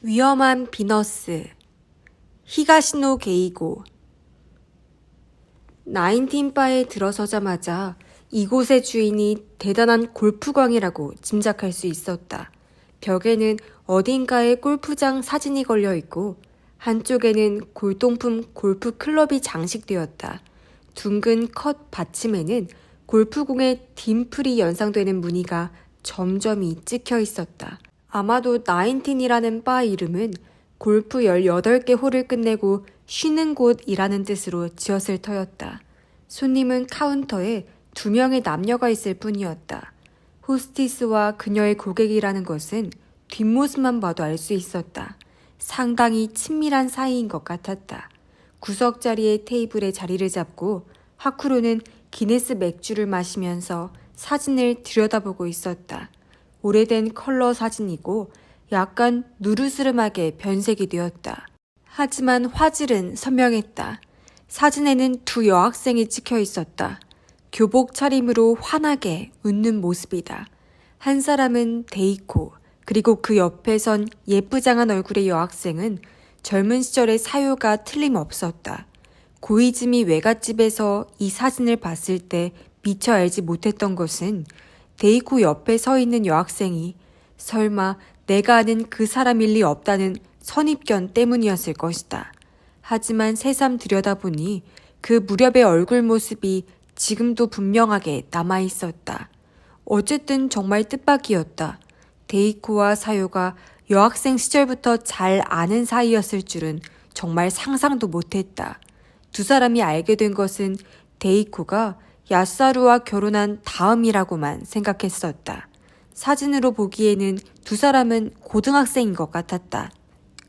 위험한 비너스, 히가시노 게이고. 나인틴바에 들어서자마자 이곳의 주인이 대단한 골프광이라고 짐작할 수 있었다. 벽에는 어딘가에 골프장 사진이 걸려 있고 한쪽에는 골동품 골프 클럽이 장식되었다. 둥근 컷 받침에는 골프공의 딤플이 연상되는 무늬가 점점이 찍혀 있었다. 아마도 나인틴이라는 바 이름은 골프 18개 홀을 끝내고 쉬는 곳이라는 뜻으로 지었을 터였다. 손님은 카운터에 2명의 남녀가 있을 뿐이었다. 호스티스와 그녀의 고객이라는 것은 뒷모습만 봐도 알 수 있었다. 상당히 친밀한 사이인 것 같았다. 구석자리의 테이블에 자리를 잡고 하쿠로는 기네스 맥주를 마시면서 사진을 들여다보고 있었다. 오래된 컬러 사진이고 약간 누르스름하게 변색이 되었다. 하지만 화질은 선명했다. 사진에는 2 여학생이 찍혀 있었다. 교복 차림으로 환하게 웃는 모습이다. 한 사람은 데이코, 그리고 그 옆에 선 예쁘장한 얼굴의 여학생은 젊은 시절의 사요가 틀림없었다. 고이즈미 외갓집에서 이 사진을 봤을 때 미처 알지 못했던 것은 데이코 옆에 서 있는 여학생이 설마 내가 아는 그 사람일 리 없다는 선입견 때문이었을 것이다. 하지만 새삼 들여다보니 그 무렵의 얼굴 모습이 지금도 분명하게 남아있었다. 어쨌든 정말 뜻밖이었다. 데이코와 사요가 여학생 시절부터 잘 아는 사이였을 줄은 정말 상상도 못했다. 2 사람이 알게 된 것은 데이코가 야사루와 결혼한 다음이라고만 생각했었다. 사진으로 보기에는 2 사람은 고등학생인 것 같았다.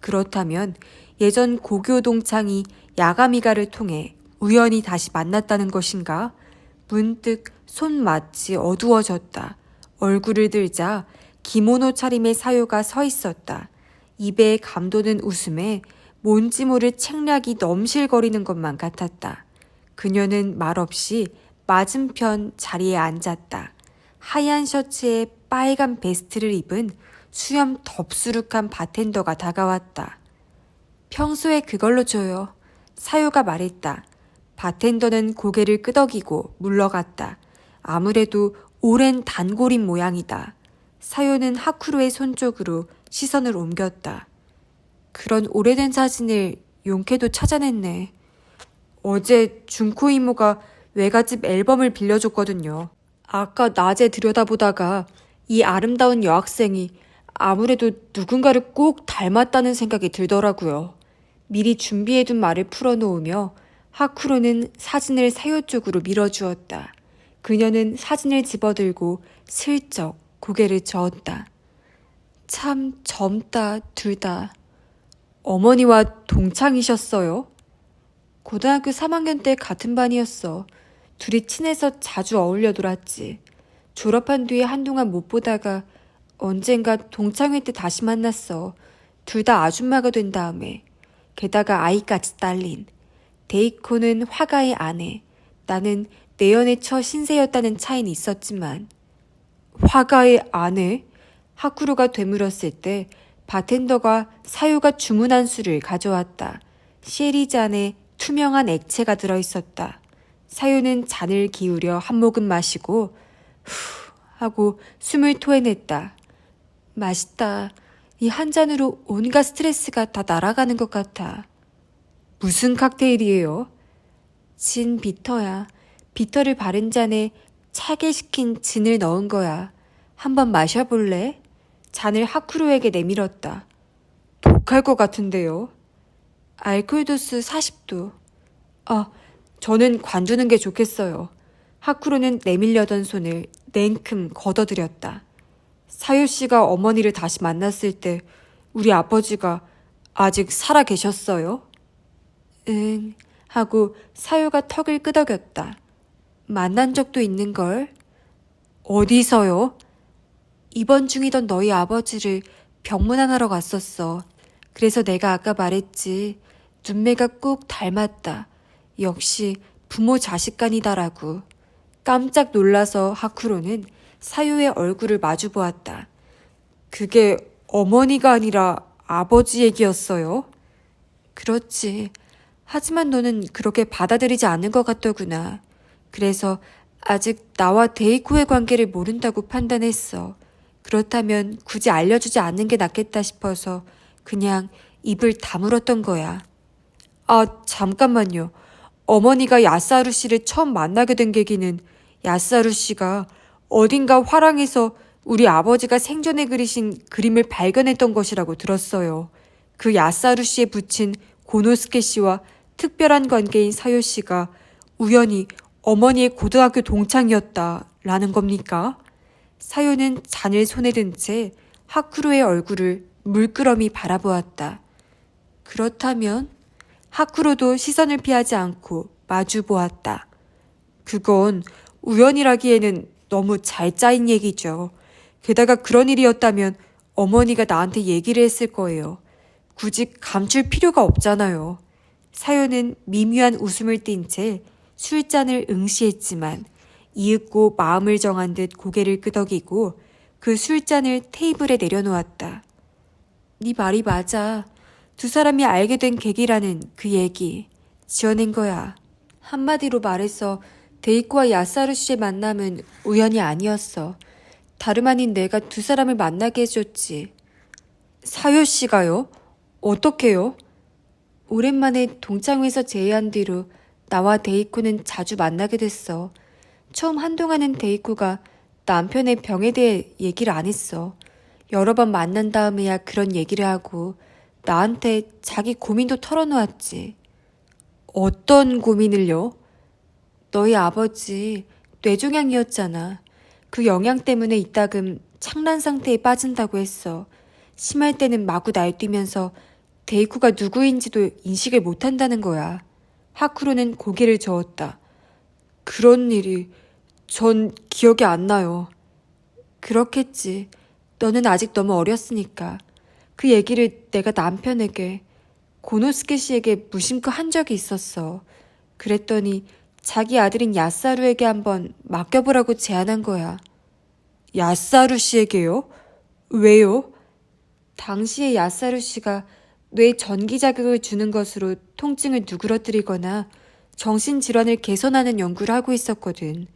그렇다면 예전 고교 동창이 야가미가를 통해 우연히 다시 만났다는 것인가? 문득 손맛이 어두워졌다. 얼굴을 들자 기모노 차림의 사요가 서 있었다. 입에 감도는 웃음에 뭔지 모를 책략이 넘실거리는 것만 같았다. 그녀는 말없이 맞은편 자리에 앉았다. 하얀 셔츠에 빨간 베스트를 입은 수염 덥수룩한 바텐더가 다가왔다. 평소에 그걸로 줘요. 사요가 말했다. 바텐더는 고개를 끄덕이고 물러갔다. 아무래도 오랜 단골인 모양이다. 사요는 하쿠로의 손 쪽으로 시선을 옮겼다. 그런 오래된 사진을 용케도 찾아냈네. 어제 준코 이모가 외갓집 앨범을 빌려줬거든요. 아까 낮에 들여다보다가 이 아름다운 여학생이 아무래도 누군가를 꼭 닮았다는 생각이 들더라고요. 미리 준비해둔 말을 풀어놓으며 하쿠로는 사진을 사요 쪽으로 밀어주었다. 그녀는 사진을 집어들고 슬쩍 고개를 저었다. 참 젊다, 둘 다. 어머니와 동창이셨어요? 고등학교 3학년 때 같은 반이었어. 둘이 친해서 자주 어울려 놀았지. 졸업한 뒤에 한동안 못 보다가 언젠가 동창회 때 다시 만났어. 둘 다 아줌마가 된 다음에. 게다가 아이까지 딸린. 데이코는 화가의 아내. 나는 내연의 첫 신세였다는 차이는 있었지만. 화가의 아내? 하쿠로가 되물었을 때 바텐더가 사요가 주문한 술을 가져왔다. 쉐리잔에 투명한 액체가 들어있었다. 사요는 잔을 기울여 한 모금 마시고 후 하고 숨을 토해냈다. 맛있다. 이 한 잔으로 온갖 스트레스가 다 날아가는 것 같아. 무슨 칵테일이에요? 진 비터야. 비터를 바른 잔에 차게 식힌 진을 넣은 거야. 한번 마셔볼래? 잔을 하쿠로에게 내밀었다. 독할 것 같은데요. 알코올 도수 40도. 저는 관두는 게 좋겠어요. 하쿠로는 내밀려던 손을 냉큼 걷어들였다. 사요 씨가 어머니를 다시 만났을 때 우리 아버지가 아직 살아 계셨어요? 응 하고 사요가 턱을 끄덕였다. 만난 적도 있는걸? 어디서요? 입원 중이던 너희 아버지를 병문안하러 갔었어. 그래서 내가 아까 말했지. 눈매가 꼭 닮았다. 역시 부모 자식 간이다라고. 깜짝 놀라서 하쿠로는 사요의 얼굴을 마주 보았다. 그게 어머니가 아니라 아버지 얘기였어요? 그렇지. 하지만 너는 그렇게 받아들이지 않은 것 같더구나. 그래서 아직 나와 데이코의 관계를 모른다고 판단했어. 그렇다면 굳이 알려주지 않는 게 낫겠다 싶어서 그냥 입을 다물었던 거야. 아, 잠깐만요. 어머니가 야스하루 씨를 처음 만나게 된 계기는 야스하루 씨가 어딘가 화랑에서 우리 아버지가 생전에 그리신 그림을 발견했던 것이라고 들었어요. 그 야스하루 씨에 붙인 고노스케 씨와 특별한 관계인 사요 씨가 우연히 어머니의 고등학교 동창이었다라는 겁니까? 사요는 잔을 손에 든 채 하쿠로의 얼굴을 물끄러미 바라보았다. 그렇다면 하쿠로도 시선을 피하지 않고 마주 보았다. 그건 우연이라기에는 너무 잘 짜인 얘기죠. 게다가 그런 일이었다면 어머니가 나한테 얘기를 했을 거예요. 굳이 감출 필요가 없잖아요. 사요는 미묘한 웃음을 띤 채 술잔을 응시했지만 이윽고 마음을 정한 듯 고개를 끄덕이고 그 술잔을 테이블에 내려놓았다. 네 말이 맞아. 두 사람이 알게 된 계기라는 그 얘기 지어낸 거야. 한마디로 말해서 데이코와 야스하루 씨의 만남은 우연이 아니었어. 다름 아닌 내가 두 사람을 만나게 해줬지. 사요 씨가요? 어떻게요? 오랜만에 동창회에서 제의한 뒤로 나와 데이코는 자주 만나게 됐어. 처음 한동안은 데이코가 남편의 병에 대해 얘기를 안 했어. 여러 번 만난 다음에야 그런 얘기를 하고 나한테 자기 고민도 털어놓았지. 어떤 고민을요? 너희 아버지 뇌종양이었잖아. 그 영양 때문에 이따금 창란 상태에 빠진다고 했어. 심할 때는 마구 날뛰면서 데이쿠가 누구인지도 인식을 못한다는 거야. 하쿠로는 고개를 저었다. 그런 일이 전 기억이 안 나요. 그렇겠지. 너는 아직 너무 어렸으니까. 그 얘기를 내가 남편에게, 고노스케 씨에게 무심코 한 적이 있었어. 그랬더니 자기 아들인 야스하루에게 한번 맡겨보라고 제안한 거야. 야스하루 씨에게요? 왜요? 당시에 야스하루 씨가 뇌 전기 자극을 주는 것으로 통증을 누그러뜨리거나 정신질환을 개선하는 연구를 하고 있었거든.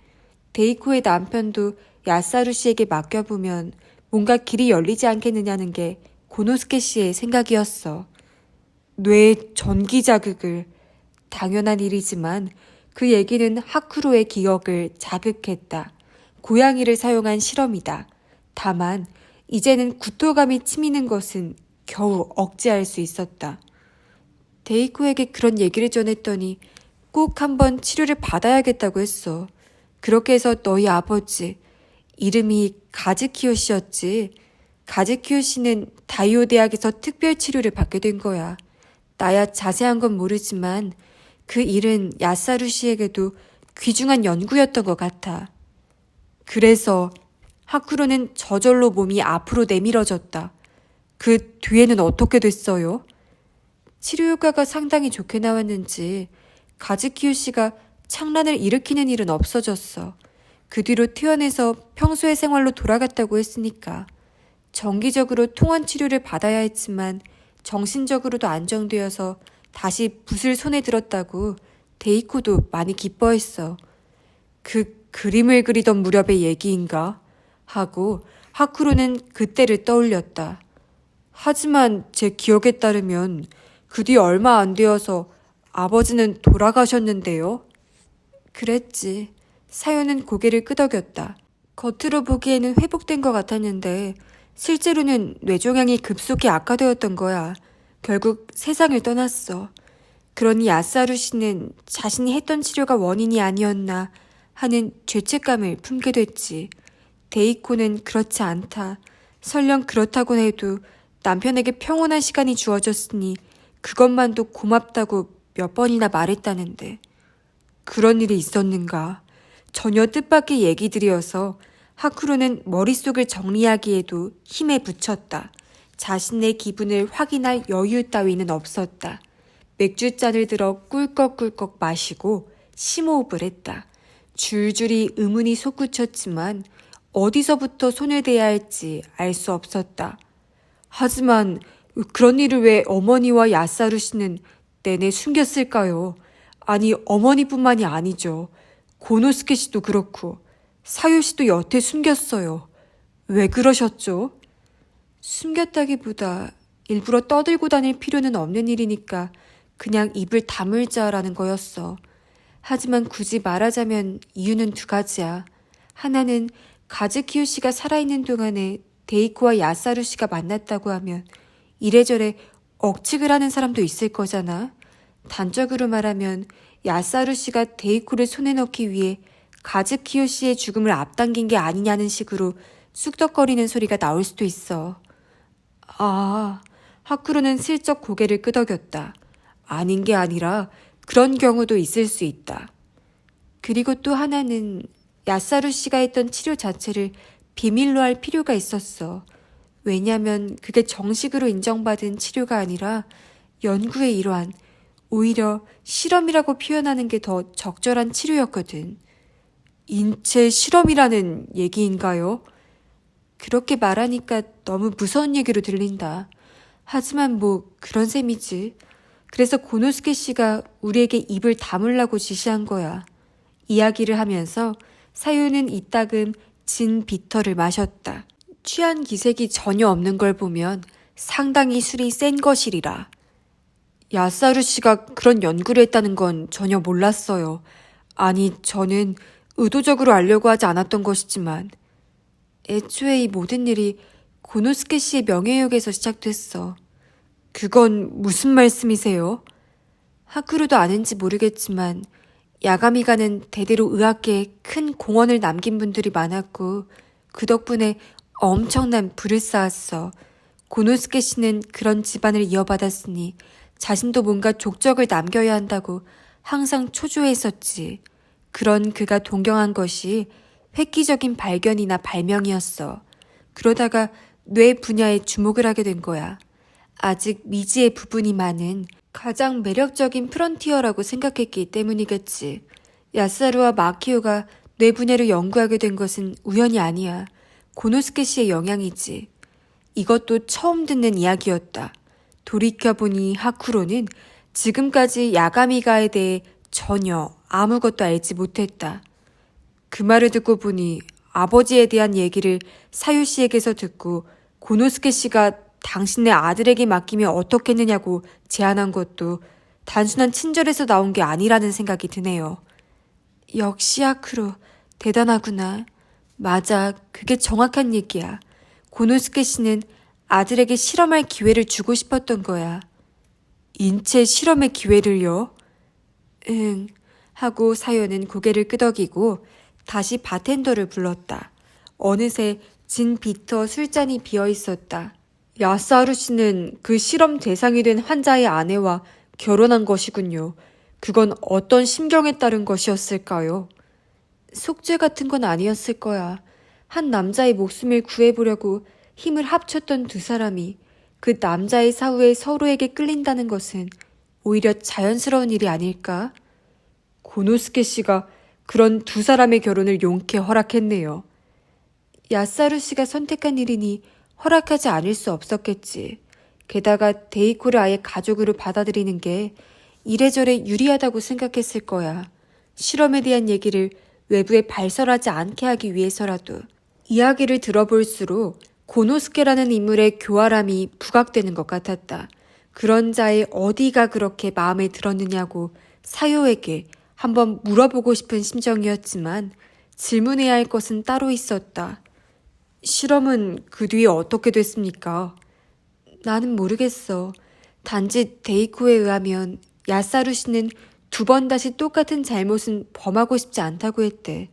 데이코의 남편도 야스하루 씨에게 맡겨보면 뭔가 길이 열리지 않겠느냐는 게 고노스케 씨의 생각이었어. 뇌 전기 자극을. 당연한 일이지만 그 얘기는 하쿠로의 기억을 자극했다. 고양이를 사용한 실험이다. 다만 이제는 구토감이 치미는 것은 겨우 억제할 수 있었다. 데이코에게 그런 얘기를 전했더니 꼭 한번 치료를 받아야겠다고 했어. 그렇게 해서 너희 아버지, 이름이 가즈키요 씨였지. 가즈키요 씨는 다이오 대학에서 특별 치료를 받게 된 거야. 나야 자세한 건 모르지만 그 일은 야스하루 씨에게도 귀중한 연구였던 것 같아. 그래서 하쿠로는 저절로 몸이 앞으로 내밀어졌다. 그 뒤에는 어떻게 됐어요? 치료 효과가 상당히 좋게 나왔는지 가즈키요 씨가 창란을 일으키는 일은 없어졌어. 그 뒤로 퇴원해서 평소의 생활로 돌아갔다고 했으니까. 정기적으로 통원 치료를 받아야 했지만 정신적으로도 안정되어서 다시 붓을 손에 들었다고 데이코도 많이 기뻐했어. 그 그림을 그리던 무렵의 얘기인가? 하고 하쿠로는 그때를 떠올렸다. 하지만 제 기억에 따르면 그 뒤 얼마 안 되어서 아버지는 돌아가셨는데요. 그랬지. 사요는 고개를 끄덕였다. 겉으로 보기에는 회복된 것 같았는데 실제로는 뇌종양이 급속히 악화되었던 거야. 결국 세상을 떠났어. 그러니 야스하루 씨는 자신이 했던 치료가 원인이 아니었나 하는 죄책감을 품게 됐지. 데이코는 그렇지 않다. 설령 그렇다고 해도 남편에게 평온한 시간이 주어졌으니 그것만도 고맙다고 몇 번이나 말했다는데. 그런 일이 있었는가? 전혀 뜻밖의 얘기들이어서 하쿠로는 머릿속을 정리하기에도 힘에 부쳤다. 자신의 기분을 확인할 여유 따위는 없었다. 맥주잔을 들어 꿀꺽꿀꺽 마시고 심호흡을 했다. 줄줄이 의문이 솟구쳤지만 어디서부터 손을 대야 할지 알 수 없었다. 하지만 그런 일을 왜 어머니와 야사루 씨는 내내 숨겼을까요? 아니, 어머니뿐만이 아니죠. 고노스케 씨도 그렇고 사유 씨도 여태 숨겼어요. 왜 그러셨죠? 숨겼다기보다 일부러 떠들고 다닐 필요는 없는 일이니까 그냥 입을 다물자라는 거였어. 하지만 굳이 말하자면 이유는 두 가지야. 하나는 가즈키오 씨가 살아있는 동안에 데이코와 야사루 씨가 만났다고 하면 이래저래 억측을 하는 사람도 있을 거잖아. 단적으로 말하면 야사루 씨가 데이코를 손에 넣기 위해 가즈키오 씨의 죽음을 앞당긴 게 아니냐는 식으로 쑥덕거리는 소리가 나올 수도 있어. 아, 하쿠로는 슬쩍 고개를 끄덕였다. 아닌 게 아니라 그런 경우도 있을 수 있다. 그리고 또 하나는 야사루 씨가 했던 치료 자체를 비밀로 할 필요가 있었어. 왜냐면 그게 정식으로 인정받은 치료가 아니라 연구의 일환, 오히려 실험이라고 표현하는 게 더 적절한 치료였거든. 인체 실험이라는 얘기인가요? 그렇게 말하니까 너무 무서운 얘기로 들린다. 하지만 뭐 그런 셈이지. 그래서 고노스케 씨가 우리에게 입을 다물라고 지시한 거야. 이야기를 하면서 사유는 이따금 진 비터를 마셨다. 취한 기색이 전혀 없는 걸 보면 상당히 술이 센 것이리라. 야사루 씨가 그런 연구를 했다는 건 전혀 몰랐어요. 아니, 저는 의도적으로 알려고 하지 않았던 것이지만 애초에 이 모든 일이 고노스케 씨의 명예욕에서 시작됐어. 그건 무슨 말씀이세요? 하쿠로도 아는지 모르겠지만 야가미가는 대대로 의학계에 큰 공헌을 남긴 분들이 많았고 그 덕분에 엄청난 부를 쌓았어. 고노스케 씨는 그런 집안을 이어받았으니 자신도 뭔가 족적을 남겨야 한다고 항상 초조했었지. 그런 그가 동경한 것이 획기적인 발견이나 발명이었어. 그러다가 뇌 분야에 주목을 하게 된 거야. 아직 미지의 부분이 많은 가장 매력적인 프런티어라고 생각했기 때문이겠지. 야사루와 마키오가 뇌 분야를 연구하게 된 것은 우연이 아니야. 고노스케 씨의 영향이지. 이것도 처음 듣는 이야기였다. 돌이켜보니 하쿠로는 지금까지 야가미가에 대해 전혀 아무것도 알지 못했다. 그 말을 듣고 보니 아버지에 대한 얘기를 사유 씨에게서 듣고 고노스케 씨가 당신의 아들에게 맡기면 어떻겠느냐고 제안한 것도 단순한 친절에서 나온 게 아니라는 생각이 드네요. 역시 하쿠로, 대단하구나. 맞아, 그게 정확한 얘기야. 고노스케 씨는 아들에게 실험할 기회를 주고 싶었던 거야. 인체 실험의 기회를요? 응, 하고 사연은 고개를 끄덕이고 다시 바텐더를 불렀다. 어느새 진 비터 술잔이 비어 있었다. 야스하루 씨는 그 실험 대상이 된 환자의 아내와 결혼한 것이군요. 그건 어떤 심경에 따른 것이었을까요? 속죄 같은 건 아니었을 거야. 한 남자의 목숨을 구해보려고 힘을 합쳤던 두 사람이 그 남자의 사후에 서로에게 끌린다는 것은 오히려 자연스러운 일이 아닐까? 고노스케 씨가 그런 두 사람의 결혼을 용케 허락했네요. 야사루 씨가 선택한 일이니 허락하지 않을 수 없었겠지. 게다가 데이코를 아예 가족으로 받아들이는 게 이래저래 유리하다고 생각했을 거야. 실험에 대한 얘기를 외부에 발설하지 않게 하기 위해서라도. 이야기를 들어볼수록 고노스케라는 인물의 교활함이 부각되는 것 같았다. 그런 자의 어디가 그렇게 마음에 들었느냐고 사요에게 한번 물어보고 싶은 심정이었지만 질문해야 할 것은 따로 있었다. 실험은 그 뒤에 어떻게 됐습니까? 나는 모르겠어. 단지 데이코에 의하면 야사루 씨는 두 번 다시 똑같은 잘못은 범하고 싶지 않다고 했대.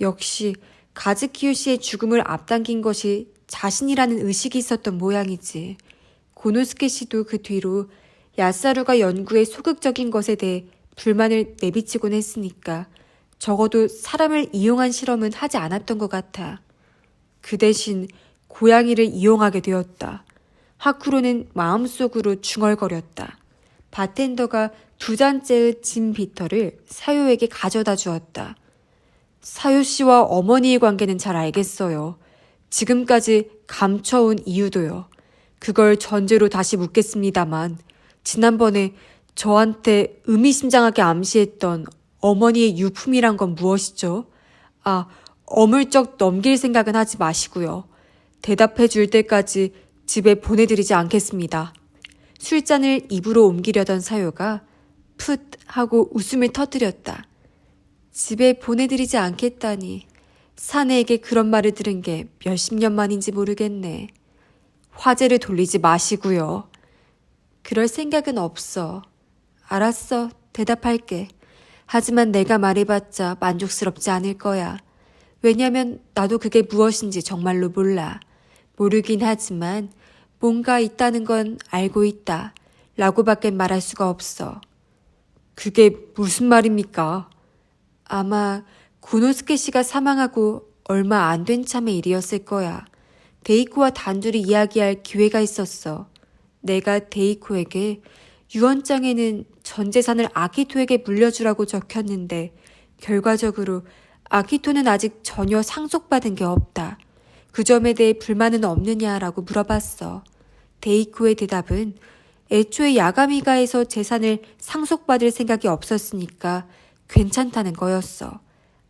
역시 가즈키오 씨의 죽음을 앞당긴 것이 자신이라는 의식이 있었던 모양이지. 고노스케 씨도 그 뒤로 야사루가 연구에 소극적인 것에 대해 불만을 내비치곤 했으니까 적어도 사람을 이용한 실험은 하지 않았던 것 같아. 그 대신 고양이를 이용하게 되었다. 하쿠로는 마음속으로 중얼거렸다. 바텐더가 두 잔째의 진 비터를 사요에게 가져다 주었다. 사요 씨와 어머니의 관계는 잘 알겠어요. 지금까지 감춰온 이유도요. 그걸 전제로 다시 묻겠습니다만 지난번에 저한테 의미심장하게 암시했던 어머니의 유품이란 건 무엇이죠? 어물쩍 넘길 생각은 하지 마시고요. 대답해 줄 때까지 집에 보내드리지 않겠습니다. 술잔을 입으로 옮기려던 사요가 풋 하고 웃음을 터뜨렸다. 집에 보내드리지 않겠다니 사내에게 그런 말을 들은 게 몇십 년 만인지 모르겠네. 화제를 돌리지 마시고요. 그럴 생각은 없어. 알았어. 대답할게. 하지만 내가 말해봤자 만족스럽지 않을 거야. 왜냐면 나도 그게 무엇인지 정말로 몰라. 모르긴 하지만 뭔가 있다는 건 알고 있다. 라고밖에 말할 수가 없어. 그게 무슨 말입니까? 아마 고노스케 씨가 사망하고 얼마 안 된 참의 일이었을 거야. 데이코와 단둘이 이야기할 기회가 있었어. 내가 데이코에게 유언장에는 전 재산을 아키토에게 물려주라고 적혔는데 결과적으로 아키토는 아직 전혀 상속받은 게 없다. 그 점에 대해 불만은 없느냐라고 물어봤어. 데이코의 대답은 애초에 야가미가에서 재산을 상속받을 생각이 없었으니까 괜찮다는 거였어.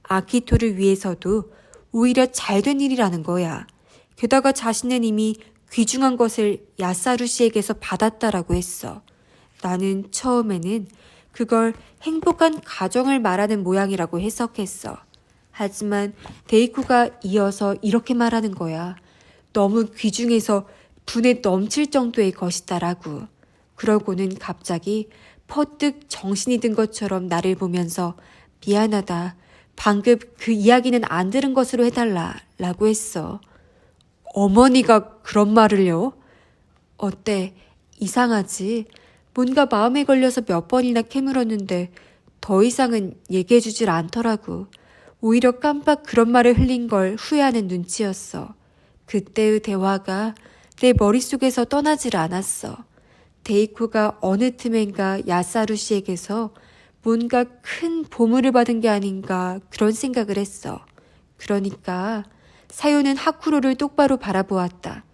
아키토를 위해서도 오히려 잘된 일이라는 거야. 게다가 자신은 이미 귀중한 것을 야사루 씨에게서 받았다라고 했어. 나는 처음에는 그걸 행복한 가정을 말하는 모양이라고 해석했어. 하지만 데이코가 이어서 이렇게 말하는 거야. 너무 귀중해서 분에 넘칠 정도의 것이다라고. 그러고는 갑자기 퍼뜩 정신이 든 것처럼 나를 보면서 미안하다. 방금 그 이야기는 안 들은 것으로 해달라 라고 했어. 어머니가 그런 말을요? 어때? 이상하지? 뭔가 마음에 걸려서 몇 번이나 캐물었는데 더 이상은 얘기해주질 않더라고. 오히려 깜빡 그런 말을 흘린 걸 후회하는 눈치였어. 그때의 대화가 내 머릿속에서 떠나질 않았어. 데이코가 어느 틈엔가 야사루 씨에게서 뭔가 큰 보물을 받은 게 아닌가 그런 생각을 했어. 그러니까 사요는 하쿠로를 똑바로 바라보았다.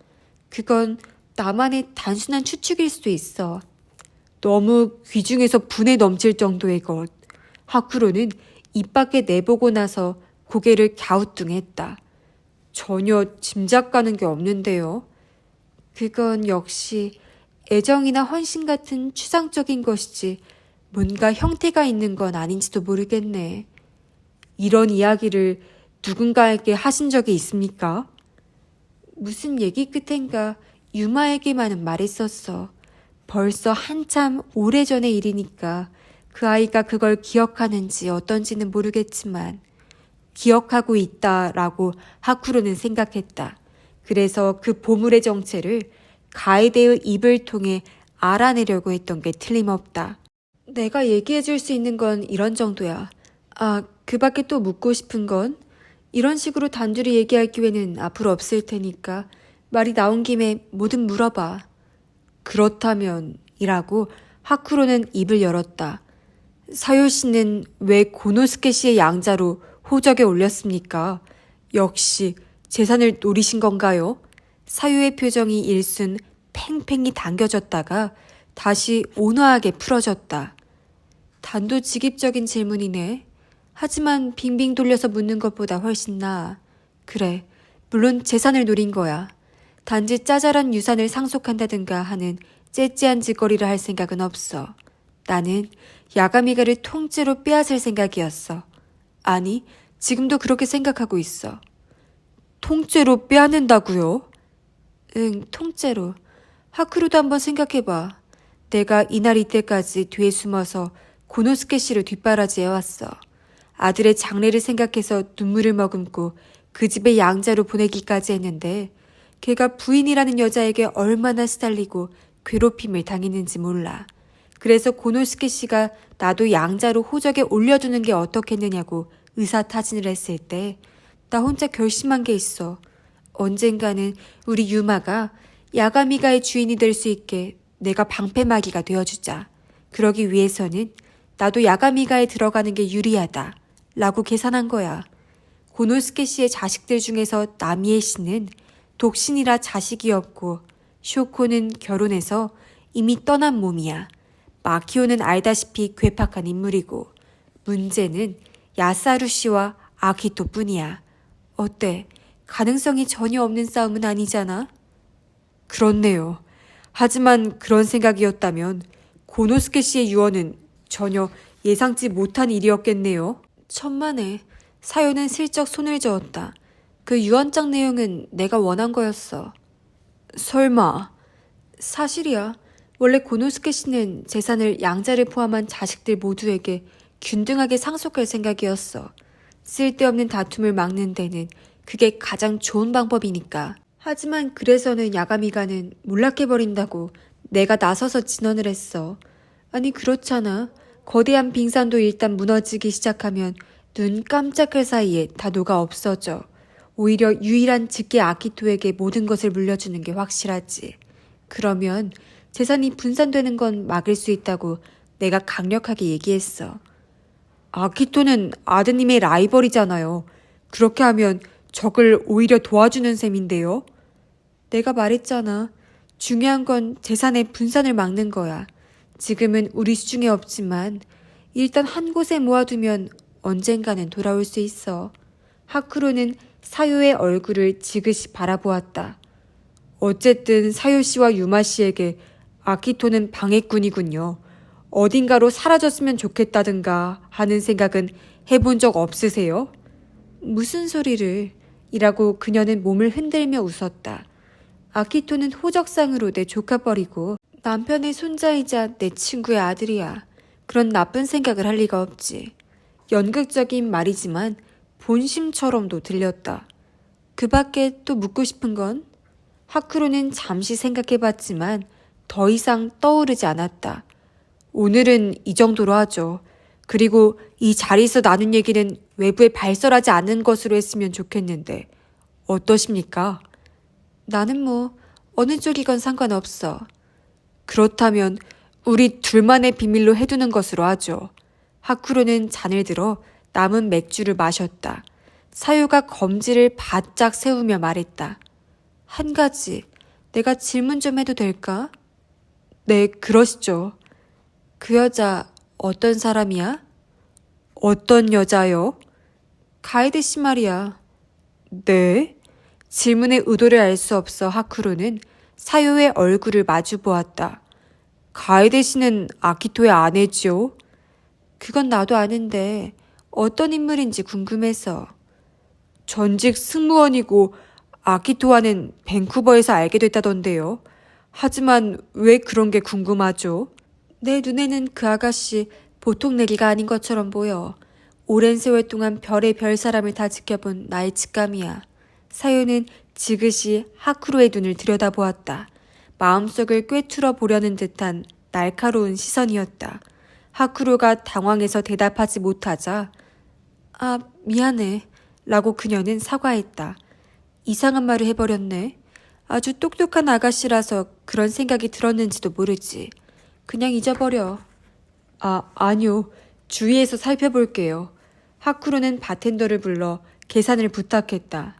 그건 나만의 단순한 추측일 수도 있어. 너무 귀중해서 분에 넘칠 정도의 것. 하쿠로는 입 밖에 내보고 나서 고개를 갸우뚱했다. 전혀 짐작 가는 게 없는데요. 그건 역시 애정이나 헌신 같은 추상적인 것이지 뭔가 형태가 있는 건 아닌지도 모르겠네. 이런 이야기를 누군가에게 하신 적이 있습니까? 무슨 얘기 끝엔가 유마에게만은 말했었어. 벌써 한참 오래전의 일이니까 그 아이가 그걸 기억하는지 어떤지는 모르겠지만 기억하고 있다라고 하쿠로는 생각했다. 그래서 그 보물의 정체를 가에데의 입을 통해 알아내려고 했던 게 틀림없다. 내가 얘기해 줄 수 있는 건 이런 정도야. 그 밖에 또 묻고 싶은 건 이런 식으로 단둘이 얘기할 기회는 앞으로 없을 테니까 말이 나온 김에 뭐든 물어봐. 그렇다면 이라고 하쿠로는 입을 열었다. 사요 씨는 왜 고노스케 씨의 양자로 호적에 올렸습니까? 역시 재산을 노리신 건가요? 사요의 표정이 일순 팽팽히 당겨졌다가 다시 온화하게 풀어졌다. 단도직입적인 질문이네. 하지만 빙빙 돌려서 묻는 것보다 훨씬 나아. 그래, 물론 재산을 노린 거야. 단지 짜잘한 유산을 상속한다든가 하는 째째한 짓거리를 할 생각은 없어. 나는 야가미가를 통째로 빼앗을 생각이었어. 아니, 지금도 그렇게 생각하고 있어. 통째로 빼앗는다고요? 응, 통째로. 하쿠로도 한번 생각해봐. 내가 이날 이때까지 뒤에 숨어서 고노스케 씨를 뒷바라지해왔어. 아들의 장래를 생각해서 눈물을 머금고 그 집에 양자로 보내기까지 했는데 걔가 부인이라는 여자에게 얼마나 시달리고 괴롭힘을 당했는지 몰라. 그래서 고노스케 씨가 나도 양자로 호적에 올려두는 게 어떻겠느냐고 의사타진을 했을 때 나 혼자 결심한 게 있어. 언젠가는 우리 유마가 야가미가의 주인이 될 수 있게 내가 방패막이가 되어주자. 그러기 위해서는 나도 야가미가에 들어가는 게 유리하다. 라고 계산한 거야. 고노스케 씨의 자식들 중에서 나미에 씨는 독신이라 자식이 없고 쇼코는 결혼해서 이미 떠난 몸이야. 마키오는 알다시피 괴팍한 인물이고 문제는 야사루 씨와 아키토뿐이야. 어때? 가능성이 전혀 없는 싸움은 아니잖아? 그렇네요. 하지만 그런 생각이었다면 고노스케 씨의 유언은 전혀 예상치 못한 일이었겠네요. 천만에 사요는 슬쩍 손을 저었다. 그 유언장 내용은 내가 원한 거였어. 설마. 사실이야. 원래 고노스케 씨는 재산을 양자를 포함한 자식들 모두에게 균등하게 상속할 생각이었어. 쓸데없는 다툼을 막는 데는 그게 가장 좋은 방법이니까. 하지만 그래서는 야가미가는 몰락해버린다고 내가 나서서 진언을 했어. 아니 그렇잖아. 거대한 빙산도 일단 무너지기 시작하면 눈 깜짝할 사이에 다 녹아 없어져. 오히려 유일한 직계 아키토에게 모든 것을 물려주는 게 확실하지. 그러면 재산이 분산되는 건 막을 수 있다고 내가 강력하게 얘기했어. 아키토는 아드님의 라이벌이잖아요. 그렇게 하면 적을 오히려 도와주는 셈인데요. 내가 말했잖아. 중요한 건 재산의 분산을 막는 거야. 지금은 우리 수중에 없지만 일단 한 곳에 모아두면 언젠가는 돌아올 수 있어. 하쿠로는 사요의 얼굴을 지그시 바라보았다. 어쨌든 사요 씨와 유마 씨에게 아키토는 방해꾼이군요. 어딘가로 사라졌으면 좋겠다든가 하는 생각은 해본 적 없으세요? 무슨 소리를? 이라고 그녀는 몸을 흔들며 웃었다. 아키토는 호적상으로 내 조카뻘이고 남편의 손자이자 내 친구의 아들이야. 그런 나쁜 생각을 할 리가 없지. 연극적인 말이지만 본심처럼도 들렸다. 그 밖에 또 묻고 싶은 건? 하쿠로는 잠시 생각해봤지만 더 이상 떠오르지 않았다. 오늘은 이 정도로 하죠. 그리고 이 자리에서 나눈 얘기는 외부에 발설하지 않는 것으로 했으면 좋겠는데 어떠십니까? 나는 뭐 어느 쪽이건 상관없어. 그렇다면 우리 둘만의 비밀로 해두는 것으로 하죠. 하쿠로는 잔을 들어 남은 맥주를 마셨다. 사유가 검지를 바짝 세우며 말했다. 한 가지, 내가 질문 좀 해도 될까? 네, 그러시죠. 그 여자 어떤 사람이야? 어떤 여자요? 가이드 씨 말이야. 네? 질문의 의도를 알 수 없어 하쿠로는 사요의 얼굴을 마주 보았다. 가이드 씨는 아키토의 아내지요? 그건 나도 아는데 어떤 인물인지 궁금해서. 전직 승무원이고 아키토와는 밴쿠버에서 알게 됐다던데요. 하지만 왜 그런 게 궁금하죠? 내 눈에는 그 아가씨 보통 내기가 아닌 것처럼 보여. 오랜 세월 동안 별의 별 사람을 다 지켜본 나의 직감이야. 사유는 지그시 하쿠로의 눈을 들여다보았다. 마음속을 꿰뚫어 보려는 듯한 날카로운 시선이었다. 하쿠로가 당황해서 대답하지 못하자 아, 미안해 라고 그녀는 사과했다. 이상한 말을 해버렸네. 아주 똑똑한 아가씨라서 그런 생각이 들었는지도 모르지. 그냥 잊어버려. 아니요. 주위에서 살펴볼게요. 하쿠로는 바텐더를 불러 계산을 부탁했다.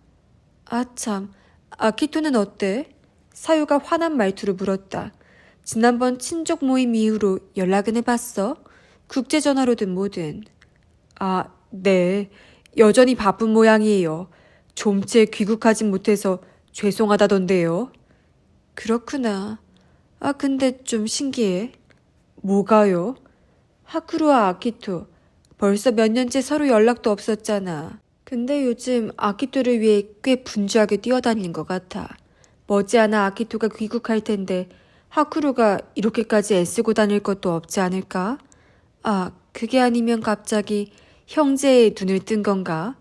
참. 아키토는 어때? 사유가 화난 말투로 물었다. 지난번 친족 모임 이후로 연락은 해봤어? 국제전화로든 뭐든. 네. 여전히 바쁜 모양이에요. 좀채 귀국하진 못해서 죄송하다던데요. 그렇구나. 근데 좀 신기해. 뭐가요? 하쿠루와 아키토. 벌써 몇 년째 서로 연락도 없었잖아. 근데 요즘 아키토를 위해 꽤 분주하게 뛰어다니는 것 같아. 머지않아 아키토가 귀국할 텐데 하쿠루가 이렇게까지 애쓰고 다닐 것도 없지 않을까? 그게 아니면 갑자기 형제의 눈을 뜬 건가?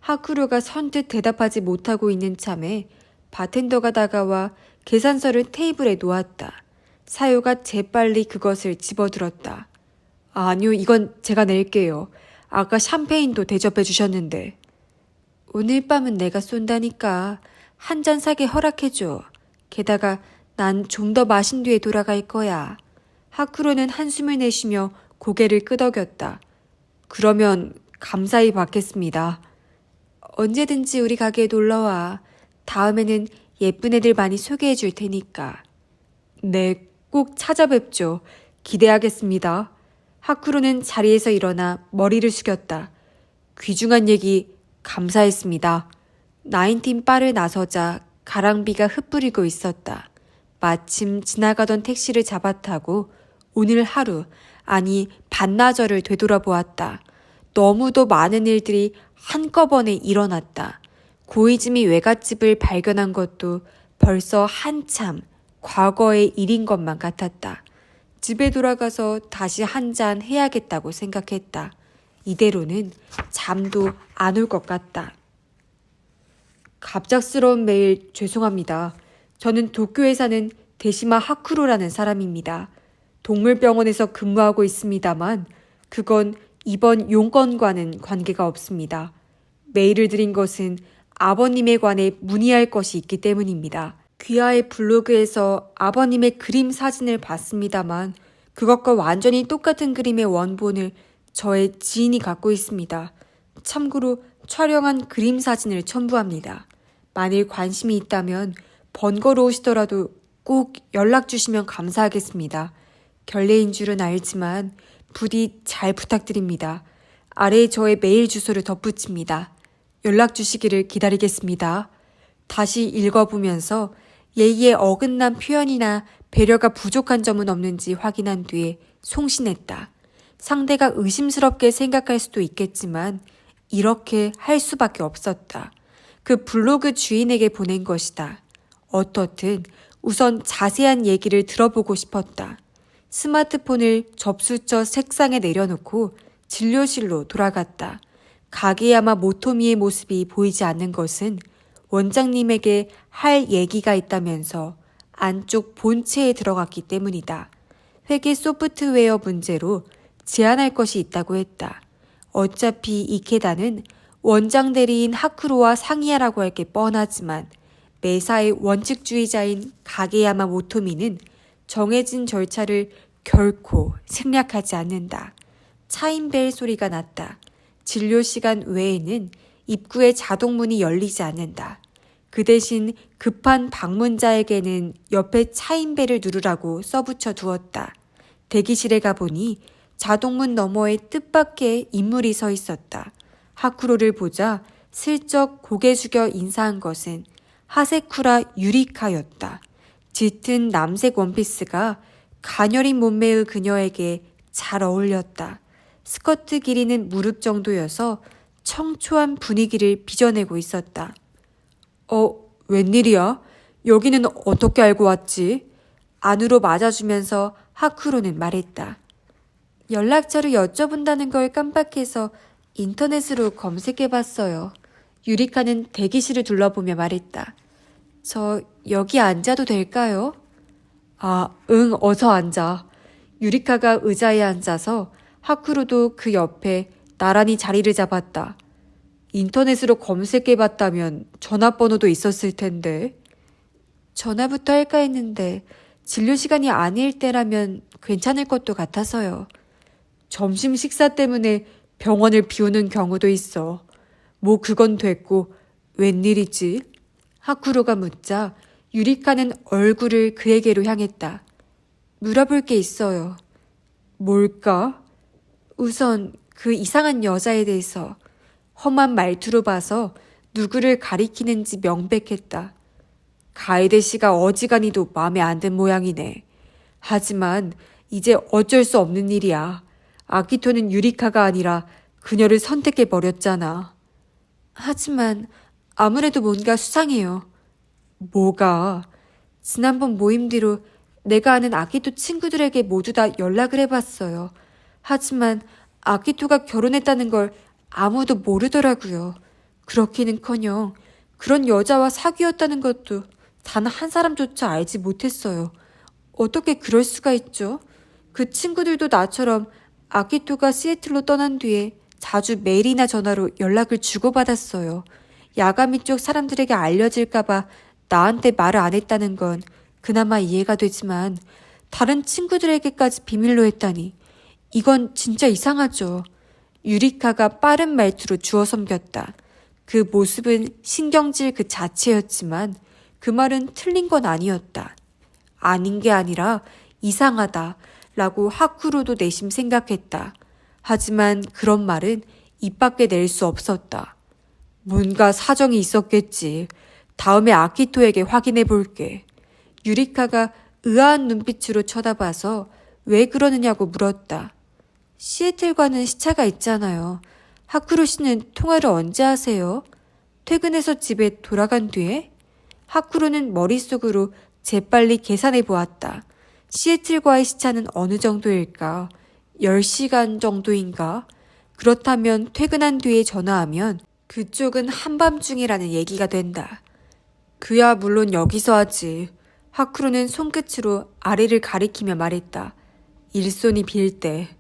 하쿠루가 선뜻 대답하지 못하고 있는 참에 바텐더가 다가와 계산서를 테이블에 놓았다. 사요가 재빨리 그것을 집어들었다. 아니요, 이건 제가 낼게요. 아까 샴페인도 대접해 주셨는데. 오늘 밤은 내가 쏜다니까. 한 잔 사게 허락해줘. 게다가 난 좀 더 마신 뒤에 돌아갈 거야. 하쿠로는 한숨을 내쉬며 고개를 끄덕였다. 그러면 감사히 받겠습니다. 언제든지 우리 가게에 놀러와. 다음에는 예쁜 애들 많이 소개해 줄 테니까. 네, 꼭 찾아뵙죠. 기대하겠습니다. 하쿠로는 자리에서 일어나 머리를 숙였다. 귀중한 얘기 감사했습니다. 나인틴 바를 나서자 가랑비가 흩뿌리고 있었다. 마침 지나가던 택시를 잡아타고 오늘 하루, 아니 반나절을 되돌아보았다. 너무도 많은 일들이 한꺼번에 일어났다. 고이즈미 외갓집을 발견한 것도 벌써 한참 과거의 일인 것만 같았다. 집에 돌아가서 다시 한 잔 해야겠다고 생각했다. 이대로는 잠도 안 올 것 같다. 갑작스러운 메일 죄송합니다. 저는 도쿄에 사는 데시마 하쿠로라는 사람입니다. 동물병원에서 근무하고 있습니다만 그건 이번 용건과는 관계가 없습니다. 메일을 드린 것은 아버님에 관해 문의할 것이 있기 때문입니다. 귀하의 블로그에서 아버님의 그림 사진을 봤습니다만 그것과 완전히 똑같은 그림의 원본을 저의 지인이 갖고 있습니다. 참고로 촬영한 그림 사진을 첨부합니다. 만일 관심이 있다면 번거로우시더라도 꼭 연락 주시면 감사하겠습니다. 결례인 줄은 알지만 부디 잘 부탁드립니다. 아래에 저의 메일 주소를 덧붙입니다. 연락 주시기를 기다리겠습니다. 다시 읽어보면서 예의에 어긋난 표현이나 배려가 부족한 점은 없는지 확인한 뒤에 송신했다. 상대가 의심스럽게 생각할 수도 있겠지만 이렇게 할 수밖에 없었다. 그 블로그 주인에게 보낸 것이다. 어떻든 우선 자세한 얘기를 들어보고 싶었다. 스마트폰을 접수처 책상에 내려놓고 진료실로 돌아갔다. 가게야마 모토미의 모습이 보이지 않는 것은 원장님에게 할 얘기가 있다면서 안쪽 본체에 들어갔기 때문이다. 회계 소프트웨어 문제로 제안할 것이 있다고 했다. 어차피 이케다는 원장 대리인 하쿠로와 상의하라고 할 게 뻔하지만 매사의 원칙주의자인 가게야마 모토미는 정해진 절차를 결코 생략하지 않는다. 차인벨 소리가 났다. 진료 시간 외에는 입구에 자동문이 열리지 않는다. 그 대신 급한 방문자에게는 옆에 차인벨을 누르라고 써붙여 두었다. 대기실에 가보니 자동문 너머에 뜻밖의 인물이 서 있었다. 하쿠로를 보자 슬쩍 고개 숙여 인사한 것은 하세쿠라 유리카였다. 짙은 남색 원피스가 가녀린 몸매의 그녀에게 잘 어울렸다. 스커트 길이는 무릎 정도여서 청초한 분위기를 빚어내고 있었다. 웬일이야? 여기는 어떻게 알고 왔지? 안으로 맞아주면서 하쿠로는 말했다. 연락처를 여쭤본다는 걸 깜빡해서 인터넷으로 검색해봤어요. 유리카는 대기실을 둘러보며 말했다. 저 여기 앉아도 될까요? 응, 어서 앉아. 유리카가 의자에 앉아서 하쿠로도 그 옆에 나란히 자리를 잡았다. 인터넷으로 검색해봤다면 전화번호도 있었을 텐데. 전화부터 할까 했는데 진료 시간이 아닐 때라면 괜찮을 것도 같아서요. 점심 식사 때문에 병원을 비우는 경우도 있어. 뭐 그건 됐고 웬일이지? 하쿠로가 묻자 유리카는 얼굴을 그에게로 향했다. 물어볼 게 있어요. 뭘까? 우선 그 이상한 여자에 대해서 험한 말투로 봐서 누구를 가리키는지 명백했다. 가에데 씨가 어지간히도 마음에 안 든 모양이네. 하지만 이제 어쩔 수 없는 일이야. 아키토는 유리카가 아니라 그녀를 선택해버렸잖아. 하지만 아무래도 뭔가 수상해요. 뭐가? 지난번 모임 뒤로 내가 아는 아키토 친구들에게 모두 다 연락을 해봤어요. 하지만 아키토가 결혼했다는 걸 아무도 모르더라고요. 그렇기는커녕 그런 여자와 사귀었다는 것도 단 한 사람조차 알지 못했어요. 어떻게 그럴 수가 있죠? 그 친구들도 나처럼 아키토가 시애틀로 떠난 뒤에 자주 메일이나 전화로 연락을 주고받았어요. 야가미 쪽 사람들에게 알려질까봐 나한테 말을 안 했다는 건 그나마 이해가 되지만 다른 친구들에게까지 비밀로 했다니 이건 진짜 이상하죠. 유리카가 빠른 말투로 주워 섬겼다. 그 모습은 신경질 그 자체였지만 그 말은 틀린 건 아니었다. 아닌 게 아니라 이상하다 라고 하쿠로도 내심 생각했다. 하지만 그런 말은 입 밖에 낼 수 없었다. 뭔가 사정이 있었겠지. 다음에 아키토에게 확인해 볼게. 유리카가 의아한 눈빛으로 쳐다봐서 왜 그러느냐고 물었다. 시애틀과는 시차가 있잖아요. 하쿠로 씨는 통화를 언제 하세요? 퇴근해서 집에 돌아간 뒤에? 하쿠로는 머릿속으로 재빨리 계산해 보았다. 시애틀과의 시차는 어느 정도일까? 10시간 정도인가? 그렇다면 퇴근한 뒤에 전화하면 그쪽은 한밤중이라는 얘기가 된다. 그야 물론 여기서 하지. 하쿠로는 손끝으로 아래를 가리키며 말했다. 일손이 빌 때.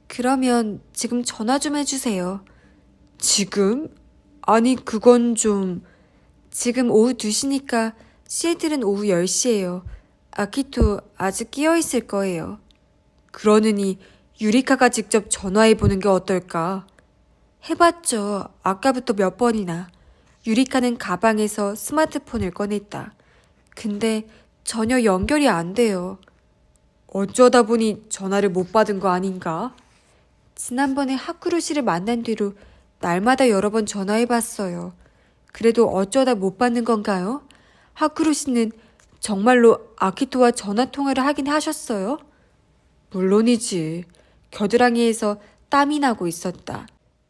그러면 지금 전화 좀 해주세요. 지금? 아니 그건 좀... 지금 오후 2시니까 시애틀은 오후 10시예요. 아키토 아직 깨어있을 거예요. 그러느니 유리카가 직접 전화해보는 게 어떨까? 해봤죠. 아까부터 몇 번이나. 유리카는 가방에서 스마트폰을 꺼냈다. 근데 전혀 연결이 안 돼요. 어쩌다 보니 전화를 못 받은 거 아닌가? 지난번에 하쿠루 씨를 만난 뒤로 날마다 여러 번 전화해봤어요. 그래도 어쩌다 못 받는 건가요? 하쿠루 씨는 정말로 아키토와 전화통화를 하긴 하셨어요? 물론이지. 겨드랑이에서 땀이 나고 있었다.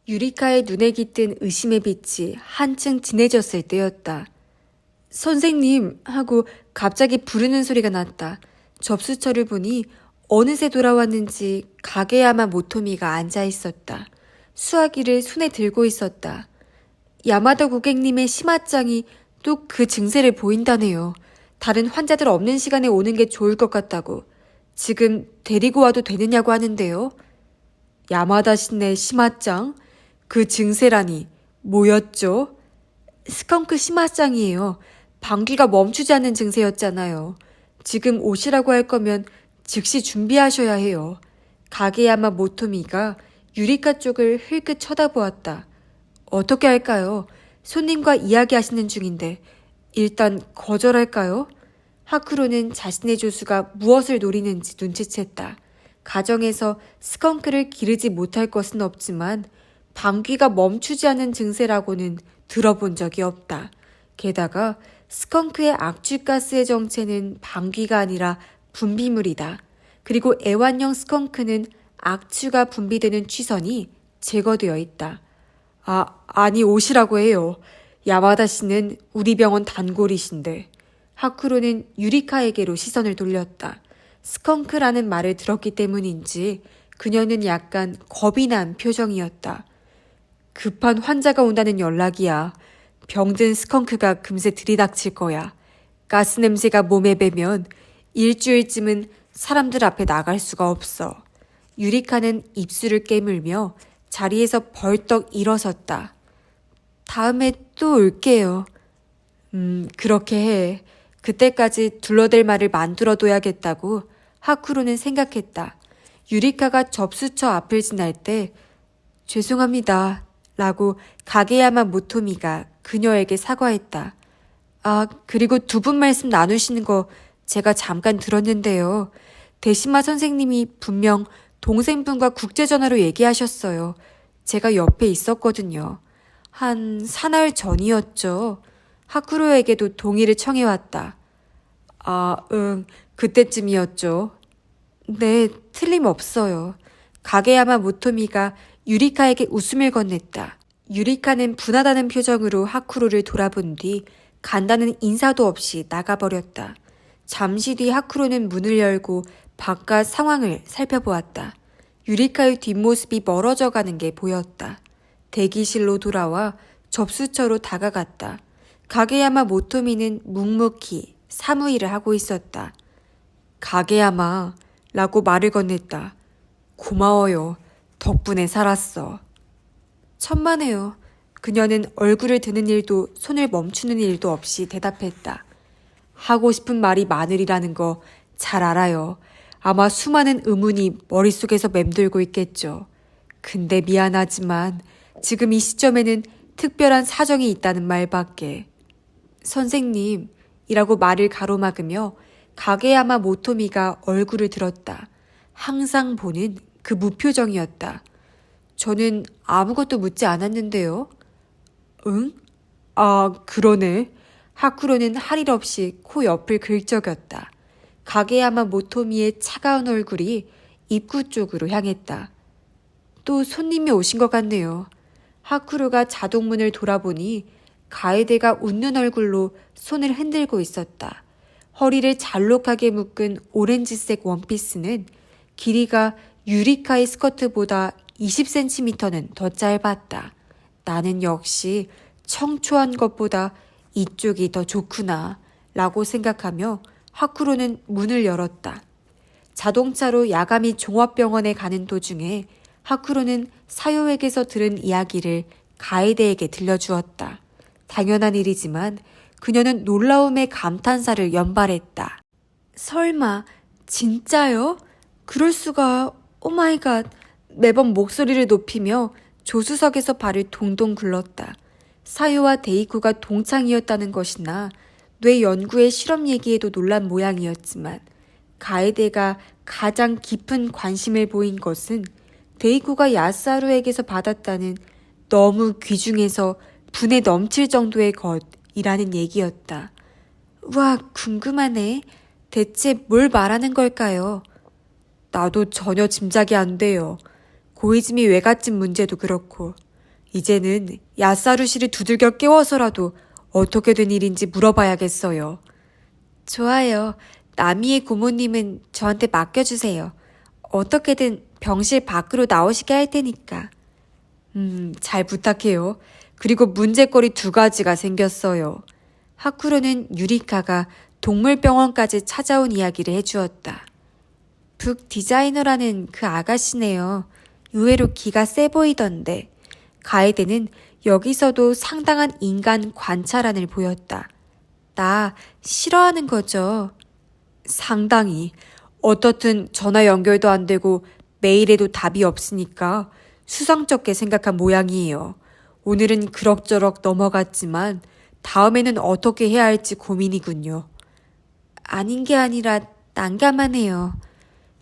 유리카의 눈에 깃든 의심의 빛이 한층 진해졌을 때였다. 선생님 하고 갑자기 부르는 소리가 났다. 접수처를 보니 어느새 돌아왔는지 가게야마 모토미가 앉아 있었다. 수화기를 손에 들고 있었다. 야마다 고객님의 심화장이 또 그 증세를 보인다네요. 다른 환자들 없는 시간에 오는 게 좋을 것 같다고. 지금 데리고 와도 되느냐고 하는데요. 야마다 신의 심화장? 그 증세라니 뭐였죠? 스컹크 심화장이에요. 방귀가 멈추지 않는 증세였잖아요. 지금 오시라고 할 거면 즉시 준비하셔야 해요. 가게야마 모토미가 유리카 쪽을 흘끗 쳐다보았다. 어떻게 할까요? 손님과 이야기하시는 중인데 일단 거절할까요? 하쿠로는 자신의 조수가 무엇을 노리는지 눈치챘다. 가정에서 스컹크를 기르지 못할 것은 없지만 방귀가 멈추지 않는 증세라고는 들어본 적이 없다. 게다가 스컹크의 악취가스의 정체는 방귀가 아니라 분비물이다. 그리고 애완용 스컹크는 악취가 분비되는 취선이 제거되어 있다. 아니 오시라고 해요. 야마다 씨는 우리 병원 단골이신데. 하쿠로는 유리카에게로 시선을 돌렸다. 스컹크라는 말을 들었기 때문인지 그녀는 약간 겁이 난 표정이었다. 급한 환자가 온다는 연락이야. 병든 스컹크가 금세 들이닥칠 거야. 가스 냄새가 몸에 배면 일주일쯤은 사람들 앞에 나갈 수가 없어. 유리카는 입술을 깨물며 자리에서 벌떡 일어섰다. 다음에 또 올게요. 그렇게 해. 그때까지 둘러댈 말을 만들어둬야겠다고 하쿠로는 생각했다. 유리카가 접수처 앞을 지날 때 죄송합니다 라고 가게야마 모토미가 그녀에게 사과했다. 그리고 두 분 말씀 나누시는 거 제가 잠깐 들었는데요. 대시마 선생님이 분명 동생분과 국제전화로 얘기하셨어요. 제가 옆에 있었거든요. 한 사나흘 전이었죠. 하쿠로에게도 동의를 청해왔다. 그때쯤이었죠. 네, 틀림없어요. 가게야마 모토미가 유리카에게 웃음을 건넸다. 유리카는 분하다는 표정으로 하쿠로를 돌아본 뒤 간다는 인사도 없이 나가버렸다. 잠시 뒤 하쿠로는 문을 열고 바깥 상황을 살펴보았다. 유리카의 뒷모습이 멀어져 가는 게 보였다. 대기실로 돌아와 접수처로 다가갔다. 가게야마 모토미는 묵묵히 사무일을 하고 있었다. 가게야마 라고 말을 건넸다. 고마워요. 덕분에 살았어. 천만에요. 그녀는 얼굴을 드는 일도 손을 멈추는 일도 없이 대답했다. 하고 싶은 말이 많으리라는 거 잘 알아요. 아마 수많은 의문이 머릿속에서 맴돌고 있겠죠. 근데 미안하지만 지금 이 시점에는 특별한 사정이 있다는 말밖에. 선생님, 이라고 말을 가로막으며 가게야마 모토미가 얼굴을 들었다. 항상 보는 그 무표정이었다. 저는 아무것도 묻지 않았는데요. 응? 아, 그러네. 하쿠로는 할 일 없이 코 옆을 긁적였다. 가게야마 모토미의 차가운 얼굴이 입구 쪽으로 향했다. 또 손님이 오신 것 같네요. 하쿠로가 자동문을 돌아보니 가에데가 웃는 얼굴로 손을 흔들고 있었다. 허리를 잘록하게 묶은 오렌지색 원피스는 길이가 유리카의 스커트보다 20cm는 더 짧았다. 나는 역시 청초한 것보다 이쪽이 더 좋구나 라고 생각하며 하쿠로는 문을 열었다. 자동차로 야가미 종합병원에 가는 도중에 하쿠로는 사요에게서 들은 이야기를 가에데에게 들려주었다. 당연한 일이지만 그녀는 놀라움의 감탄사를 연발했다. 설마 진짜요? 그럴 수가. 오마이갓. 매번 목소리를 높이며 조수석에서 발을 동동 굴렀다. 사요와 데이쿠가 동창이었다는 것이나 뇌 연구의 실험 얘기에도 놀란 모양이었지만 가에데가 가장 깊은 관심을 보인 것은 데이쿠가 야스하루에게서 받았다는 너무 귀중해서 분에 넘칠 정도의 것이라는 얘기였다. 와, 궁금하네. 대체 뭘 말하는 걸까요? 나도 전혀 짐작이 안 돼요. 고이즈미 외갓집 문제도 그렇고 이제는 야스하루 씨를 두들겨 깨워서라도 어떻게 된 일인지 물어봐야겠어요. 좋아요. 나미의 고모님은 저한테 맡겨주세요. 어떻게든 병실 밖으로 나오시게 할 테니까. 잘 부탁해요. 그리고 문제거리 2가지가 생겼어요. 하쿠로는 유리카가 동물병원까지 찾아온 이야기를 해주었다. 북 디자이너라는 그 아가씨네요. 의외로 기가 세 보이던데. 가에데는 여기서도 상당한 인간 관찰안을 보였다. 나 싫어하는 거죠. 상당히. 어떻든 전화 연결도 안 되고 메일에도 답이 없으니까 수상쩍게 생각한 모양이에요. 오늘은 그럭저럭 넘어갔지만 다음에는 어떻게 해야 할지 고민이군요. 아닌 게 아니라 난감하네요.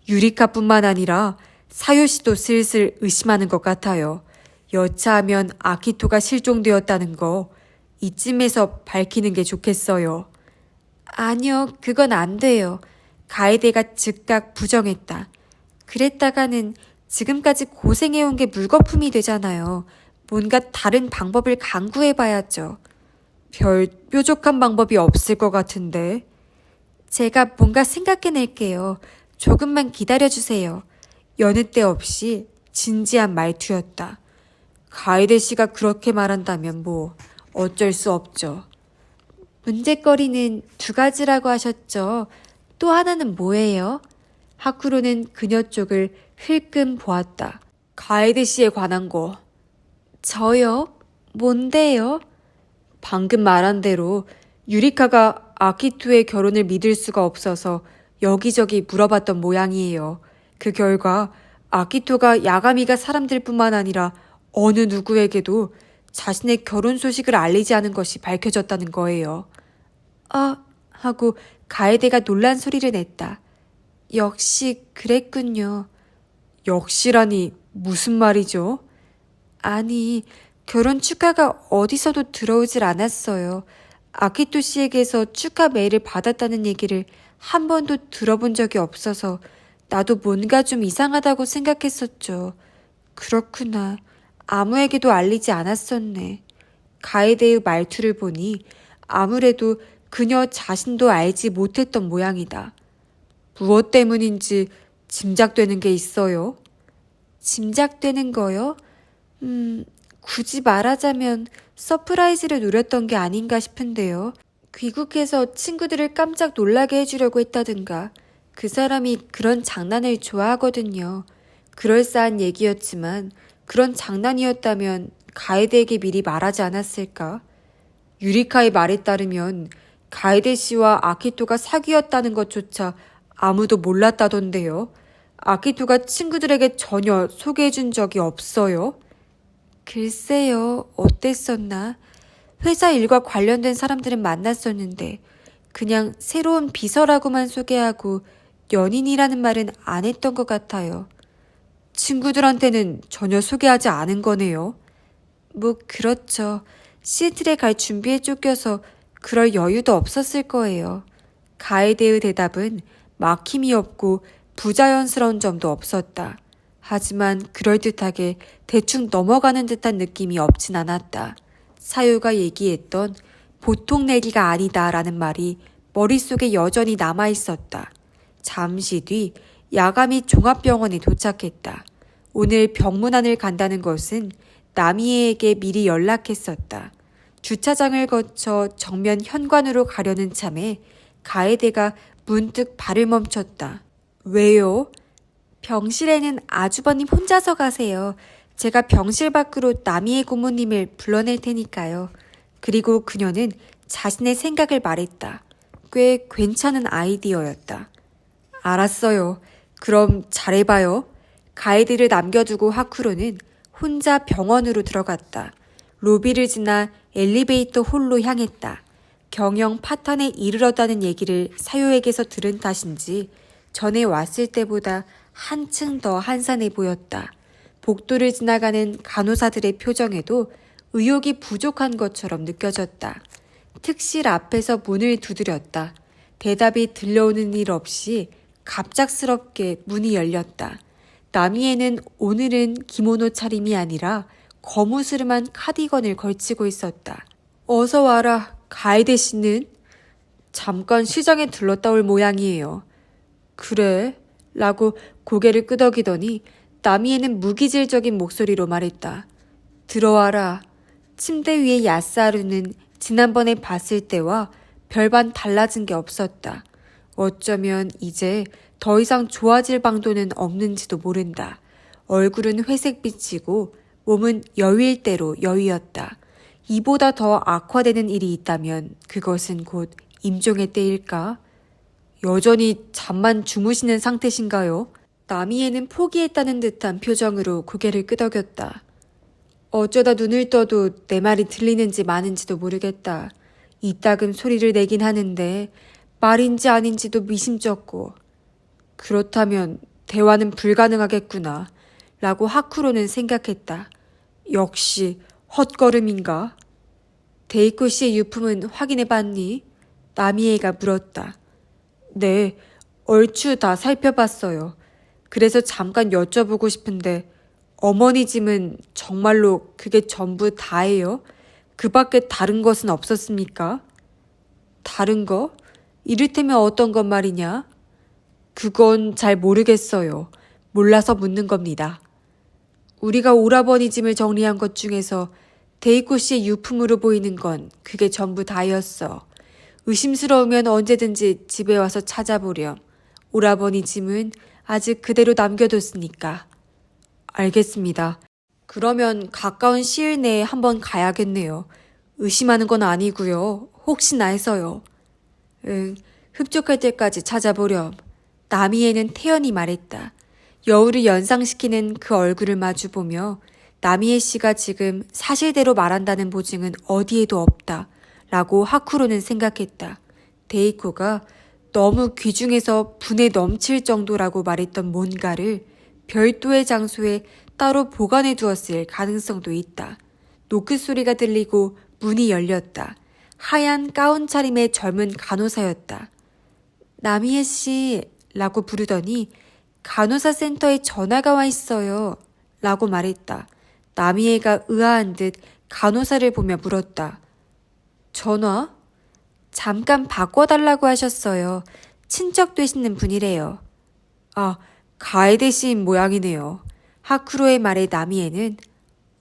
유리카뿐만 아니라 사요 씨도 슬슬 의심하는 것 같아요. 여차하면 아키토가 실종되었다는 거 이쯤에서 밝히는 게 좋겠어요. 아니요, 그건 안 돼요. 가에데가 즉각 부정했다. 그랬다가는 지금까지 고생해온 게 물거품이 되잖아요. 뭔가 다른 방법을 강구해봐야죠. 별 뾰족한 방법이 없을 것 같은데. 제가 뭔가 생각해낼게요. 조금만 기다려주세요. 여느 때 없이 진지한 말투였다. 가에데 씨가 그렇게 말한다면 뭐 어쩔 수 없죠. 문제거리는 2가지라고 하셨죠. 또 하나는 뭐예요? 하쿠로는 그녀 쪽을 흘끔 보았다. 가에데 씨에 관한 거. 저요? 뭔데요? 방금 말한 대로 유리카가 아키토의 결혼을 믿을 수가 없어서 여기저기 물어봤던 모양이에요. 그 결과 아키토가 야가미가 사람들뿐만 아니라 어느 누구에게도 자신의 결혼 소식을 알리지 않은 것이 밝혀졌다는 거예요. 아, 하고 가에데가 놀란 소리를 냈다. 역시 그랬군요. 역시라니 무슨 말이죠? 아니, 결혼 축하가 어디서도 들어오질 않았어요. 아키토 씨에게서 축하 메일을 받았다는 얘기를 한 번도 들어본 적이 없어서 나도 뭔가 좀 이상하다고 생각했었죠. 그렇구나. 아무에게도 알리지 않았었네. 가에데의 말투를 보니 아무래도 그녀 자신도 알지 못했던 모양이다. 무엇 때문인지 짐작되는 게 있어요? 짐작되는 거요? 굳이 말하자면 서프라이즈를 노렸던 게 아닌가 싶은데요. 귀국해서 친구들을 깜짝 놀라게 해주려고 했다든가. 그 사람이 그런 장난을 좋아하거든요. 그럴싸한 얘기였지만 그런 장난이었다면 가에데에게 미리 말하지 않았을까? 유리카의 말에 따르면 가에데 씨와 아키토가 사귀었다는 것조차 아무도 몰랐다던데요. 아키토가 친구들에게 전혀 소개해준 적이 없어요. 글쎄요, 어땠었나? 회사 일과 관련된 사람들은 만났었는데 그냥 새로운 비서라고만 소개하고 연인이라는 말은 안 했던 것 같아요. 친구들한테는 전혀 소개하지 않은 거네요. 뭐 그렇죠. 시애틀에 갈 준비에 쫓겨서 그럴 여유도 없었을 거예요. 가이드의 대답은 막힘이 없고 부자연스러운 점도 없었다. 하지만 그럴듯하게 대충 넘어가는 듯한 느낌이 없진 않았다. 사유가 얘기했던 보통 내기가 아니다라는 말이 머릿속에 여전히 남아있었다. 잠시 뒤 야감이 종합병원에 도착했다. 오늘 병문안을 간다는 것은 나미에에게 미리 연락했었다. 주차장을 거쳐 정면 현관으로 가려는 참에 가에데가 문득 발을 멈췄다. 왜요? 병실에는 아주버님 혼자서 가세요. 제가 병실 밖으로 나미에 고모님을 불러낼 테니까요. 그리고 그녀는 자신의 생각을 말했다. 꽤 괜찮은 아이디어였다. 알았어요. 그럼 잘해봐요. 가이드를 남겨두고 하쿠로는 혼자 병원으로 들어갔다. 로비를 지나 엘리베이터 홀로 향했다. 경영 파탄에 이르렀다는 얘기를 사요에게서 들은 탓인지 전에 왔을 때보다 한층 더 한산해 보였다. 복도를 지나가는 간호사들의 표정에도 의욕이 부족한 것처럼 느껴졌다. 특실 앞에서 문을 두드렸다. 대답이 들려오는 일 없이 갑작스럽게 문이 열렸다. 나미에는 오늘은 기모노 차림이 아니라 거무스름한 카디건을 걸치고 있었다. 어서 와라. 가이데 씨는? 잠깐 시장에 들렀다 올 모양이에요. 그래? 라고 고개를 끄덕이더니 나미에는 무기질적인 목소리로 말했다. 들어와라. 침대 위의 야스하루는 지난번에 봤을 때와 별반 달라진 게 없었다. 어쩌면 이제 더 이상 좋아질 방도는 없는지도 모른다. 얼굴은 회색빛이고 몸은 여위일 대로 여위였다. 이보다 더 악화되는 일이 있다면 그것은 곧 임종의 때일까? 여전히 잠만 주무시는 상태신가요? 나미에는 포기했다는 듯한 표정으로 고개를 끄덕였다. 어쩌다 눈을 떠도 내 말이 들리는지 마는지도 모르겠다. 이따금 소리를 내긴 하는데 말인지 아닌지도 미심쩍고. 그렇다면 대화는 불가능하겠구나 라고 하쿠로는 생각했다. 역시 헛걸음인가? 데이코 씨의 유품은 확인해봤니? 나미에가 물었다. 네, 얼추 다 살펴봤어요. 그래서 잠깐 여쭤보고 싶은데 어머니 짐은 정말로 그게 전부 다예요? 그 밖에 다른 것은 없었습니까? 다른 거? 이를테면 어떤 것 말이냐? 그건 잘 모르겠어요. 몰라서 묻는 겁니다. 우리가 오라버니 짐을 정리한 것 중에서 데이코 씨의 유품으로 보이는 건 그게 전부 다였어. 의심스러우면 언제든지 집에 와서 찾아보렴. 오라버니 짐은 아직 그대로 남겨뒀으니까. 알겠습니다. 그러면 가까운 시일 내에 한번 가야겠네요. 의심하는 건 아니고요. 혹시나 해서요. 응, 흡족할 때까지 찾아보렴. 나미에는 태연히 말했다. 여우를 연상시키는 그 얼굴을 마주보며 나미에 씨가 지금 사실대로 말한다는 보증은 어디에도 없다. 라고 하쿠로는 생각했다. 데이코가 너무 귀중해서 분에 넘칠 정도라고 말했던 뭔가를 별도의 장소에 따로 보관해 두었을 가능성도 있다. 노크 소리가 들리고 문이 열렸다. 하얀 가운 차림의 젊은 간호사였다. 나미에 씨 라고 부르더니 간호사 센터에 전화가 와 있어요 라고 말했다. 나미에가 의아한 듯 간호사를 보며 물었다. 전화? 잠깐 바꿔달라고 하셨어요. 친척 되시는 분이래요. 아, 가에데 씨인 모양이네요. 하쿠로의 말에 나미에는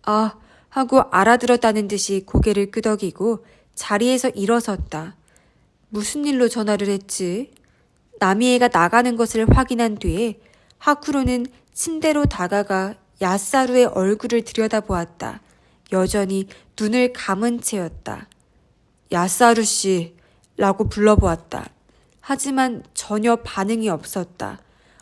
아 하고 알아들었다는 듯이 고개를 끄덕이고 자리에서 일어섰다. 무슨 일로 전화를 했지? 나미에가 나가는 것을 확인한 뒤에 하쿠로는 침대로 다가가 야스하루의 얼굴을 들여다보았다. 여전히 눈을 감은 채였다. 야스하루 씨 라고 불러보았다. 하지만 전혀 반응이 없었다.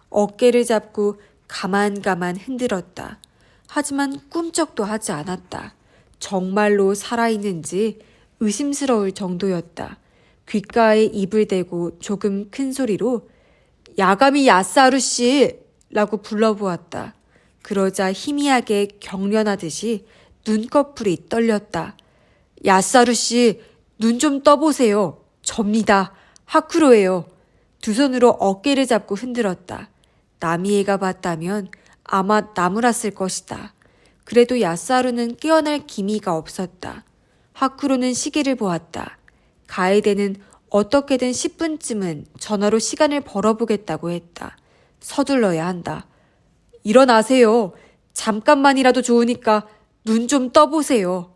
어깨를 잡고 가만가만 흔들었다. 하지만 꿈쩍도 하지 않았다. 정말로 살아있는지 의심스러울 정도였다. 귓가에 입을 대고 조금 큰 소리로 야가미 야사루 씨! 라고 불러보았다. 그러자 희미하게 경련하듯이 눈꺼풀이 떨렸다. 야사루 씨, 눈 좀 떠보세요. 접니다. 하쿠로예요. 두 손으로 어깨를 잡고 흔들었다. 나미에가 봤다면 아마 나무랐을 것이다. 그래도 야사루는 깨어날 기미가 없었다. 하쿠로는 시계를 보았다. 가에데는 어떻게든 10분쯤은 전화로 시간을 벌어보겠다고 했다. 서둘러야 한다. 일어나세요. 잠깐만이라도 좋으니까 눈 좀 떠보세요.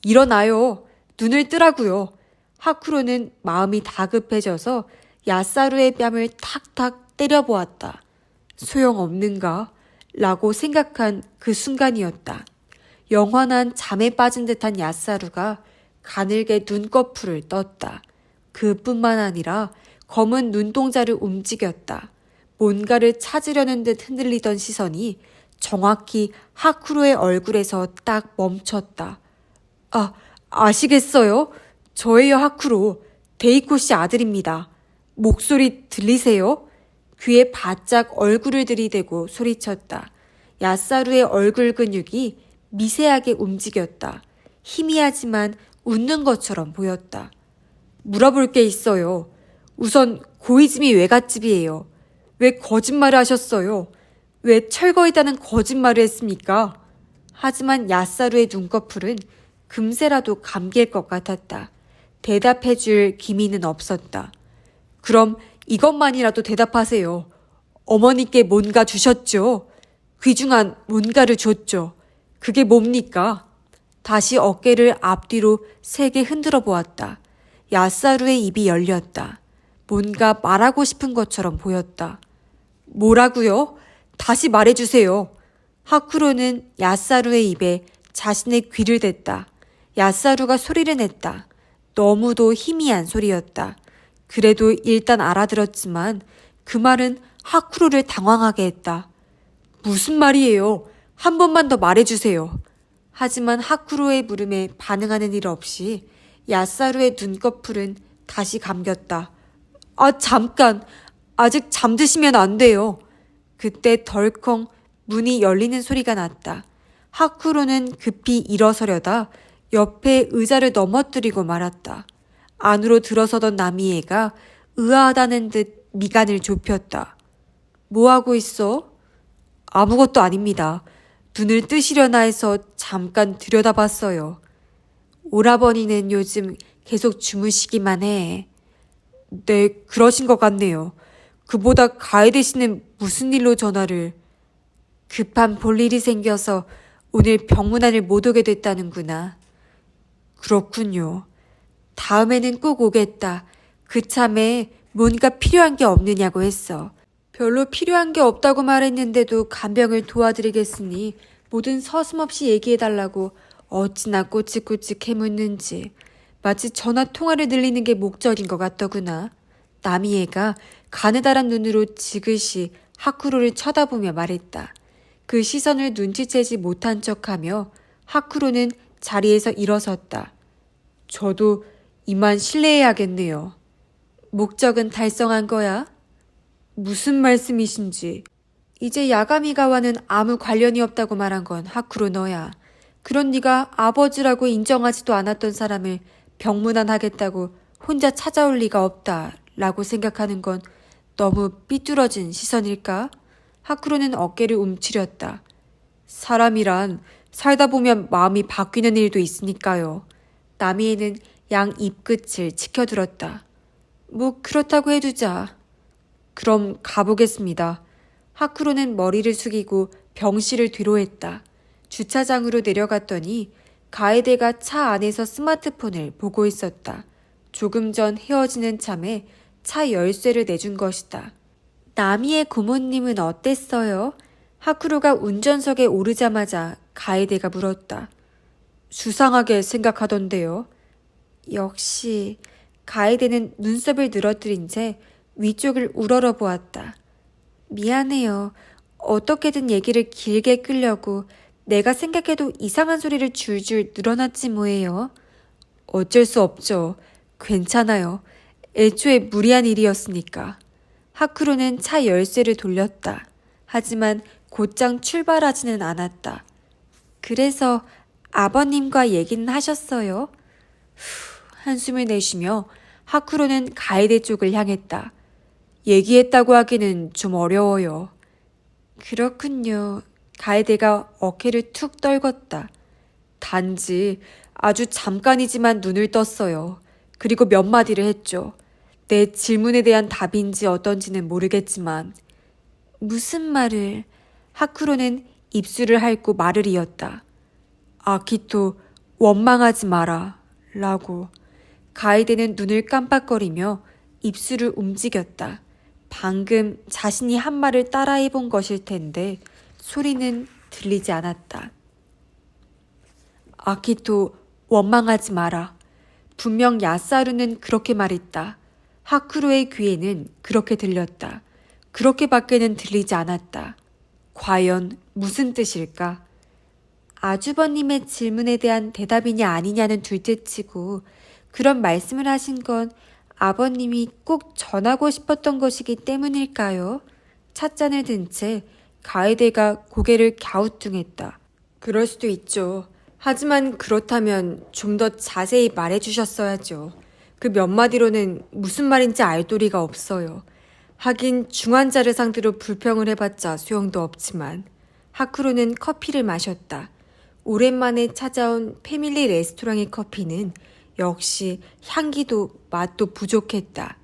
일어나요. 눈을 뜨라고요. 하쿠로는 마음이 다급해져서 야사루의 뺨을 탁탁 때려보았다. 소용없는가? 라고 생각한 그 순간이었다. 영원한 잠에 빠진 듯한 야사루가 가늘게 눈꺼풀을 떴다. 그뿐만 아니라 검은 눈동자를 움직였다. 뭔가를 찾으려는 듯 흔들리던 시선이 정확히 하쿠로의 얼굴에서 딱 멈췄다. 아시겠어요? 저예요, 하쿠로. 데이코 씨 아들입니다. 목소리 들리세요? 귀에 바짝 얼굴을 들이대고 소리쳤다. 야사루의 얼굴 근육이 미세하게 움직였다. 희미하지만 웃는 것처럼 보였다. 물어볼 게 있어요. 우선 고이즈미 외갓집이에요. 왜 거짓말을 하셨어요? 왜 철거했다는 거짓말을 했습니까? 하지만 야사루의 눈꺼풀은 금세라도 감길 것 같았다. 대답해줄 기미는 없었다. 그럼 이것만이라도 대답하세요. 어머니께 뭔가 주셨죠? 귀중한 뭔가를 줬죠. 그게 뭡니까? 다시 어깨를 앞뒤로 세게 흔들어 보았다. 야사루의 입이 열렸다. 뭔가 말하고 싶은 것처럼 보였다. 뭐라고요? 다시 말해주세요. 하쿠로는 야사루의 입에 자신의 귀를 댔다. 야사루가 소리를 냈다. 너무도 희미한 소리였다. 그래도 일단 알아들었지만 그 말은 하쿠로를 당황하게 했다. 무슨 말이에요? 한 번만 더 말해주세요. 하지만 하쿠로의 물음에 반응하는 일 없이 야사루의 눈꺼풀은 다시 감겼다. 잠깐. 아직 잠드시면 안 돼요. 그때 덜컹 문이 열리는 소리가 났다. 하쿠로는 급히 일어서려다 옆에 의자를 넘어뜨리고 말았다. 안으로 들어서던 나미에가 의아하다는 듯 미간을 좁혔다. 뭐하고 있어? 아무것도 아닙니다. 눈을 뜨시려나 해서 잠깐 들여다봤어요. 오라버니는 요즘 계속 주무시기만 해. 네, 그러신 것 같네요. 그보다 가에데 씨는 무슨 일로 전화를... 급한 볼일이 생겨서 오늘 병문안을 못 오게 됐다는구나. 그렇군요. 다음에는 꼭 오겠다. 그참에 뭔가 필요한 게 없느냐고 했어. 별로 필요한 게 없다고 말했는데도 간병을 도와드리겠으니 뭐든 서슴없이 얘기해달라고 어찌나 꼬치꼬치 캐묻는지. 마치 전화 통화를 늘리는 게 목적인 것 같더구나. 나미애가 가느다란 눈으로 지그시 하쿠로를 쳐다보며 말했다. 그 시선을 눈치채지 못한 척하며 하쿠로는 자리에서 일어섰다. 저도 이만 실례해야겠네요. 목적은 달성한 거야? 무슨 말씀이신지. 이제 야가미가와는 아무 관련이 없다고 말한 건 하쿠로 너야. 그런 네가 아버지라고 인정하지도 않았던 사람을 병문안 하겠다고 혼자 찾아올 리가 없다 라고 생각하는 건 너무 삐뚤어진 시선일까? 하쿠로는 어깨를 움츠렸다. 사람이란 살다 보면 마음이 바뀌는 일도 있으니까요. 나미에는 양 입끝을 치켜들었다. 뭐 그렇다고 해두자. 그럼 가보겠습니다. 하쿠로는 머리를 숙이고 병실을 뒤로 했다. 주차장으로 내려갔더니 가에데가 차 안에서 스마트폰을 보고 있었다. 조금 전 헤어지는 참에 차 열쇠를 내준 것이다. 나미의 고모님은 어땠어요? 하쿠로가 운전석에 오르자마자 가에데가 물었다. 수상하게 생각하던데요. 역시. 가에데는 눈썹을 늘어뜨린 채 위쪽을 우러러 보았다. 미안해요. 어떻게든 얘기를 길게 끌려고 내가 생각해도 이상한 소리를 줄줄 늘어놨지 뭐예요. 어쩔 수 없죠. 괜찮아요. 애초에 무리한 일이었으니까. 하쿠로는 차 열쇠를 돌렸다. 하지만 곧장 출발하지는 않았다. 그래서 아버님과 얘기는 하셨어요? 한숨을 내쉬며 하쿠로는 가이데 쪽을 향했다. 얘기했다고 하기는 좀 어려워요. 그렇군요. 가이데가 어깨를 툭 떨궜다. 단지 아주 잠깐이지만 눈을 떴어요. 그리고 몇 마디를 했죠. 내 질문에 대한 답인지 어떤지는 모르겠지만. 무슨 말을? 하쿠로는 입술을 핥고 말을 이었다. 아키토, 원망하지 마라. 라고. 가이데는 눈을 깜빡거리며 입술을 움직였다. 방금 자신이 한 말을 따라해본 것일 텐데 소리는 들리지 않았다. 아키토, 원망하지 마라. 분명 야사루는 그렇게 말했다. 하쿠로의 귀에는 그렇게 들렸다. 그렇게밖에는 들리지 않았다. 과연 무슨 뜻일까? 아주버님의 질문에 대한 대답이냐 아니냐는 둘째치고 그런 말씀을 하신 건 아버님이 꼭 전하고 싶었던 것이기 때문일까요? 찻잔을 든 채 가이데가 고개를 갸우뚱했다. 그럴 수도 있죠. 하지만 그렇다면 좀 더 자세히 말해주셨어야죠. 그 몇 마디로는 무슨 말인지 알 도리가 없어요. 하긴 중환자를 상대로 불평을 해봤자 소용도 없지만. 하쿠로는 커피를 마셨다. 오랜만에 찾아온 패밀리 레스토랑의 커피는 역시 향기도 맛도 부족했다.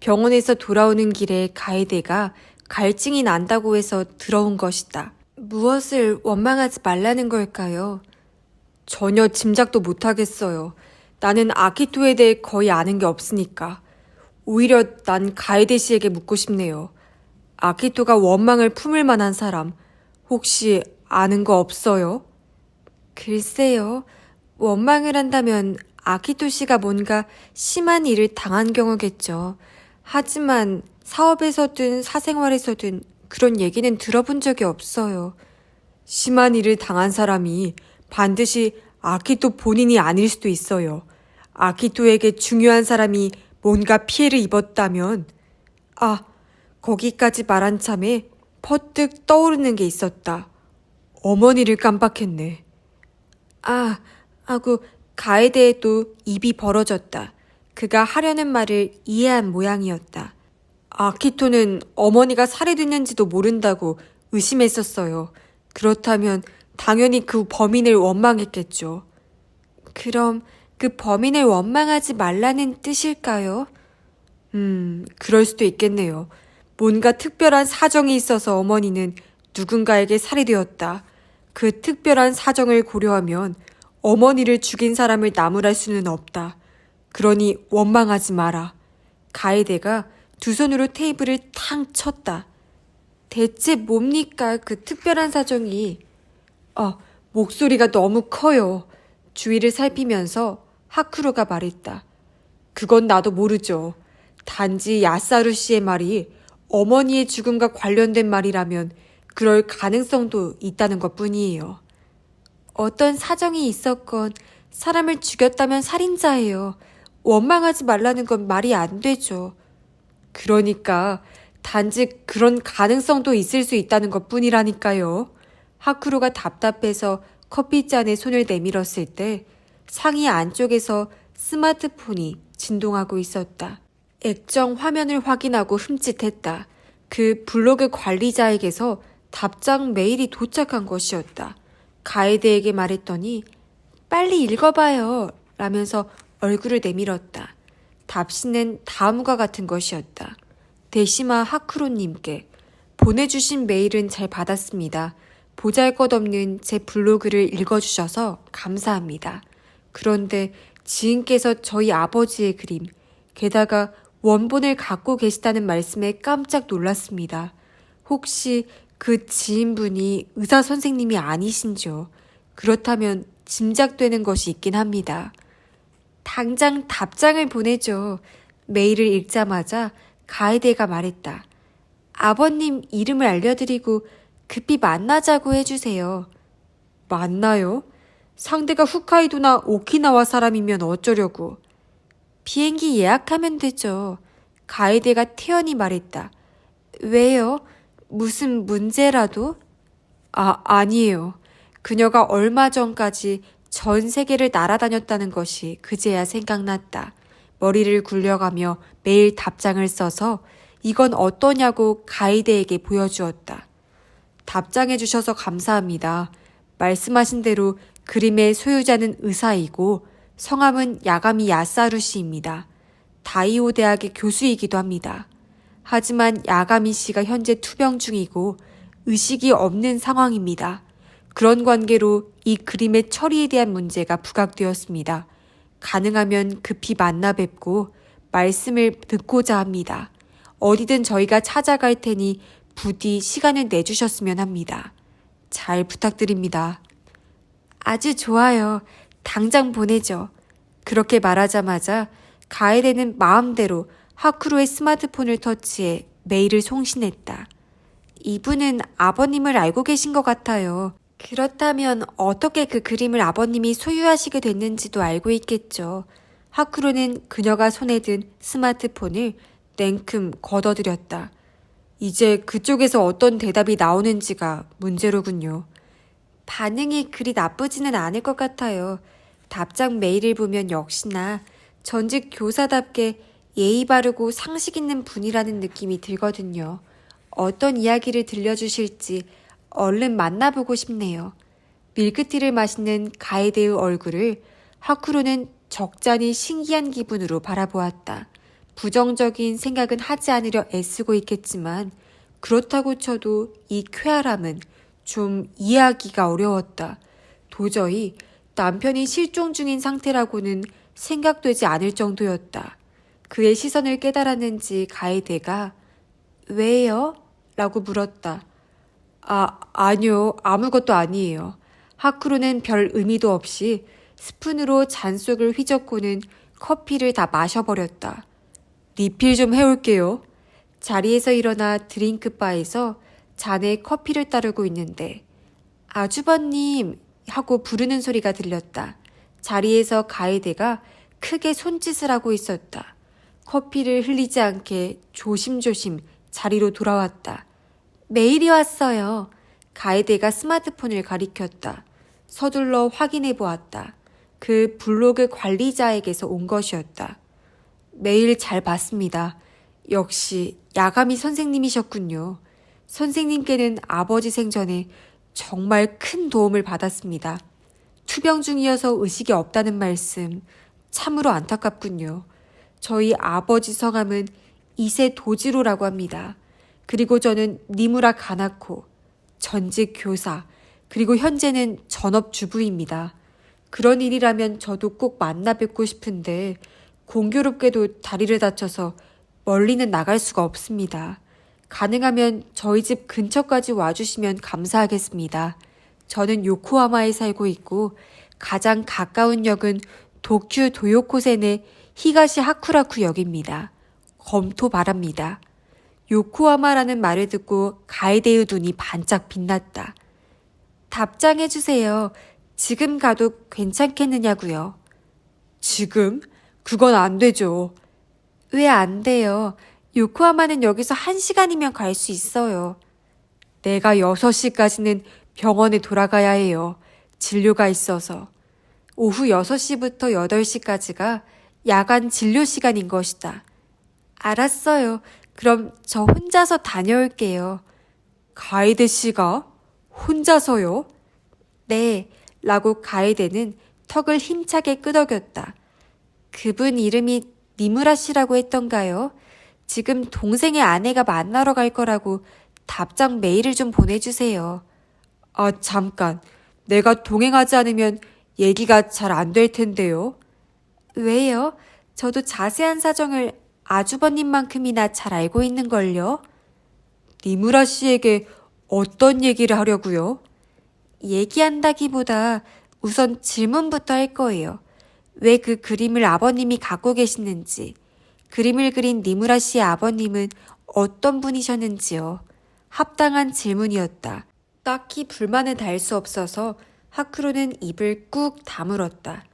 병원에서 돌아오는 길에 가이데가 갈증이 난다고 해서 들어온 것이다. 무엇을 원망하지 말라는 걸까요? 전혀 짐작도 못하겠어요. 나는 아키토에 대해 거의 아는 게 없으니까. 오히려 난 가이데 씨에게 묻고 싶네요. 아키토가 원망을 품을 만한 사람 혹시 아는 거 없어요? 글쎄요. 원망을 한다면 아키토 씨가 뭔가 심한 일을 당한 경우겠죠. 하지만 사업에서든 사생활에서든 그런 얘기는 들어본 적이 없어요. 심한 일을 당한 사람이 반드시 아키토 본인이 아닐 수도 있어요. 아키토에게 중요한 사람이 뭔가 피해를 입었다면, 거기까지 말한 참에 퍼뜩 떠오르는 게 있었다. 어머니를 깜빡했네. 하고 가에대에도 입이 벌어졌다. 그가 하려는 말을 이해한 모양이었다. 아키토는 어머니가 살해됐는지도 모른다고 의심했었어요. 그렇다면 당연히 그 범인을 원망했겠죠. 그럼 그 범인을 원망하지 말라는 뜻일까요? 그럴 수도 있겠네요. 뭔가 특별한 사정이 있어서 어머니는 누군가에게 살해되었다. 그 특별한 사정을 고려하면 어머니를 죽인 사람을 나무랄 수는 없다. 그러니 원망하지 마라. 가에데가 두 손으로 테이블을 탕 쳤다. 대체 뭡니까 그 특별한 사정이? 목소리가 너무 커요. 주위를 살피면서 하쿠로가 말했다. 그건 나도 모르죠. 단지 야사루 씨의 말이 어머니의 죽음과 관련된 말이라면 그럴 가능성도 있다는 것뿐이에요. 어떤 사정이 있었건 사람을 죽였다면 살인자예요. 원망하지 말라는 건 말이 안 되죠. 그러니까 단지 그런 가능성도 있을 수 있다는 것뿐이라니까요. 하쿠로가 답답해서 커피잔에 손을 내밀었을 때 상의 안쪽에서 스마트폰이 진동하고 있었다. 액정 화면을 확인하고 흠칫했다. 그 블로그 관리자에게서 답장 메일이 도착한 것이었다. 가에데에게 말했더니 빨리 읽어봐요 라면서 얼굴을 내밀었다. 답신은 다음과 같은 것이었다. 데시마 하쿠로님께 보내주신 메일은 잘 받았습니다. 보잘것없는 제 블로그를 읽어주셔서 감사합니다. 그런데 지인께서 저희 아버지의 그림, 게다가 원본을 갖고 계시다는 말씀에 깜짝 놀랐습니다. 혹시 그 지인분이 의사 선생님이 아니신지요? 그렇다면 짐작되는 것이 있긴 합니다. 당장 답장을 보내죠. 메일을 읽자마자 가에데가 말했다. 아버님 이름을 알려드리고 급히 만나자고 해주세요. 만나요? 상대가 홋카이도나 오키나와 사람이면 어쩌려고. 비행기 예약하면 되죠. 가이드가 태연히 말했다. 왜요? 무슨 문제라도? 아니에요. 그녀가 얼마 전까지 전 세계를 날아다녔다는 것이 그제야 생각났다. 머리를 굴려가며 매일 답장을 써서 이건 어떠냐고 가이드에게 보여주었다. 답장해 주셔서 감사합니다. 말씀하신 대로 그림의 소유자는 의사이고 성함은 야가미 야사루 씨입니다. 다이오 대학의 교수이기도 합니다. 하지만 야가미 씨가 현재 투병 중이고 의식이 없는 상황입니다. 그런 관계로 이 그림의 처리에 대한 문제가 부각되었습니다. 가능하면 급히 만나 뵙고 말씀을 듣고자 합니다. 어디든 저희가 찾아갈 테니 부디 시간을 내주셨으면 합니다. 잘 부탁드립니다. 아주 좋아요. 당장 보내죠. 그렇게 말하자마자 가에데는 마음대로 하쿠로의 스마트폰을 터치해 메일을 송신했다. 이분은 아버님을 알고 계신 것 같아요. 그렇다면 어떻게 그 그림을 아버님이 소유하시게 됐는지도 알고 있겠죠. 하쿠로는 그녀가 손에 든 스마트폰을 냉큼 걷어들였다. 이제 그쪽에서 어떤 대답이 나오는지가 문제로군요. 반응이 그리 나쁘지는 않을 것 같아요. 답장 메일을 보면 역시나 전직 교사답게 예의 바르고 상식 있는 분이라는 느낌이 들거든요. 어떤 이야기를 들려주실지 얼른 만나보고 싶네요. 밀크티를 마시는 가에데의 얼굴을 하쿠로는 적잖이 신기한 기분으로 바라보았다. 부정적인 생각은 하지 않으려 애쓰고 있겠지만 그렇다고 쳐도 이 쾌활함은 좀 이해하기가 어려웠다. 도저히 남편이 실종 중인 상태라고는 생각되지 않을 정도였다. 그의 시선을 깨달았는지 가에데가 왜요? 라고 물었다. 아니요. 아무것도 아니에요. 하쿠로는 별 의미도 없이 스푼으로 잔 속을 휘젓고는 커피를 다 마셔버렸다. 리필 좀 해올게요. 자리에서 일어나 드링크바에서 잔에 커피를 따르고 있는데 아주버님 하고 부르는 소리가 들렸다. 자리에서 가에데가 크게 손짓을 하고 있었다. 커피를 흘리지 않게 조심조심 자리로 돌아왔다. 메일이 왔어요. 가에데가 스마트폰을 가리켰다. 서둘러 확인해 보았다. 그 블로그 관리자에게서 온 것이었다. 메일 잘 봤습니다. 역시 야가미 선생님이셨군요. 선생님께는 아버지 생전에 정말 큰 도움을 받았습니다. 투병 중이어서 의식이 없다는 말씀 참으로 안타깝군요. 저희 아버지 성함은 이세 도지로라고 합니다. 그리고 저는 니무라 가나코, 전직 교사, 그리고 현재는 전업주부입니다. 그런 일이라면 저도 꼭 만나 뵙고 싶은데 공교롭게도 다리를 다쳐서 멀리는 나갈 수가 없습니다. 가능하면 저희 집 근처까지 와주시면 감사하겠습니다. 저는 요코하마에 살고 있고 가장 가까운 역은 도쿄 도요코센의 히가시 하쿠라쿠 역입니다. 검토 바랍니다. 요코하마라는 말을 듣고 가에데의 눈이 반짝 빛났다. 답장해주세요. 지금 가도 괜찮겠느냐고요. 지금? 그건 안 되죠. 왜 안 돼요? 요코하마는 여기서 1시간이면 갈 수 있어요. 내가 6시까지는 병원에 돌아가야 해요. 진료가 있어서. 오후 6시부터 8시까지가 야간 진료 시간인 것이다. 알았어요. 그럼 저 혼자서 다녀올게요. 가이데 씨가? 혼자서요? 네, 라고 가이데는 턱을 힘차게 끄덕였다. 그분 이름이 니무라 씨라고 했던가요? 지금 동생의 아내가 만나러 갈 거라고 답장 메일을 좀 보내주세요. 잠깐. 내가 동행하지 않으면 얘기가 잘 안 될 텐데요. 왜요? 저도 자세한 사정을 아주버님만큼이나 잘 알고 있는걸요. 니무라 씨에게 어떤 얘기를 하려고요? 얘기한다기보다 우선 질문부터 할 거예요. 왜 그 그림을 아버님이 갖고 계시는지, 그림을 그린 니무라 씨의 아버님은 어떤 분이셨는지요. 합당한 질문이었다. 딱히 불만을 달 수 없어서 하쿠로는 입을 꾹 다물었다.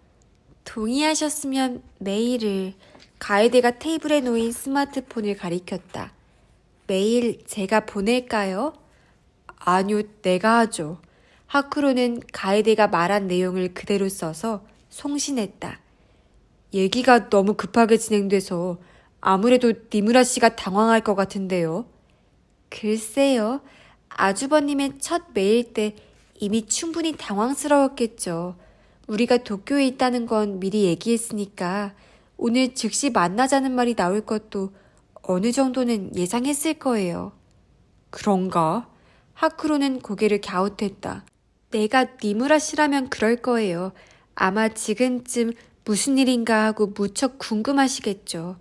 동의하셨으면 메일을 가이드가 테이블에 놓인 스마트폰을 가리켰다. 메일 제가 보낼까요? 아니요, 내가 하죠. 하크로는 가이드가 말한 내용을 그대로 써서 송신했다. 얘기가 너무 급하게 진행돼서 아무래도 니무라 씨가 당황할 것 같은데요. 글쎄요. 아주버님의 첫 메일 때 이미 충분히 당황스러웠겠죠. 우리가 도쿄에 있다는 건 미리 얘기했으니까 오늘 즉시 만나자는 말이 나올 것도 어느 정도는 예상했을 거예요. 그런가? 하크로는 고개를 갸웃했다. 내가 니무라 씨라면 그럴 거예요. 아마 지금쯤 무슨 일인가 하고 무척 궁금하시겠죠.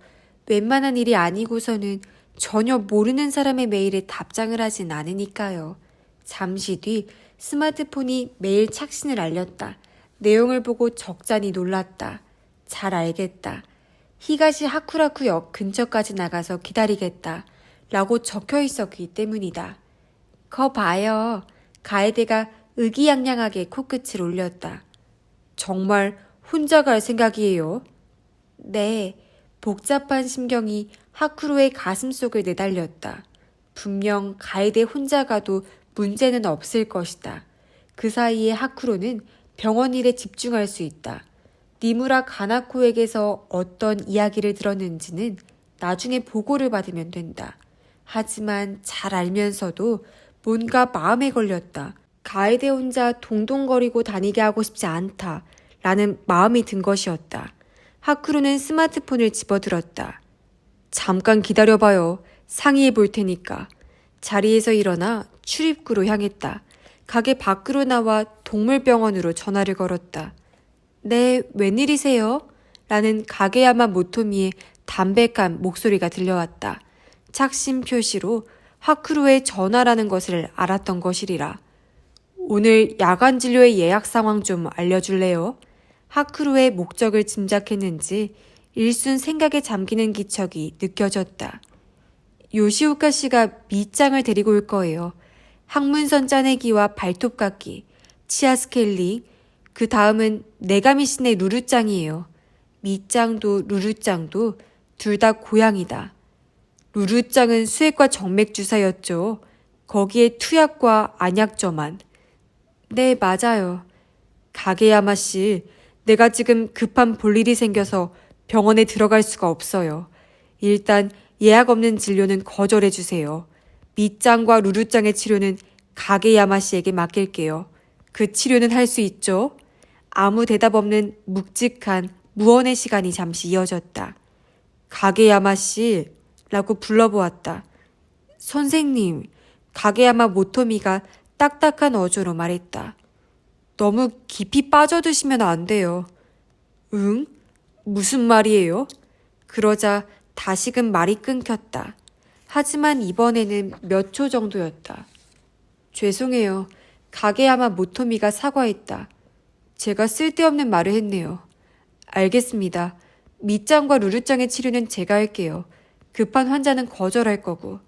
웬만한 일이 아니고서는 전혀 모르는 사람의 메일에 답장을 하진 않으니까요. 잠시 뒤 스마트폰이 메일 착신을 알렸다. 내용을 보고 적잖이 놀랐다. 잘 알겠다. 히가시 하쿠라쿠역 근처까지 나가서 기다리겠다. 라고 적혀 있었기 때문이다. 거 봐요. 가에데가 의기양양하게 코끝을 올렸다. 정말 혼자 갈 생각이에요? 네. 복잡한 심경이 하쿠로의 가슴속을 내달렸다. 분명 가에데 혼자 가도 문제는 없을 것이다. 그 사이에 하쿠로는 병원 일에 집중할 수 있다. 니무라 가나코에게서 어떤 이야기를 들었는지는 나중에 보고를 받으면 된다. 하지만 잘 알면서도 뭔가 마음에 걸렸다. 가에데 혼자 동동거리고 다니게 하고 싶지 않다. 라는 마음이 든 것이었다. 하쿠로는 스마트폰을 집어들었다. 잠깐 기다려봐요. 상의해 볼 테니까. 자리에서 일어나 출입구로 향했다. 가게 밖으로 나와 동물병원으로 전화를 걸었다. 네, 웬일이세요? 라는 가게야마 모토미의 담백한 목소리가 들려왔다. 착심 표시로 하쿠로의 전화라는 것을 알았던 것이리라. 오늘 야간 진료의 예약 상황 좀 알려줄래요? 하쿠로의 목적을 짐작했는지 일순 생각에 잠기는 기척이 느껴졌다. 요시오카 씨가 밑장을 데리고 올 거예요. 항문선 짜내기와 발톱깎기, 치아 스케일링, 그 다음은 네가미신의 루루짱이에요. 밑장도 루루짱도 둘 다 고양이다. 루루짱은 수액과 정맥 주사였죠. 거기에 투약과 안약저만. 네, 맞아요. 가게야마 씨, 내가 지금 급한 볼일이 생겨서 병원에 들어갈 수가 없어요. 일단 예약 없는 진료는 거절해 주세요. 밑장과 루루짱의 치료는 가게야마 씨에게 맡길게요. 그 치료는 할 수 있죠? 아무 대답 없는 묵직한 무언의 시간이 잠시 이어졌다. 가게야마 씨라고 불러보았다. 선생님, 가게야마 모토미가 딱딱한 어조로 말했다. 너무 깊이 빠져드시면 안 돼요. 응? 무슨 말이에요? 그러자 다시금 말이 끊겼다. 하지만 이번에는 몇 초 정도였다. 죄송해요. 가게야마 모토미가 사과했다. 제가 쓸데없는 말을 했네요. 알겠습니다. 밑장과 루루짱의 치료는 제가 할게요. 급한 환자는 거절할 거고.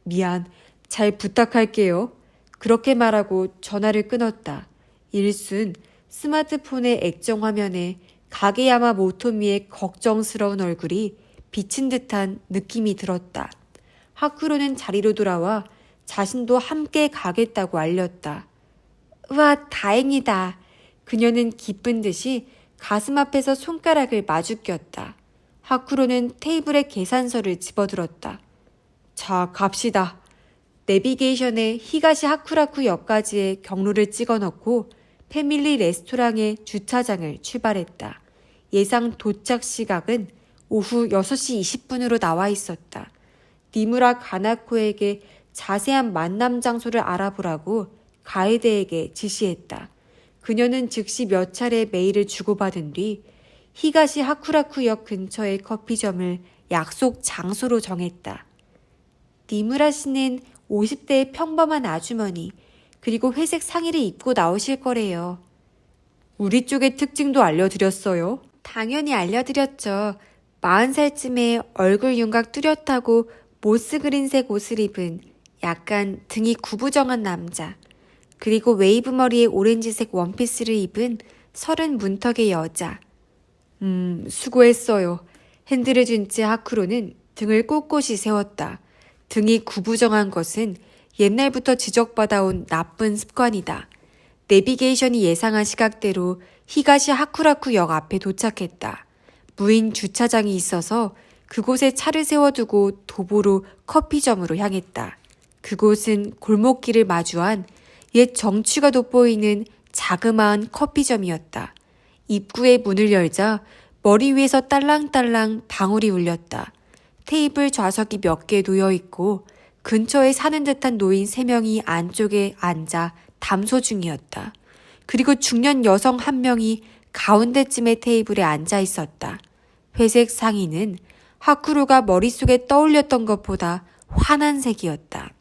미안. 잘 부탁할게요. 그렇게 말하고 전화를 끊었다. 일순 스마트폰의 액정 화면에 가게야마 모토미의 걱정스러운 얼굴이 비친 듯한 느낌이 들었다. 하쿠로는 자리로 돌아와 자신도 함께 가겠다고 알렸다. 와, 다행이다. 그녀는 기쁜 듯이 가슴 앞에서 손가락을 마주 꼈다. 하쿠로는 테이블에 계산서를 집어들었다. 자, 갑시다. 내비게이션에 히가시 하쿠라쿠역까지의 경로를 찍어넣고 패밀리 레스토랑의 주차장을 출발했다. 예상 도착 시각은 오후 6시 20분으로 나와 있었다. 니무라 가나코에게 자세한 만남 장소를 알아보라고 가에데에게 지시했다. 그녀는 즉시 몇 차례 메일을 주고받은 뒤 히가시 하쿠라쿠역 근처의 커피점을 약속 장소로 정했다. 니무라 씨는 50대의 평범한 아주머니, 그리고 회색 상의를 입고 나오실 거래요. 우리 쪽의 특징도 알려드렸어요. 당연히 알려드렸죠. 40살쯤에 얼굴 윤곽 뚜렷하고 모스 그린색 옷을 입은 약간 등이 구부정한 남자. 그리고 웨이브 머리에 오렌지색 원피스를 입은 30 문턱의 여자. 수고했어요. 핸들을 준 채 하쿠로는 등을 꼿꼿이 세웠다. 등이 구부정한 것은 옛날부터 지적받아온 나쁜 습관이다. 내비게이션이 예상한 시각대로 히가시 하쿠라쿠역 앞에 도착했다. 무인 주차장이 있어서 그곳에 차를 세워두고 도보로 커피점으로 향했다. 그곳은 골목길을 마주한 옛 정취가 돋보이는 자그마한 커피점이었다. 입구의 문을 열자 머리 위에서 딸랑딸랑 방울이 울렸다. 테이블 좌석이 몇 개 놓여 있고 근처에 사는 듯한 노인 3명이 안쪽에 앉아 담소 중이었다. 그리고 중년 여성 1명이 가운데쯤의 테이블에 앉아 있었다. 회색 상의는 하쿠로가 머릿속에 떠올렸던 것보다 환한 색이었다.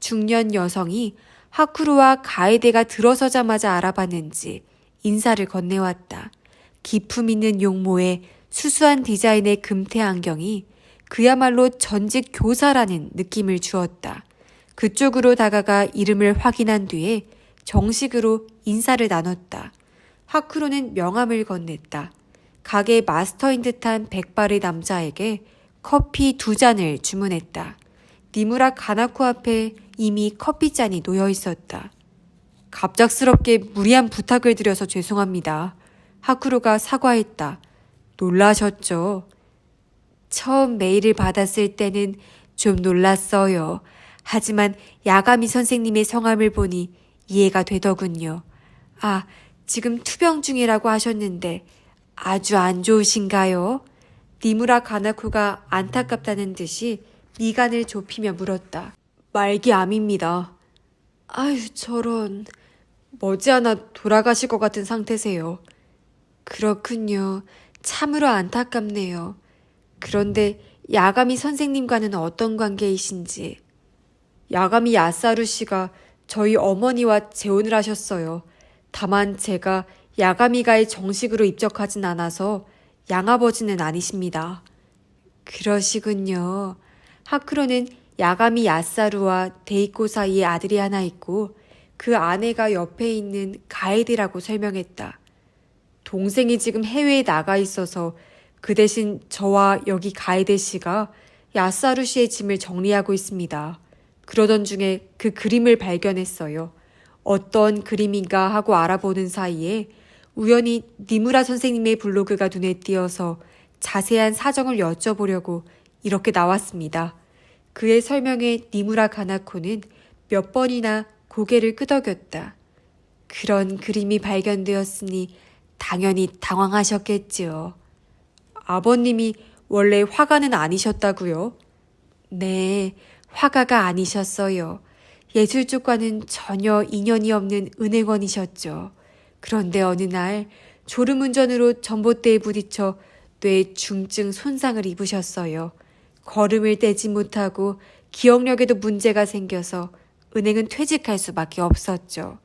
중년 여성이 하쿠로와 가에데가 들어서자마자 알아봤는지 인사를 건네왔다. 기품 있는 용모에 수수한 디자인의 금태 안경이 그야말로 전직 교사라는 느낌을 주었다. 그쪽으로 다가가 이름을 확인한 뒤에 정식으로 인사를 나눴다. 하쿠로는 명함을 건넸다. 가게 마스터인 듯한 백발의 남자에게 커피 2잔을 주문했다. 니무라 가나코 앞에 이미 커피잔이 놓여 있었다. 갑작스럽게 무리한 부탁을 드려서 죄송합니다. 하쿠로가 사과했다. 놀라셨죠? 처음 메일을 받았을 때는 좀 놀랐어요. 하지만 야가미 선생님의 성함을 보니 이해가 되더군요. 아, 지금 투병 중이라고 하셨는데 아주 안 좋으신가요? 니무라 가나코가 안타깝다는 듯이 미간을 좁히며 물었다. 말기암입니다. 아유, 저런. 머지않아 돌아가실 것 같은 상태세요. 그렇군요. 참으로 안타깝네요. 그런데 야가미 선생님과는 어떤 관계이신지. 야가미 야사루 씨가 저희 어머니와 재혼을 하셨어요. 다만 제가 야가미가에 정식으로 입적하진 않아서 양아버지는 아니십니다. 그러시군요. 하쿠로는 야가미 야사루와 데이코 사이에 아들이 하나 있고 그 아내가 옆에 있는 가에데라고 설명했다. 동생이 지금 해외에 나가 있어서 그 대신 저와 여기 가에데 씨가 야사루 씨의 짐을 정리하고 있습니다. 그러던 중에 그 그림을 발견했어요. 어떤 그림인가 하고 알아보는 사이에 우연히 니무라 선생님의 블로그가 눈에 띄어서 자세한 사정을 여쭤보려고 이렇게 나왔습니다. 그의 설명에 니무라 가나코는 몇 번이나 고개를 끄덕였다. 그런 그림이 발견되었으니 당연히 당황하셨겠지요. 아버님이 원래 화가는 아니셨다고요? 네, 화가가 아니셨어요. 예술 쪽과는 전혀 인연이 없는 은행원이셨죠. 그런데 어느 날 졸음운전으로 전봇대에 부딪혀 뇌 중증 손상을 입으셨어요. 걸음을 떼지 못하고 기억력에도 문제가 생겨서 은행은 퇴직할 수밖에 없었죠.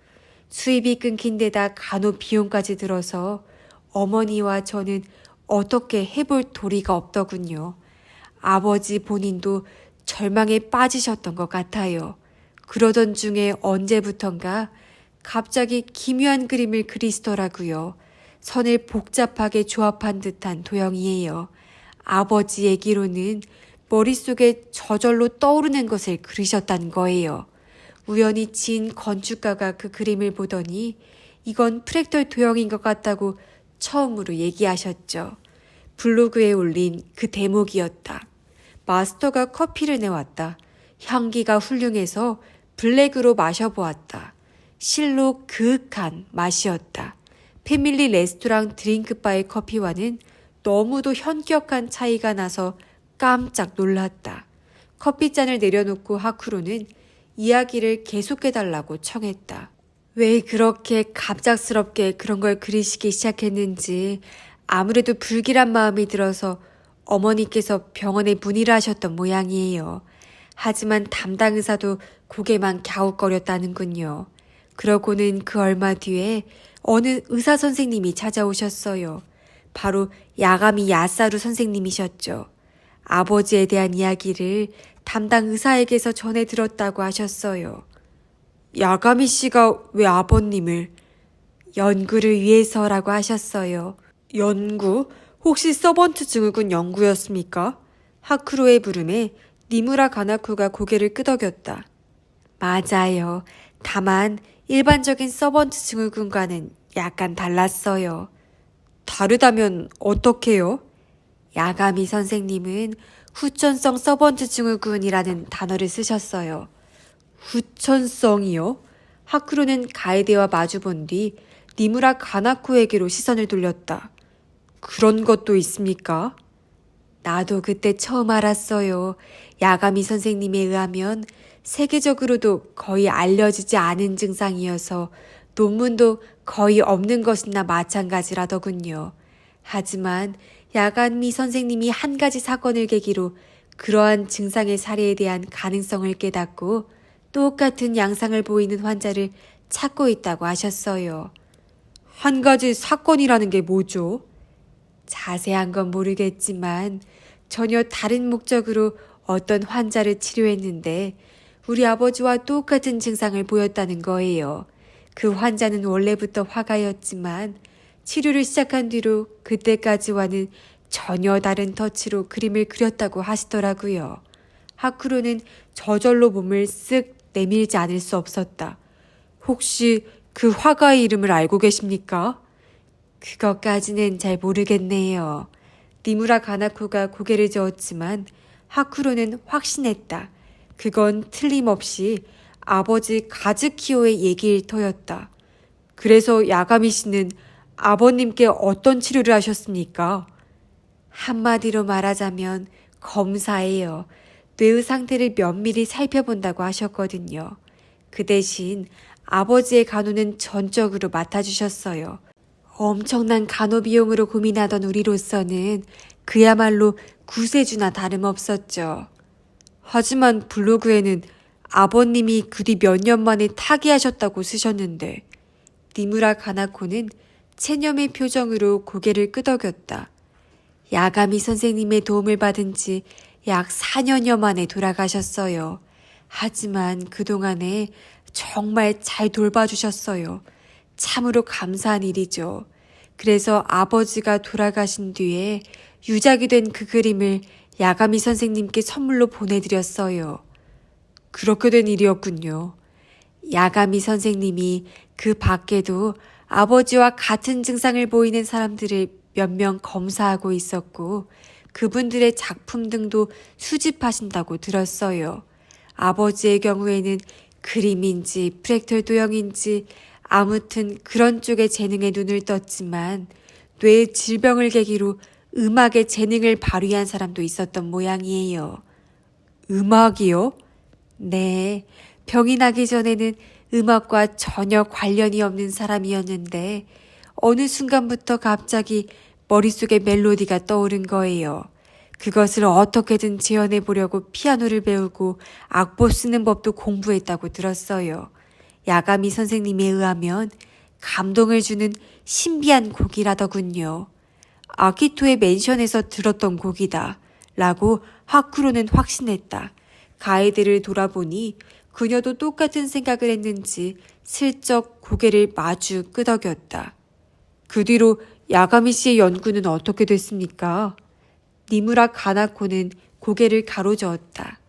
수입이 끊긴 데다 간호 비용까지 들어서 어머니와 저는 어떻게 해볼 도리가 없더군요. 아버지 본인도 절망에 빠지셨던 것 같아요. 그러던 중에 언제부턴가 갑자기 기묘한 그림을 그리시더라고요. 선을 복잡하게 조합한 듯한 도형이에요. 아버지 얘기로는 머릿속에 저절로 떠오르는 것을 그리셨다는 거예요. 우연히 지인 건축가가 그 그림을 보더니 이건 프랙털 도형인 것 같다고 처음으로 얘기하셨죠. 블로그에 올린 그 대목이었다. 마스터가 커피를 내왔다. 향기가 훌륭해서 블랙으로 마셔보았다. 실로 그윽한 맛이었다. 패밀리 레스토랑 드링크바의 커피와는 너무도 현격한 차이가 나서 깜짝 놀랐다. 커피잔을 내려놓고 하쿠로는 이야기를 계속해달라고 청했다. 왜 그렇게 갑작스럽게 그런 걸 그리시기 시작했는지 아무래도 불길한 마음이 들어서 어머니께서 병원에 문의를 하셨던 모양이에요. 하지만 담당 의사도 고개만 갸웃거렸다는군요. 그러고는 그 얼마 뒤에 어느 의사 선생님이 찾아오셨어요. 바로 야가미 야사루 선생님이셨죠. 아버지에 대한 이야기를 담당 의사에게서 전해 들었다고 하셨어요. 야가미 씨가 왜 아버님을? 연구를 위해서라고 하셨어요. 연구? 혹시 서번트 증후군 연구였습니까? 하쿠로의 물음에 니무라 가나코가 고개를 끄덕였다. 맞아요. 다만 일반적인 서번트 증후군과는 약간 달랐어요. 다르다면 어떻게요? 야가미 선생님은 후천성 서번트 증후군이라는 단어를 쓰셨어요. 후천성이요? 하쿠로는 가에데와 마주본 뒤 니무라 가나코에게로 시선을 돌렸다. 그런 것도 있습니까? 나도 그때 처음 알았어요. 야가미 선생님에 의하면 세계적으로도 거의 알려지지 않은 증상이어서 논문도 거의 없는 것이나 마찬가지라더군요. 하지만 야가미 선생님이 한 가지 사건을 계기로 그러한 증상의 사례에 대한 가능성을 깨닫고 똑같은 양상을 보이는 환자를 찾고 있다고 하셨어요. 한 가지 사건이라는 게 뭐죠? 자세한 건 모르겠지만 전혀 다른 목적으로 어떤 환자를 치료했는데 우리 아버지와 똑같은 증상을 보였다는 거예요. 그 환자는 원래부터 화가였지만 치료를 시작한 뒤로 그때까지와는 전혀 다른 터치로 그림을 그렸다고 하시더라고요. 하쿠로는 저절로 몸을 쓱 내밀지 않을 수 없었다. 혹시 그 화가의 이름을 알고 계십니까? 그것까지는 잘 모르겠네요. 니무라 가나코가 고개를 저었지만 하쿠로는 확신했다. 그건 틀림없이 아버지 가즈키오의 얘기일 터였다. 그래서 야가미 씨는 아버님께 어떤 치료를 하셨습니까? 한마디로 말하자면 검사예요. 뇌의 상태를 면밀히 살펴본다고 하셨거든요. 그 대신 아버지의 간호는 전적으로 맡아주셨어요. 엄청난 간호 비용으로 고민하던 우리로서는 그야말로 구세주나 다름없었죠. 하지만 블로그에는 아버님이 그 뒤 몇 년 만에 타계하셨다고 쓰셨는데 니무라 가나코는 체념의 표정으로 고개를 끄덕였다. 야가미 선생님의 도움을 받은 지 약 4년여 만에 돌아가셨어요. 하지만 그동안에 정말 잘 돌봐주셨어요. 참으로 감사한 일이죠. 그래서 아버지가 돌아가신 뒤에 유작이 된 그 그림을 야가미 선생님께 선물로 보내드렸어요. 그렇게 된 일이었군요. 야가미 선생님이 그 밖에도 아버지와 같은 증상을 보이는 사람들을 몇 명 검사하고 있었고 그분들의 작품 등도 수집하신다고 들었어요. 아버지의 경우에는 그림인지 프랙털 도형인지 아무튼 그런 쪽의 재능에 눈을 떴지만 뇌의 질병을 계기로 음악의 재능을 발휘한 사람도 있었던 모양이에요. 음악이요? 네, 병이 나기 전에는 음악과 전혀 관련이 없는 사람이었는데 어느 순간부터 갑자기 머릿속에 멜로디가 떠오른 거예요. 그것을 어떻게든 재현해 보려고 피아노를 배우고 악보 쓰는 법도 공부했다고 들었어요. 야가미 선생님에 의하면 감동을 주는 신비한 곡이라더군요. 아키토의 맨션에서 들었던 곡이다. 라고 하쿠로는 확신했다. 가이드를 돌아보니 그녀도 똑같은 생각을 했는지 슬쩍 고개를 마주 끄덕였다. 그 뒤로 야가미 씨의 연구는 어떻게 됐습니까? 니무라 가나코는 고개를 가로저었다.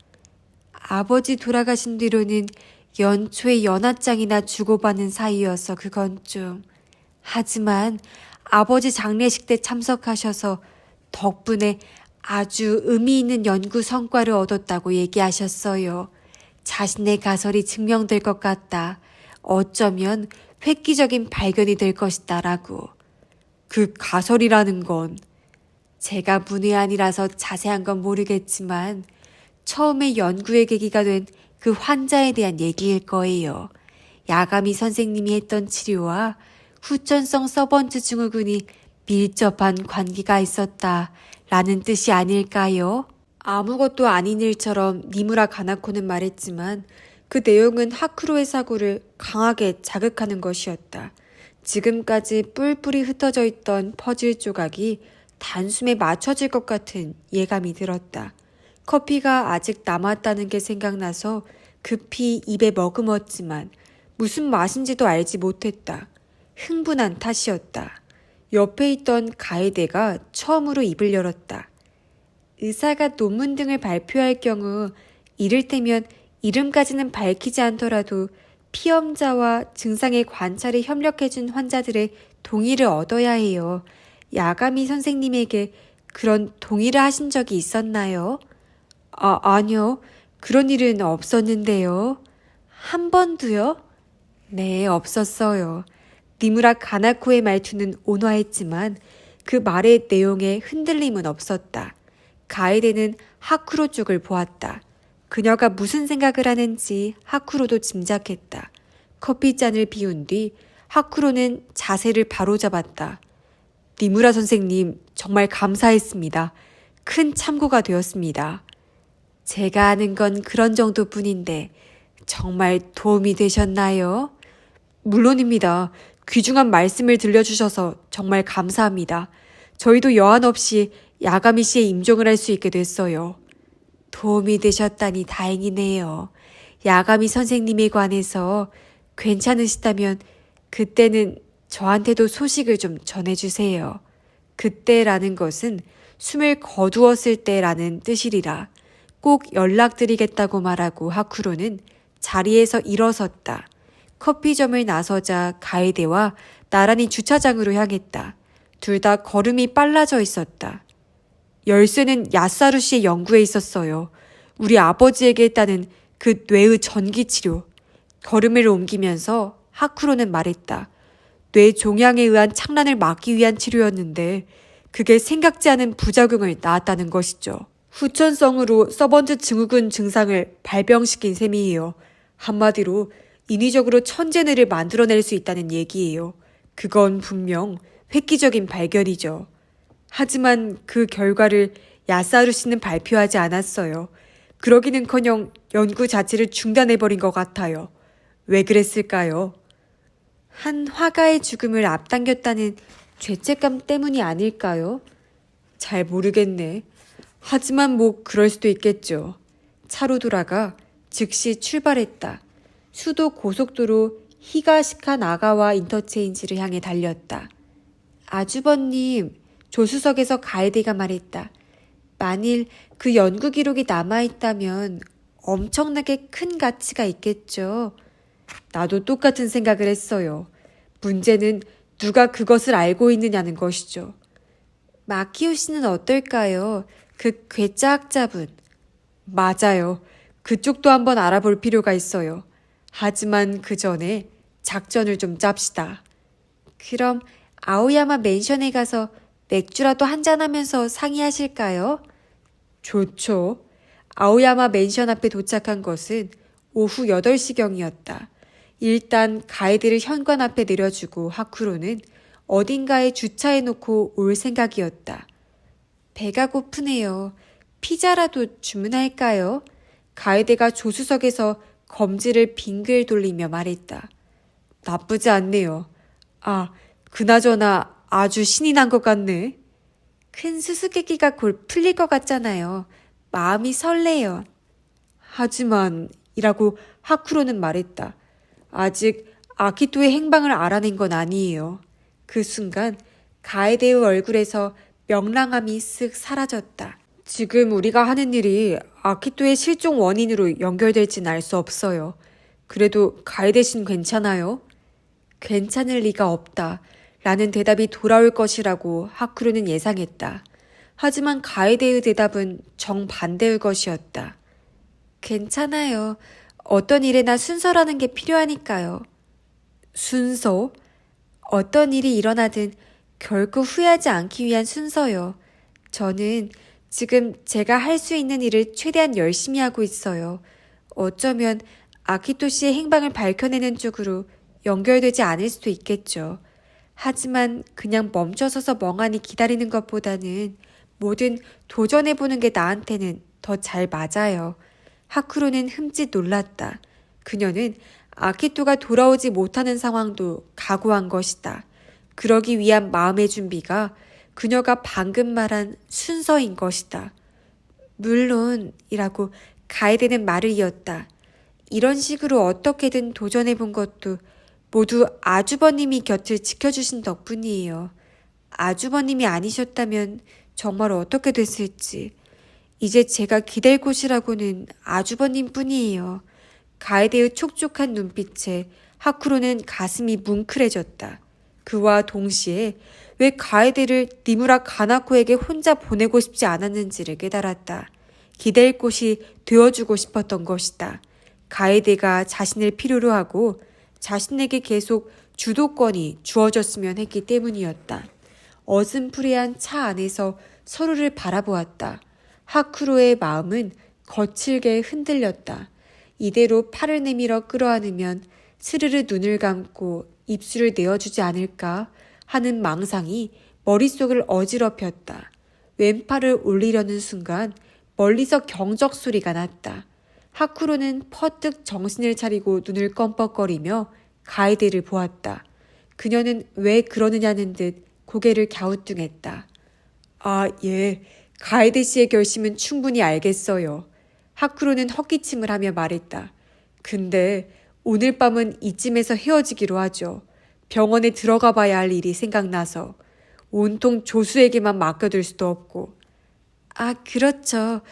아버지 돌아가신 뒤로는 연초에 연하장이나 주고받는 사이여서 그건 좀... 하지만 아버지 장례식 때 참석하셔서 덕분에 아주 의미 있는 연구 성과를 얻었다고 얘기하셨어요. 자신의 가설이 증명될 것 같다. 어쩌면 획기적인 발견이 될 것이다 라고. 그 가설이라는 건 제가 문외한이라서 자세한 건 모르겠지만 처음에 연구의 계기가 된 그 환자에 대한 얘기일 거예요. 야가미 선생님이 했던 치료와 후천성 서번트 증후군이 밀접한 관계가 있었다 라는 뜻이 아닐까요? 아무것도 아닌 일처럼 니무라 가나코는 말했지만 그 내용은 하쿠로의 사고를 강하게 자극하는 것이었다. 지금까지 뿔뿔이 흩어져 있던 퍼즐 조각이 단숨에 맞춰질 것 같은 예감이 들었다. 커피가 아직 남았다는 게 생각나서 급히 입에 머금었지만 무슨 맛인지도 알지 못했다. 흥분한 탓이었다. 옆에 있던 가이데가 처음으로 입을 열었다. 의사가 논문 등을 발표할 경우 이를테면 이름까지는 밝히지 않더라도 피험자와 증상의 관찰에 협력해준 환자들의 동의를 얻어야 해요. 야가미 선생님에게 그런 동의를 하신 적이 있었나요? 아니요. 그런 일은 없었는데요. 한 번도요? 네, 없었어요. 니무라 가나코의 말투는 온화했지만 그 말의 내용에 흔들림은 없었다. 가에데는 하쿠로 쪽을 보았다. 그녀가 무슨 생각을 하는지 하쿠로도 짐작했다. 커피잔을 비운 뒤 하쿠로는 자세를 바로잡았다. 니무라 선생님, 정말 감사했습니다. 큰 참고가 되었습니다. 제가 아는 건 그런 정도뿐인데 정말 도움이 되셨나요? 물론입니다. 귀중한 말씀을 들려주셔서 정말 감사합니다. 저희도 여한 없이 야가미 씨의 임종을 할 수 있게 됐어요. 도움이 되셨다니 다행이네요. 야가미 선생님에 관해서 괜찮으시다면 그때는 저한테도 소식을 좀 전해주세요. 그때라는 것은 숨을 거두었을 때라는 뜻이리라. 꼭 연락드리겠다고 말하고 하쿠로는 자리에서 일어섰다. 커피점을 나서자 가에데와 나란히 주차장으로 향했다. 둘 다 걸음이 빨라져 있었다. 열쇠는 야사루 씨의 연구에 있었어요. 우리 아버지에게 했다는 그 뇌의 전기치료. 걸음을 옮기면서 하쿠로는 말했다. 뇌 종양에 의한 착란을 막기 위한 치료였는데 그게 생각지 않은 부작용을 낳았다는 것이죠. 후천성으로 서번트 증후군 증상을 발병시킨 셈이에요. 한마디로 인위적으로 천재뇌를 만들어낼 수 있다는 얘기예요. 그건 분명 획기적인 발견이죠. 하지만 그 결과를 야사루 씨는 발표하지 않았어요. 그러기는커녕 연구 자체를 중단해버린 것 같아요. 왜 그랬을까요? 한 화가의 죽음을 앞당겼다는 죄책감 때문이 아닐까요? 잘 모르겠네. 하지만 뭐 그럴 수도 있겠죠. 차로 돌아가 즉시 출발했다. 수도 고속도로 히가시카 나가와 인터체인지를 향해 달렸다. 아주버님, 조수석에서 가에데가 말했다. 만일 그 연구 기록이 남아있다면 엄청나게 큰 가치가 있겠죠. 나도 똑같은 생각을 했어요. 문제는 누가 그것을 알고 있느냐는 것이죠. 마키오 씨는 어떨까요? 그 괴짜학자분. 맞아요. 그쪽도 한번 알아볼 필요가 있어요. 하지만 그 전에 작전을 좀 짭시다. 그럼 아오야마 맨션에 가서 맥주라도 한잔하면서 상의하실까요? 좋죠. 아오야마 맨션 앞에 도착한 것은 오후 8시경이었다. 일단 가이드를 현관 앞에 내려주고 하쿠로는 어딘가에 주차해놓고 올 생각이었다. 배가 고프네요. 피자라도 주문할까요? 가이드가 조수석에서 검지를 빙글 돌리며 말했다. 나쁘지 않네요. 그나저나 아주 신이 난 것 같네. 큰 수수께끼가 곧 풀릴 것 같잖아요. 마음이 설레요. 하지만 이라고 하쿠로는 말했다. 아직 아키토의 행방을 알아낸 건 아니에요. 그 순간 가에데의 얼굴에서 명랑함이 쓱 사라졌다. 지금 우리가 하는 일이 아키토의 실종 원인으로 연결될진 알 수 없어요. 그래도 가에데 신 괜찮아요? 괜찮을 리가 없다. 라는 대답이 돌아올 것이라고 하쿠로는 예상했다. 하지만 가에데의 대답은 정반대의 것이었다. 괜찮아요. 어떤 일에나 순서라는 게 필요하니까요. 순서? 어떤 일이 일어나든 결코 후회하지 않기 위한 순서요. 저는 지금 제가 할 수 있는 일을 최대한 열심히 하고 있어요. 어쩌면 아키토 씨의 행방을 밝혀내는 쪽으로 연결되지 않을 수도 있겠죠. 하지만 그냥 멈춰서서 멍하니 기다리는 것보다는 뭐든 도전해보는 게 나한테는 더 잘 맞아요. 하쿠로는 흠칫 놀랐다. 그녀는 아키토가 돌아오지 못하는 상황도 각오한 것이다. 그러기 위한 마음의 준비가 그녀가 방금 말한 순서인 것이다. 물론이라고 가에데는 말을 이었다. 이런 식으로 어떻게든 도전해본 것도 모두 아주버님이 곁을 지켜주신 덕분이에요. 아주버님이 아니셨다면 정말 어떻게 됐을지. 이제 제가 기댈 곳이라고는 아주버님 뿐이에요. 가에데의 촉촉한 눈빛에 하쿠로는 가슴이 뭉클해졌다. 그와 동시에 왜 가에데를 니무라 가나코에게 혼자 보내고 싶지 않았는지를 깨달았다. 기댈 곳이 되어주고 싶었던 것이다. 가에데가 자신을 필요로 하고 자신에게 계속 주도권이 주어졌으면 했기 때문이었다. 어슴푸레한 차 안에서 서로를 바라보았다. 하쿠로의 마음은 거칠게 흔들렸다. 이대로 팔을 내밀어 끌어안으면 스르르 눈을 감고 입술을 내어주지 않을까 하는 망상이 머릿속을 어지럽혔다. 왼팔을 올리려는 순간 멀리서 경적 소리가 났다. 하쿠로는 퍼뜩 정신을 차리고 눈을 껌뻑거리며 가에데를 보았다. 그녀는 왜 그러느냐는 듯 고개를 갸우뚱했다. 아, 예. 가에데 씨의 결심은 충분히 알겠어요. 하쿠로는 헛기침을 하며 말했다. 근데 오늘 밤은 이쯤에서 헤어지기로 하죠. 병원에 들어가 봐야 할 일이 생각나서 온통 조수에게만 맡겨둘 수도 없고. 아, 그렇죠.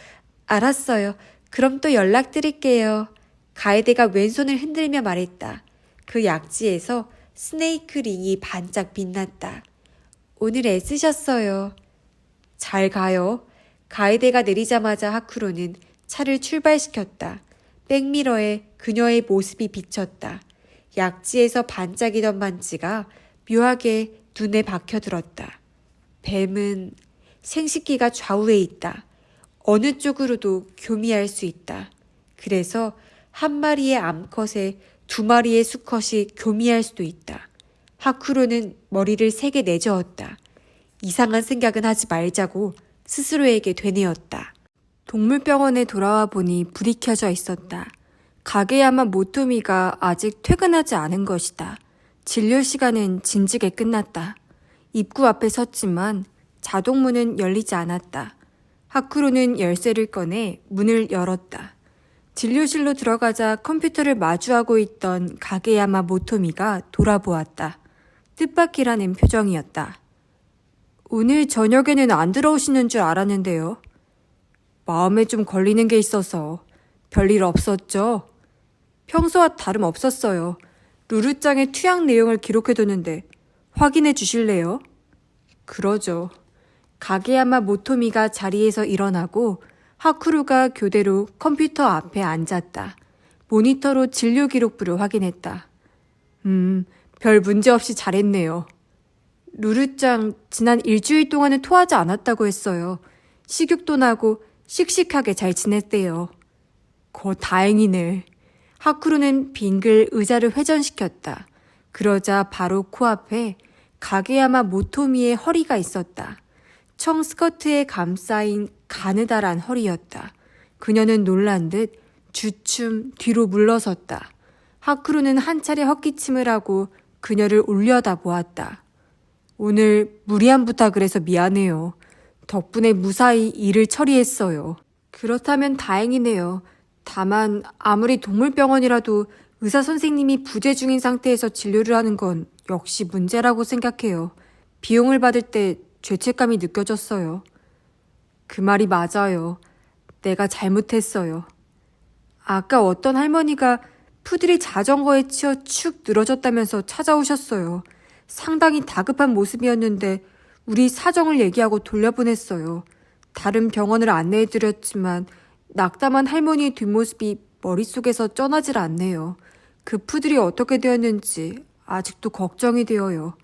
알았어요. 그럼 또 연락드릴게요. 가에데가 왼손을 흔들며 말했다. 그 약지에서 스네이크 링이 반짝 빛났다. 오늘 애쓰셨어요. 잘 가요. 가에데가 내리자마자 하쿠로는 차를 출발시켰다. 백미러에 그녀의 모습이 비쳤다. 약지에서 반짝이던 반지가 묘하게 눈에 박혀들었다. 뱀은 생식기가 좌우에 있다. 어느 쪽으로도 교미할 수 있다. 그래서 한 마리의 암컷에 두 마리의 수컷이 교미할 수도 있다. 하쿠로는 머리를 세게 내저었다. 이상한 생각은 하지 말자고 스스로에게 되뇌었다. 동물병원에 돌아와 보니 불이 켜져 있었다. 가게야마 모토미가 아직 퇴근하지 않은 것이다. 진료 시간은 진즉에 끝났다. 입구 앞에 섰지만 자동문은 열리지 않았다. 하쿠로는 열쇠를 꺼내 문을 열었다. 진료실로 들어가자 컴퓨터를 마주하고 있던 가게야마 모토미가 돌아보았다. 뜻밖이라는 표정이었다. 오늘 저녁에는 안 들어오시는 줄 알았는데요. 마음에 좀 걸리는 게 있어서. 별일 없었죠? 평소와 다름없었어요. 루루장에 투약 내용을 기록해두는데 확인해 주실래요? 그러죠. 가게야마 모토미가 자리에서 일어나고 하쿠루가 교대로 컴퓨터 앞에 앉았다. 모니터로 진료 기록부를 확인했다. 별 문제 없이 잘했네요. 루루짱 지난 일주일 동안은 토하지 않았다고 했어요. 식욕도 나고 씩씩하게 잘 지냈대요. 다행이네. 하쿠루는 빙글 의자를 회전시켰다. 그러자 바로 코앞에 가게야마 모토미의 허리가 있었다. 청 스커트에 감싸인 가느다란 허리였다. 그녀는 놀란 듯 주춤 뒤로 물러섰다. 하쿠루는 한 차례 헛기침을 하고 그녀를 올려다 보았다. 오늘 무리한 부탁을 해서 미안해요. 덕분에 무사히 일을 처리했어요. 그렇다면 다행이네요. 다만 아무리 동물병원이라도 의사 선생님이 부재 중인 상태에서 진료를 하는 건 역시 문제라고 생각해요. 비용을 받을 때 죄책감이 느껴졌어요. 그 말이 맞아요. 내가 잘못했어요. 아까 어떤 할머니가 푸들이 자전거에 치여 축 늘어졌다면서 찾아오셨어요. 상당히 다급한 모습이었는데 우리 사정을 얘기하고 돌려보냈어요. 다른 병원을 안내해드렸지만 낙담한 할머니의 뒷모습이 머릿속에서 떠나질 않네요. 그 푸들이 어떻게 되었는지 아직도 걱정이 되어요.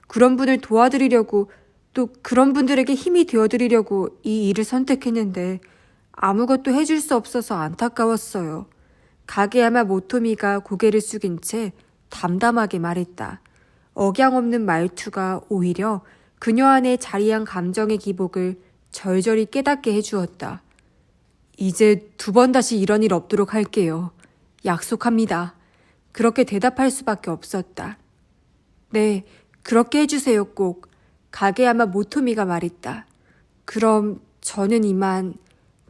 그런 분을 도와드리려고 또 그런 분들에게 힘이 되어드리려고 이 일을 선택했는데 아무것도 해줄 수 없어서 안타까웠어요. 가게야마 모토미가 고개를 숙인 채 담담하게 말했다. 억양 없는 말투가 오히려 그녀 안에 자리한 감정의 기복을 절절히 깨닫게 해주었다. 이제 두 번 다시 이런 일 없도록 할게요. 약속합니다. 그렇게 대답할 수밖에 없었다. 네, 그렇게 해주세요 꼭. 가게야마 모토미가 말했다. 그럼 저는 이만.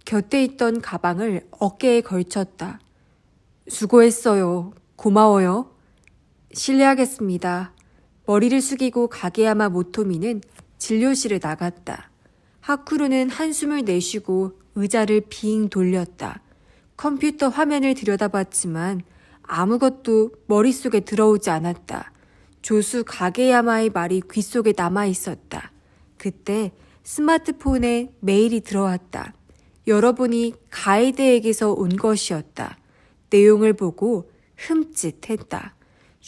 곁에 있던 가방을 어깨에 걸쳤다. 수고했어요. 고마워요. 실례하겠습니다. 머리를 숙이고 가게야마 모토미는 진료실을 나갔다. 하쿠루는 한숨을 내쉬고 의자를 빙 돌렸다. 컴퓨터 화면을 들여다봤지만 아무것도 머릿속에 들어오지 않았다. 조수 가게야마의 말이 귓속에 남아있었다. 그때 스마트폰에 메일이 들어왔다. 여러분이 가이드에게서 온 것이었다. 내용을 보고 흠칫했다.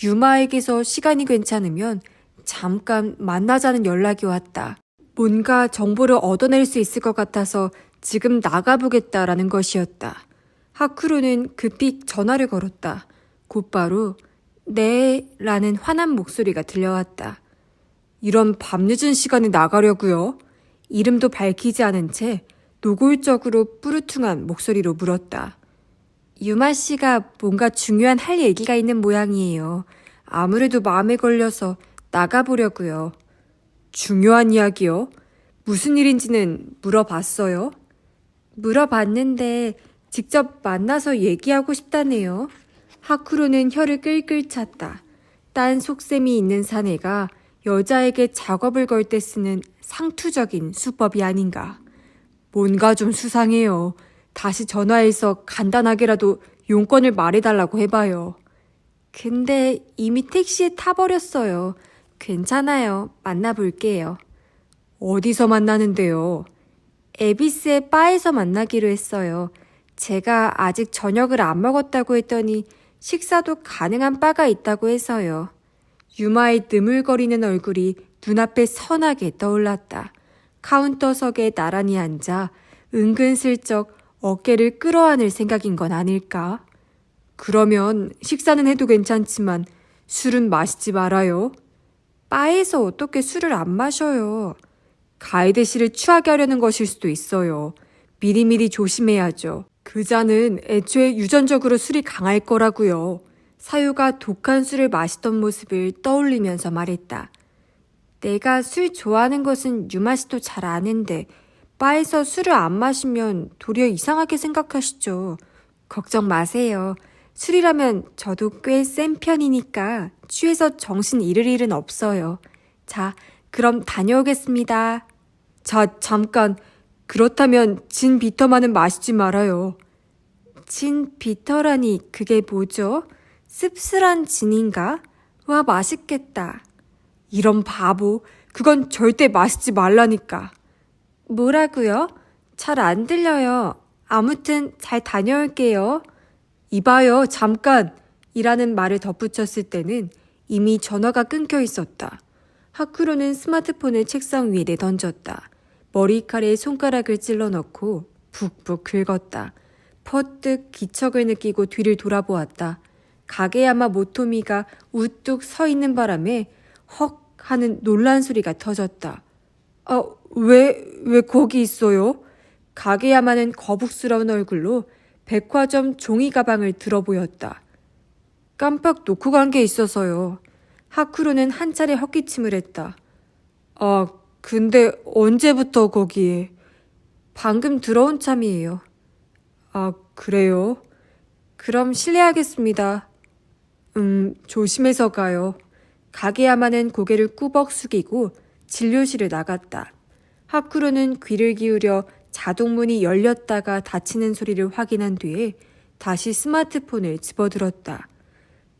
유마에게서 시간이 괜찮으면 잠깐 만나자는 연락이 왔다. 뭔가 정보를 얻어낼 수 있을 것 같아서 지금 나가보겠다라는 것이었다. 하쿠루는 급히 전화를 걸었다. 곧바로 네 라는 환한 목소리가 들려왔다. 이런 밤늦은 시간에 나가려고요? 이름도 밝히지 않은 채 노골적으로 뿌르퉁한 목소리로 물었다. 유마 씨가 뭔가 중요한 할 얘기가 있는 모양이에요. 아무래도 마음에 걸려서 나가보려고요. 중요한 이야기요? 무슨 일인지는 물어봤어요? 물어봤는데 직접 만나서 얘기하고 싶다네요. 하쿠로는 혀를 끌끌 찼다. 딴 속셈이 있는 사내가 여자에게 작업을 걸 때 쓰는 상투적인 수법이 아닌가. 뭔가 좀 수상해요. 다시 전화해서 간단하게라도 용건을 말해달라고 해봐요. 근데 이미 택시에 타버렸어요. 괜찮아요. 만나볼게요. 어디서 만나는데요? 에비스의 바에서 만나기로 했어요. 제가 아직 저녁을 안 먹었다고 했더니 식사도 가능한 바가 있다고 해서요. 유마의 느물거리는 얼굴이 눈앞에 선하게 떠올랐다. 카운터석에 나란히 앉아 은근슬쩍 어깨를 끌어안을 생각인 건 아닐까? 그러면 식사는 해도 괜찮지만 술은 마시지 말아요. 바에서 어떻게 술을 안 마셔요? 가이드 씨를 취하게 하려는 것일 수도 있어요. 미리미리 조심해야죠. 그 자는 애초에 유전적으로 술이 강할 거라고요. 사유가 독한 술을 마시던 모습을 떠올리면서 말했다. 내가 술 좋아하는 것은 유마 씨도 잘 아는데 바에서 술을 안 마시면 도리어 이상하게 생각하시죠. 걱정 마세요. 술이라면 저도 꽤 센 편이니까 취해서 정신 잃을 일은 없어요. 자, 그럼 다녀오겠습니다. 자, 잠깐. 그렇다면 진 비터만은 마시지 말아요. 진 비터라니 그게 뭐죠? 씁쓸한 진인가? 와, 맛있겠다. 이런 바보. 그건 절대 마시지 말라니까. 뭐라고요? 잘 안 들려요. 아무튼 잘 다녀올게요. 이봐요, 잠깐! 이라는 말을 덧붙였을 때는 이미 전화가 끊겨 있었다. 하쿠로는 스마트폰을 책상 위에 내던졌다. 머리칼에 손가락을 찔러 넣고 푹푹 긁었다. 퍼뜩 기척을 느끼고 뒤를 돌아보았다. 가게야마 모토미가 우뚝 서 있는 바람에 헉 하는 놀란 소리가 터졌다. 왜 거기 있어요? 가게야마는 거북스러운 얼굴로 백화점 종이 가방을 들어 보였다. 깜빡 놓고 간 게 있어서요. 하쿠로는 한 차례 헛기침을 했다. 근데 언제부터 거기에? 방금 들어온 참이에요. 그래요? 그럼 실례하겠습니다. 조심해서 가요. 가게야마는 고개를 꾸벅 숙이고 진료실을 나갔다. 하쿠로는 귀를 기울여 자동문이 열렸다가 닫히는 소리를 확인한 뒤에 다시 스마트폰을 집어들었다.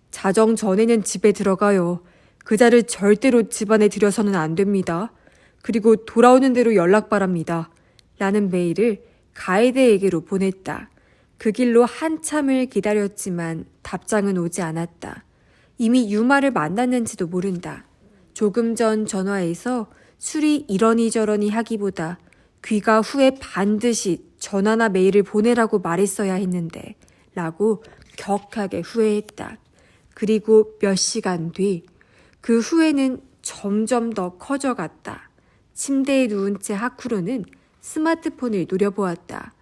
자정 전에는 집에 들어가요. 그자를 절대로 집안에 들여서는 안 됩니다. 그리고 돌아오는 대로 연락 바랍니다. 라는 메일을 가이드에게로 보냈다. 그 길로 한참을 기다렸지만 답장은 오지 않았다. 이미 유마를 만났는지도 모른다. 조금 전 전화에서 술이 이러니저러니 하기보다 귀가 후에 반드시 전화나 메일을 보내라고 말했어야 했는데 라고 격하게 후회했다. 그리고 몇 시간 뒤 그 후회는 점점 더 커져갔다. 침대에 누운 채 하쿠로는 스마트폰을 노려보았다.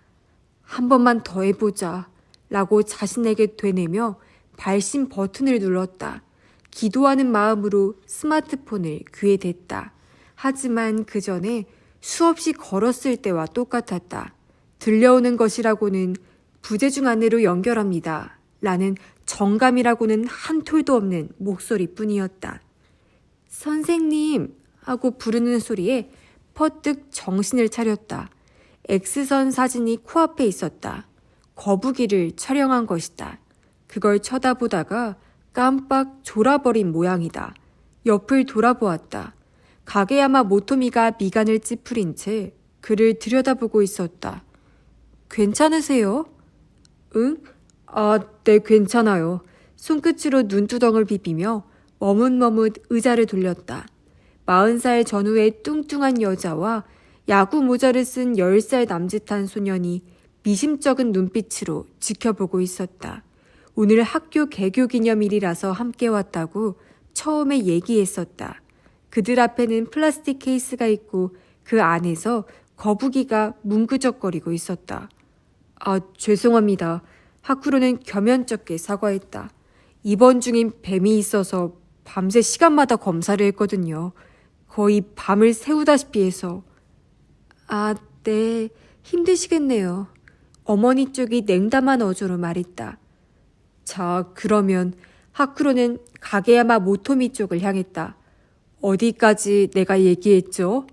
한 번만 더 해보자 라고 자신에게 되뇌며 발신 버튼을 눌렀다. 기도하는 마음으로 스마트폰을 귀에 댔다. 하지만 그 전에 수없이 걸었을 때와 똑같았다. 들려오는 것이라고는 부재중 안내로 연결합니다. 라는 정감이라고는 한 톨도 없는 목소리뿐이었다. 선생님, 하고 부르는 소리에 퍼뜩 정신을 차렸다. X선 사진이 코앞에 있었다. 거북이를 촬영한 것이다. 그걸 쳐다보다가 깜빡 졸아버린 모양이다. 옆을 돌아보았다. 가게야마 모토미가 미간을 찌푸린 채 그를 들여다보고 있었다. 괜찮으세요? 응? 아, 네, 괜찮아요. 손끝으로 눈두덩을 비비며 머뭇머뭇 의자를 돌렸다. 40살 전후의 뚱뚱한 여자와 야구 모자를 쓴 10살 남짓한 소년이 미심쩍은 눈빛으로 지켜보고 있었다. 오늘 학교 개교 기념일이라서 함께 왔다고 처음에 얘기했었다. 그들 앞에는 플라스틱 케이스가 있고 그 안에서 거북이가 뭉그적거리고 있었다. 아, 죄송합니다. 하쿠로는 겸연쩍게 사과했다. 입원 중인 뱀이 있어서 밤새 시간마다 검사를 했거든요. 거의 밤을 새우다시피 해서. 아, 네. 힘드시겠네요. 어머니 쪽이 냉담한 어조로 말했다. 자, 그러면 하쿠로는 가게야마 모토미 쪽을 향했다. 어디까지 내가 얘기했죠?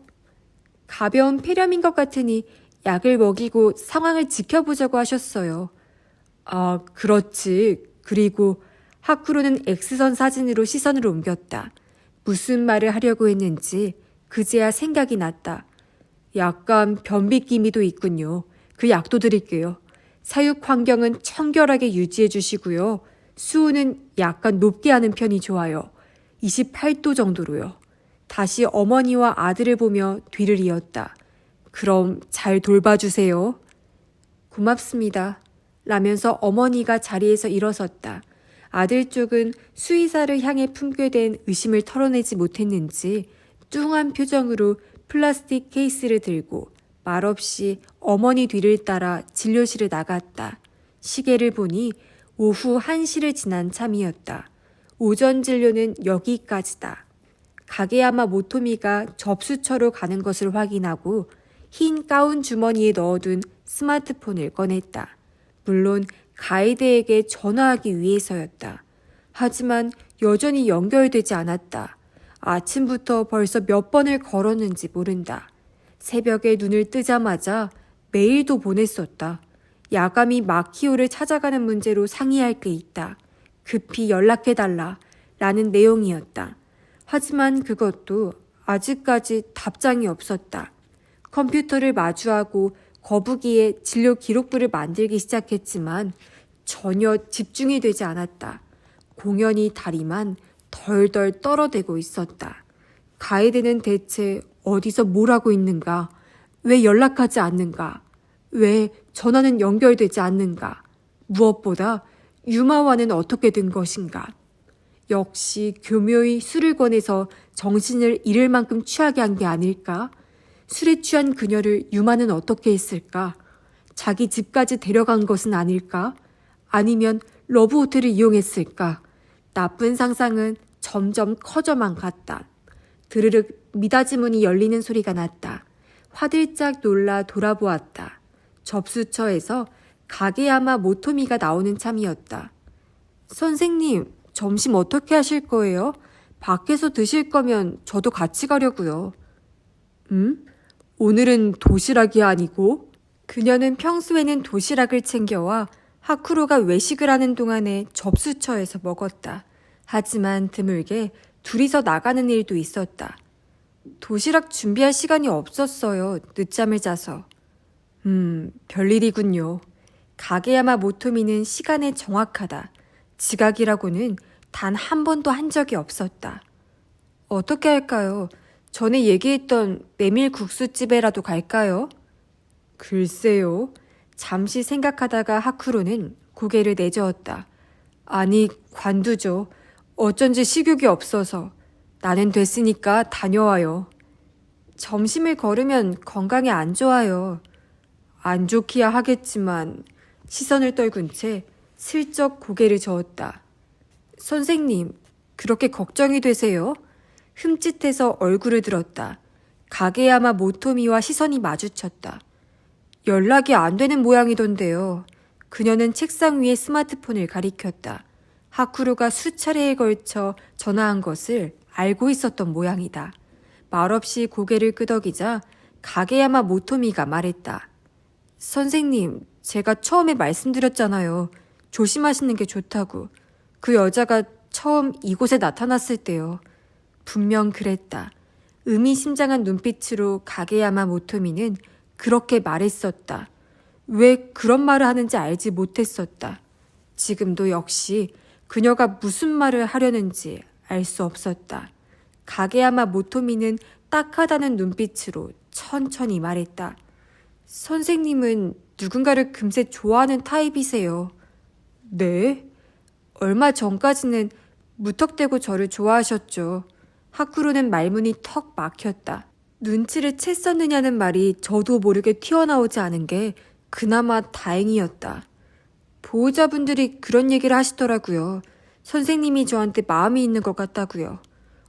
가벼운 폐렴인 것 같으니 약을 먹이고 상황을 지켜보자고 하셨어요. 아, 그렇지. 그리고 하쿠로는 X선 사진으로 시선을 옮겼다. 무슨 말을 하려고 했는지 그제야 생각이 났다. 약간 변비 기미도 있군요. 그 약도 드릴게요. 사육 환경은 청결하게 유지해 주시고요. 수온은 약간 높게 하는 편이 좋아요. 28도 정도로요. 다시 어머니와 아들을 보며 뒤를 이었다. 그럼 잘 돌봐주세요. 고맙습니다. 라면서 어머니가 자리에서 일어섰다. 아들 쪽은 수의사를 향해 품게 된 의심을 털어내지 못했는지 뚱한 표정으로 플라스틱 케이스를 들고 말없이 어머니 뒤를 따라 진료실에 나갔다. 시계를 보니 오후 1시를 지난 참이었다. 오전 진료는 여기까지다. 가게야마 모토미가 접수처로 가는 것을 확인하고 흰 가운 주머니에 넣어둔 스마트폰을 꺼냈다. 물론 가이드에게 전화하기 위해서였다. 하지만 여전히 연결되지 않았다. 아침부터 벌써 몇 번을 걸었는지 모른다. 새벽에 눈을 뜨자마자 메일도 보냈었다. 야가미 마키오를 찾아가는 문제로 상의할 게 있다. 급히 연락해달라. 라는 내용이었다. 하지만 그것도 아직까지 답장이 없었다. 컴퓨터를 마주하고 거북이의 진료 기록부를 만들기 시작했지만 전혀 집중이 되지 않았다. 공연히 다리만 덜덜 떨어대고 있었다. 가이드는 대체 어디서 뭘 하고 있는가? 왜 연락하지 않는가? 왜 전화는 연결되지 않는가? 무엇보다 유마와는 어떻게 된 것인가? 역시 교묘히 술을 권해서 정신을 잃을 만큼 취하게 한 게 아닐까? 술에 취한 그녀를 유마는 어떻게 했을까? 자기 집까지 데려간 것은 아닐까? 아니면 러브호텔을 이용했을까? 나쁜 상상은 점점 커져만 갔다. 드르륵 미닫이 문이 열리는 소리가 났다. 화들짝 놀라 돌아보았다. 접수처에서 가게야마 모토미가 나오는 참이었다. 선생님, 점심 어떻게 하실 거예요? 밖에서 드실 거면 저도 같이 가려고요. 오늘은 도시락이 아니고? 그녀는 평소에는 도시락을 챙겨와 하쿠로가 외식을 하는 동안에 접수처에서 먹었다. 하지만 드물게 둘이서 나가는 일도 있었다. 도시락 준비할 시간이 없었어요. 늦잠을 자서. 별일이군요. 가게야마 모토미는 시간에 정확하다. 지각이라고는 단 한 번도 한 적이 없었다. 어떻게 할까요? 전에 얘기했던 메밀국수집에라도 갈까요? 글쎄요. 잠시 생각하다가 하쿠로는 고개를 내저었다. 아니, 관두죠. 어쩐지 식욕이 없어서. 나는 됐으니까 다녀와요. 점심을 거르면 건강에 안 좋아요. 안 좋기야 하겠지만 시선을 떨군 채 슬쩍 고개를 저었다. 선생님, 그렇게 걱정이 되세요? 흠칫해서 얼굴을 들었다. 가게야마 모토미와 시선이 마주쳤다. 연락이 안 되는 모양이던데요. 그녀는 책상 위에 스마트폰을 가리켰다. 하쿠로가 수차례에 걸쳐 전화한 것을 알고 있었던 모양이다. 말없이 고개를 끄덕이자 가게야마 모토미가 말했다. 선생님, 제가 처음에 말씀드렸잖아요. 조심하시는 게 좋다고. 그 여자가 처음 이곳에 나타났을 때요. 분명 그랬다. 의미심장한 눈빛으로 가게야마 모토미는 그렇게 말했었다. 왜 그런 말을 하는지 알지 못했었다. 지금도 역시 그녀가 무슨 말을 하려는지 알 수 없었다. 가게야마 모토미는 딱하다는 눈빛으로 천천히 말했다. 선생님은 누군가를 금세 좋아하는 타입이세요. 네? 얼마 전까지는 무턱대고 저를 좋아하셨죠. 하쿠로는 말문이 턱 막혔다. 눈치를 챘었느냐는 말이 저도 모르게 튀어나오지 않은 게 그나마 다행이었다. 보호자분들이 그런 얘기를 하시더라고요. 선생님이 저한테 마음이 있는 것 같다고요.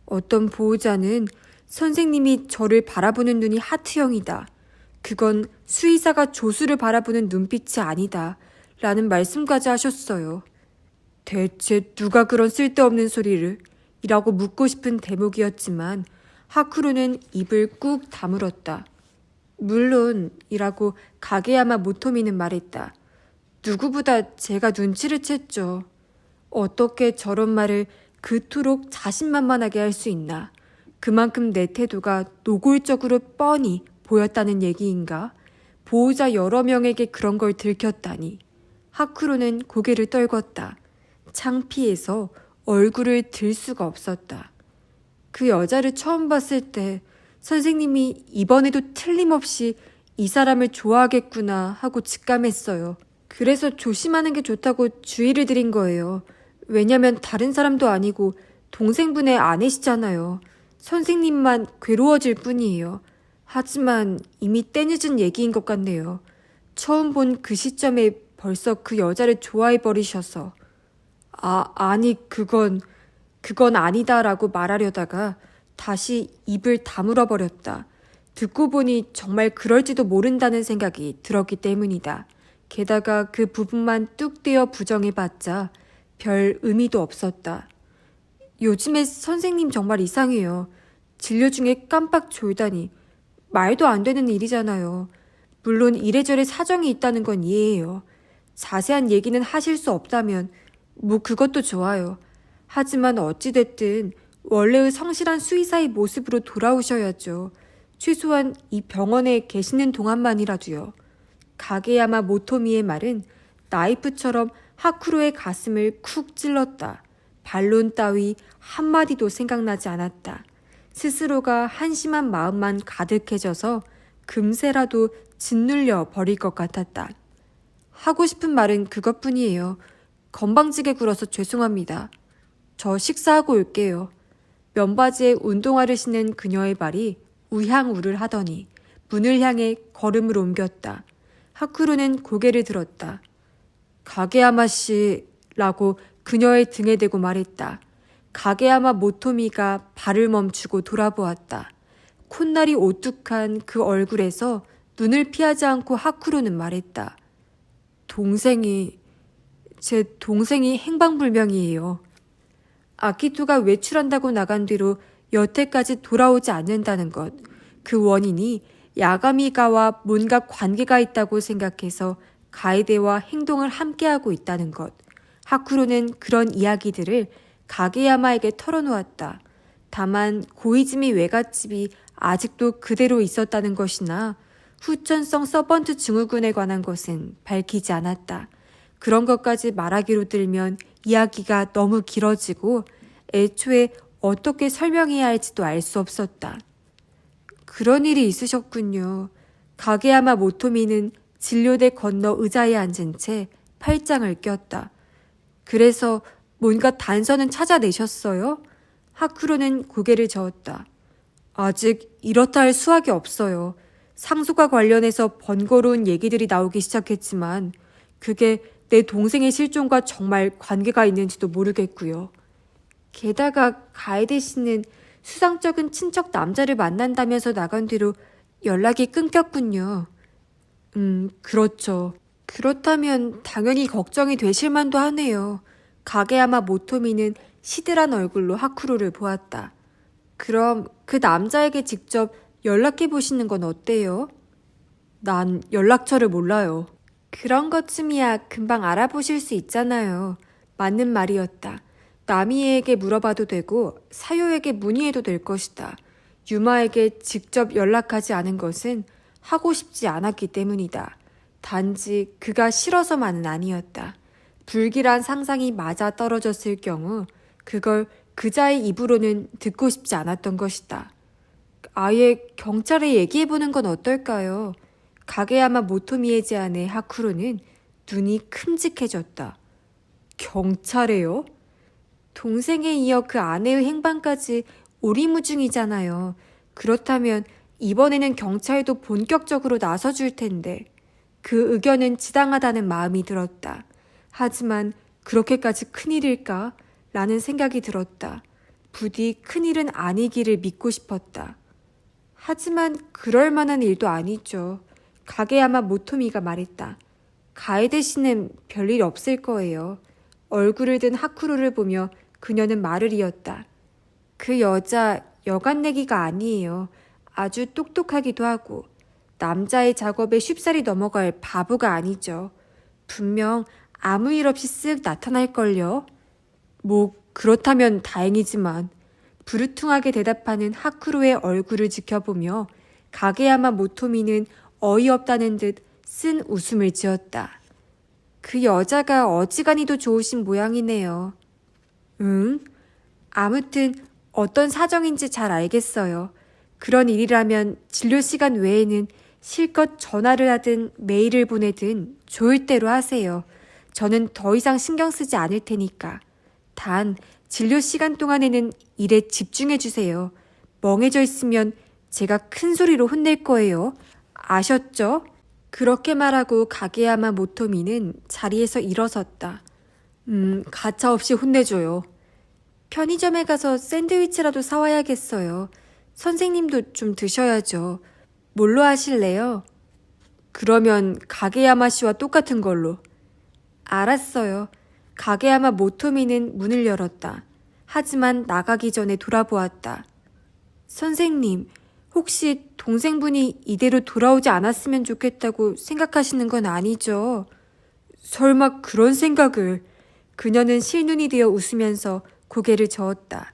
어떤 보호자는 선생님이 저를 바라보는 눈이 하트형이다. 그건 수의사가 조수를 바라보는 눈빛이 아니다. 라는 말씀까지 하셨어요. 대체 누가 그런 쓸데없는 소리를? 이라고 묻고 싶은 대목이었지만 하쿠로는 입을 꾹 다물었다. 물론 이라고 가게야마 모토미는 말했다. 누구보다 제가 눈치를 챘죠. 어떻게 저런 말을 그토록 자신만만하게 할 수 있나. 그만큼 내 태도가 노골적으로 뻔히 보였다는 얘기인가? 보호자 여러 명에게 그런 걸 들켰다니. 하쿠로는 고개를 떨궜다. 창피해서 얼굴을 들 수가 없었다. 그 여자를 처음 봤을 때 선생님이 이번에도 틀림없이 이 사람을 좋아하겠구나 하고 직감했어요. 그래서 조심하는 게 좋다고 주의를 드린 거예요. 왜냐면 다른 사람도 아니고 동생분의 아내시잖아요. 선생님만 괴로워질 뿐이에요. 하지만 이미 때늦은 얘기인 것 같네요. 처음 본 그 시점에 벌써 그 여자를 좋아해버리셔서. 아니 그건 아니다라고 말하려다가 다시 입을 다물어 버렸다. 듣고 보니 정말 그럴지도 모른다는 생각이 들었기 때문이다. 게다가 그 부분만 뚝 떼어 부정해봤자 별 의미도 없었다. 요즘에 선생님 정말 이상해요. 진료 중에 깜빡 졸다니. 말도 안 되는 일이잖아요. 물론 이래저래 사정이 있다는 건 이해해요. 자세한 얘기는 하실 수 없다면 뭐 그것도 좋아요. 하지만 어찌됐든 원래의 성실한 수의사의 모습으로 돌아오셔야죠. 최소한 이 병원에 계시는 동안만이라도요. 가게야마 모토미의 말은 나이프처럼 하쿠로의 가슴을 쿡 찔렀다. 반론 따위 한마디도 생각나지 않았다. 스스로가 한심한 마음만 가득해져서 금세라도 짓눌려 버릴 것 같았다. 하고 싶은 말은 그것뿐이에요. 건방지게 굴어서 죄송합니다. 저 식사하고 올게요. 면바지에 운동화를 신은 그녀의 발이 우향우를 하더니 문을 향해 걸음을 옮겼다. 하쿠루는 고개를 들었다. 가게야마 씨라고 그녀의 등에 대고 말했다. 가게야마 모토미가 발을 멈추고 돌아보았다. 콧날이 오뚝한 그 얼굴에서 눈을 피하지 않고 하쿠루는 말했다. 제 동생이 행방불명이에요. 아키토가 외출한다고 나간 뒤로 여태까지 돌아오지 않는다는 것. 그 원인이 야가미가와 뭔가 관계가 있다고 생각해서 가에데와 행동을 함께하고 있다는 것. 하쿠로는 그런 이야기들을 가게야마에게 털어놓았다. 다만 고이즈미 외갓집이 아직도 그대로 있었다는 것이나 후천성 서번트 증후군에 관한 것은 밝히지 않았다. 그런 것까지 말하기로 들면 이야기가 너무 길어지고 애초에 어떻게 설명해야 할지도 알 수 없었다. 그런 일이 있으셨군요. 가게야마 모토미는 진료대 건너 의자에 앉은 채 팔짱을 꼈다. 그래서 뭔가 단서는 찾아내셨어요? 하쿠로는 고개를 저었다. 아직 이렇다 할 수확이 없어요. 상속과 관련해서 번거로운 얘기들이 나오기 시작했지만 그게 내 동생의 실종과 정말 관계가 있는지도 모르겠고요. 게다가 가에데 씨는 수상쩍은 친척 남자를 만난다면서 나간 뒤로 연락이 끊겼군요. 그렇죠. 그렇다면 당연히 걱정이 되실 만도 하네요. 가게야마 모토미는 시들한 얼굴로 하쿠로를 보았다. 그럼 그 남자에게 직접 연락해 보시는 건 어때요? 난 연락처를 몰라요. 그런 것쯤이야 금방 알아보실 수 있잖아요. 맞는 말이었다. 남이에게 물어봐도 되고 사요에게 문의해도 될 것이다. 유마에게 직접 연락하지 않은 것은 하고 싶지 않았기 때문이다. 단지 그가 싫어서만은 아니었다. 불길한 상상이 맞아 떨어졌을 경우 그걸 그자의 입으로는 듣고 싶지 않았던 것이다. 아예 경찰에 얘기해보는 건 어떨까요? 가게야마 모토미의 제안에 하쿠로는 눈이 큼직해졌다. 경찰에요? 동생에 이어 그 아내의 행방까지 오리무중이잖아요. 그렇다면 이번에는 경찰도 본격적으로 나서줄 텐데 그 의견은 지당하다는 마음이 들었다. 하지만 그렇게까지 큰일일까? 라는 생각이 들었다. 부디 큰일은 아니기를 믿고 싶었다. 하지만 그럴 만한 일도 아니죠. 가게야마 모토미가 말했다. 가에데 씨는 별일 없을 거예요. 얼굴을 든 하쿠로를 보며 그녀는 말을 이었다. 그 여자 여간 내기가 아니에요. 아주 똑똑하기도 하고 남자의 작업에 쉽사리 넘어갈 바보가 아니죠. 분명 아무 일 없이 쓱 나타날걸요. 뭐 그렇다면 다행이지만 부르퉁하게 대답하는 하쿠로의 얼굴을 지켜보며 가게야마 모토미는 어이없다는 듯 쓴 웃음을 지었다. 그 여자가 어지간히도 좋으신 모양이네요. 응? 아무튼 어떤 사정인지 잘 알겠어요. 그런 일이라면 진료 시간 외에는 실컷 전화를 하든 메일을 보내든 좋을 대로 하세요. 저는 더 이상 신경 쓰지 않을 테니까. 단 진료 시간 동안에는 일에 집중해 주세요. 멍해져 있으면 제가 큰 소리로 혼낼 거예요. 아셨죠? 그렇게 말하고 가게야마 모토미는 자리에서 일어섰다. 가차없이 혼내줘요. 편의점에 가서 샌드위치라도 사와야겠어요. 선생님도 좀 드셔야죠. 뭘로 하실래요? 그러면 가게야마 씨와 똑같은 걸로. 알았어요. 가게야마 모토미는 문을 열었다. 하지만 나가기 전에 돌아보았다. 선생님, 혹시 동생분이 이대로 돌아오지 않았으면 좋겠다고 생각하시는 건 아니죠? 설마 그런 생각을. 그녀는 실눈이 되어 웃으면서 고개를 저었다.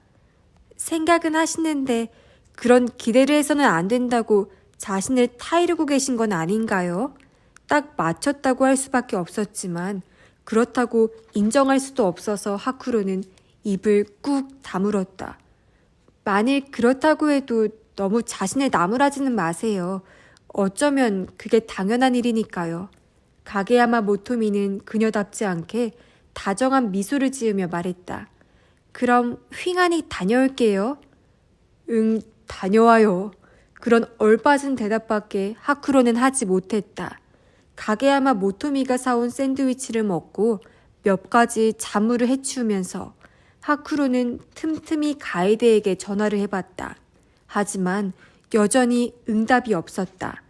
생각은 하시는데 그런 기대를 해서는 안 된다고 자신을 타이르고 계신 건 아닌가요? 딱 맞췄다고 할 수밖에 없었지만 그렇다고 인정할 수도 없어서 하쿠로는 입을 꾹 다물었다. 만일 그렇다고 해도 너무 자신을 나무라지는 마세요. 어쩌면 그게 당연한 일이니까요. 가게야마 모토미는 그녀답지 않게 다정한 미소를 지으며 말했다. 그럼 휑하니 다녀올게요. 응, 다녀와요. 그런 얼빠진 대답밖에 하쿠로는 하지 못했다. 가게야마 모토미가 사온 샌드위치를 먹고 몇 가지 자무를 해치우면서 하쿠로는 틈틈이 가이드에게 전화를 해봤다. 하지만 여전히 응답이 없었다.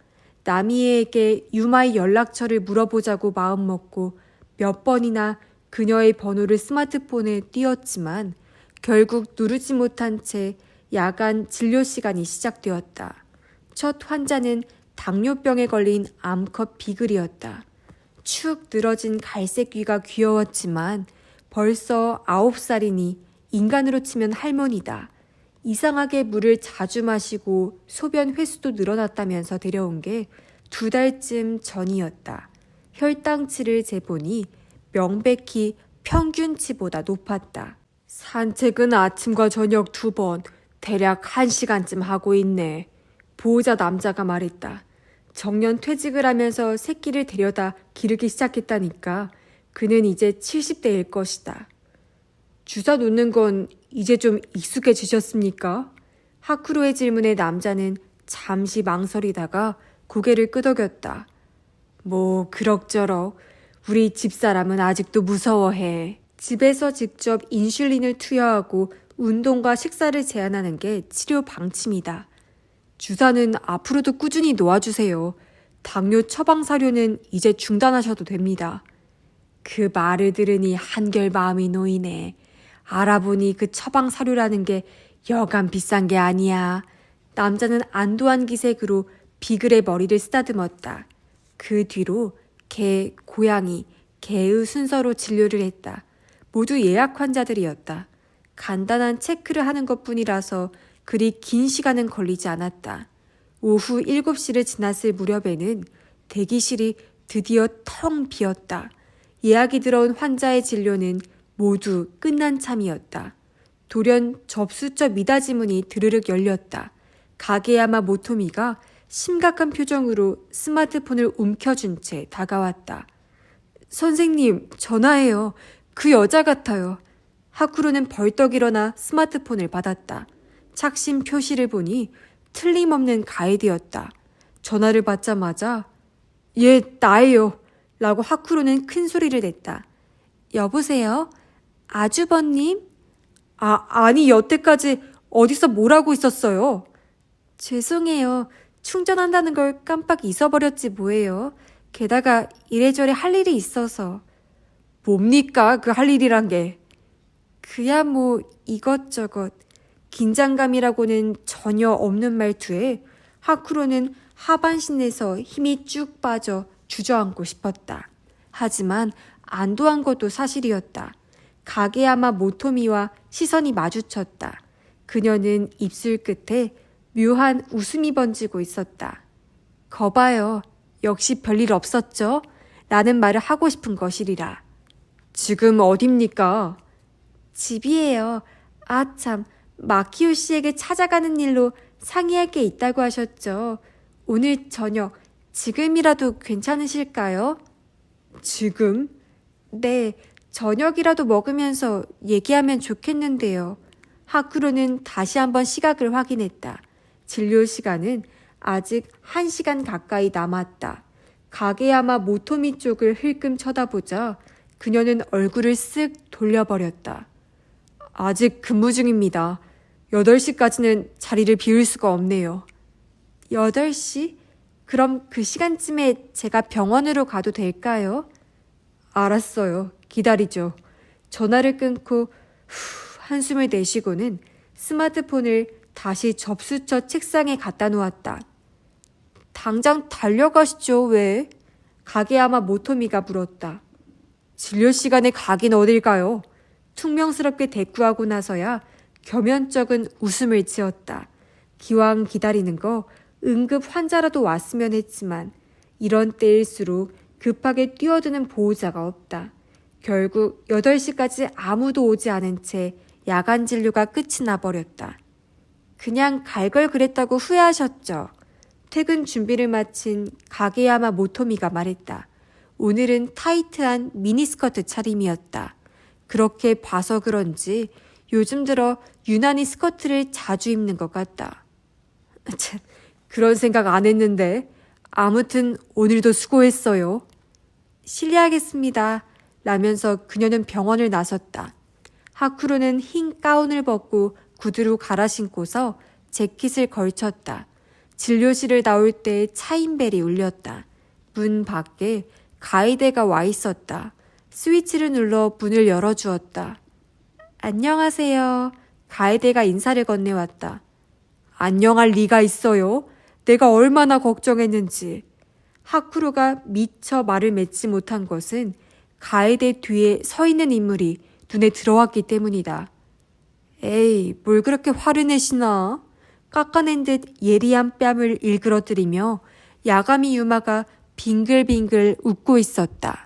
나미에에게 유마의 연락처를 물어보자고 마음먹고 몇 번이나 그녀의 번호를 스마트폰에 띄웠지만 결국 누르지 못한 채 야간 진료 시간이 시작되었다. 첫 환자는 당뇨병에 걸린 암컷 비글이었다. 축 늘어진 갈색 귀가 귀여웠지만 벌써 9살이니 인간으로 치면 할머니다. 이상하게 물을 자주 마시고 소변 횟수도 늘어났다면서 데려온 게 2달쯤 전이었다. 혈당치를 재보니 명백히 평균치보다 높았다. 산책은 아침과 저녁 2번, 대략 1시간쯤 하고 있네. 보호자 남자가 말했다. 정년 퇴직을 하면서 새끼를 데려다 기르기 시작했다니까. 그는 이제 70대일 것이다. 주사 놓는 건 이제 좀 익숙해지셨습니까? 하쿠로의 질문에 남자는 잠시 망설이다가 고개를 끄덕였다. 뭐 그럭저럭. 우리 집사람은 아직도 무서워해. 집에서 직접 인슐린을 투여하고 운동과 식사를 제한하는 게 치료 방침이다. 주사는 앞으로도 꾸준히 놓아주세요. 당뇨 처방 사료는 이제 중단하셔도 됩니다. 그 말을 들으니 한결 마음이 놓이네. 알아보니 그 처방 사료라는 게 여간 비싼 게 아니야. 남자는 안도한 기색으로 비글의 머리를 쓰다듬었다. 그 뒤로 개, 고양이, 개의 순서로 진료를 했다. 모두 예약 환자들이었다. 간단한 체크를 하는 것뿐이라서 그리 긴 시간은 걸리지 않았다. 오후 7시를 지났을 무렵에는 대기실이 드디어 텅 비었다. 예약이 들어온 환자의 진료는 모두 끝난 참이었다. 돌연 접수처 미닫이 문이 드르륵 열렸다. 가게야마 모토미가 심각한 표정으로 스마트폰을 움켜쥔 채 다가왔다. 선생님, 전화해요. 그 여자 같아요. 하쿠로는 벌떡 일어나 스마트폰을 받았다. 착신 표시를 보니 틀림없는 가이드였다. 전화를 받자마자 예, 나예요. 라고 하쿠로는 큰 소리를 냈다. 여보세요? 아주버님? 아니 여태까지 어디서 뭘 하고 있었어요? 죄송해요. 충전한다는 걸 깜빡 잊어버렸지 뭐예요. 게다가 이래저래 할 일이 있어서. 뭡니까 그 할 일이란 게. 그야 뭐 이것저것. 긴장감이라고는 전혀 없는 말투에 하쿠로는 하반신 내서 힘이 쭉 빠져 주저앉고 싶었다. 하지만 안도한 것도 사실이었다. 가게야마 모토미와 시선이 마주쳤다. 그녀는 입술 끝에 묘한 웃음이 번지고 있었다. 거봐요. 역시 별일 없었죠? 라는 말을 하고 싶은 것이리라. 지금 어딥니까? 집이에요. 아 참, 마키오 씨에게 찾아가는 일로 상의할 게 있다고 하셨죠. 오늘 저녁 지금이라도 괜찮으실까요? 지금? 네, 저녁이라도 먹으면서 얘기하면 좋겠는데요. 하쿠로는 다시 한번 시각을 확인했다. 진료 시간은 아직 1시간 가까이 남았다. 가게야마 모토미 쪽을 흘끔 쳐다보자 그녀는 얼굴을 쓱 돌려버렸다. 아직 근무 중입니다. 8시까지는 자리를 비울 수가 없네요. 8시? 그럼 그 시간쯤에 제가 병원으로 가도 될까요? 알았어요. 기다리죠. 전화를 끊고 한숨을 내쉬고는 스마트폰을 다시 접수처 책상에 갖다 놓았다. 당장 달려가시죠, 왜? 가게야마 모토미가 물었다. 진료 시간에 가긴 어딜 가요? 퉁명스럽게 대꾸하고 나서야 겸연쩍은 웃음을 지었다. 기왕 기다리는 거 응급 환자라도 왔으면 했지만 이런 때일수록 급하게 뛰어드는 보호자가 없다. 결국 8시까지 아무도 오지 않은 채 야간 진료가 끝이 나버렸다. 그냥 갈 걸 그랬다고 후회하셨죠? 퇴근 준비를 마친 가게야마 모토미가 말했다. 오늘은 타이트한 미니스커트 차림이었다. 그렇게 봐서 그런지 요즘 들어 유난히 스커트를 자주 입는 것 같다. 참, 그런 생각 안 했는데. 아무튼 오늘도 수고했어요. 실례하겠습니다. 라면서 그녀는 병원을 나섰다. 하쿠로는 흰 가운을 벗고 구두로 갈아 신고서 재킷을 걸쳤다. 진료실을 나올 때 차인벨이 울렸다. 문 밖에 가이데가 와 있었다. 스위치를 눌러 문을 열어주었다. 안녕하세요. 가이데가 인사를 건네왔다. 안녕할 리가 있어요. 내가 얼마나 걱정했는지. 하쿠로가 미처 말을 맺지 못한 것은 가이데 뒤에 서 있는 인물이 눈에 들어왔기 때문이다. 에이, 뭘 그렇게 화를 내시나? 깎아낸 듯 예리한 뺨을 일그러뜨리며 야가미 유마가 빙글빙글 웃고 있었다.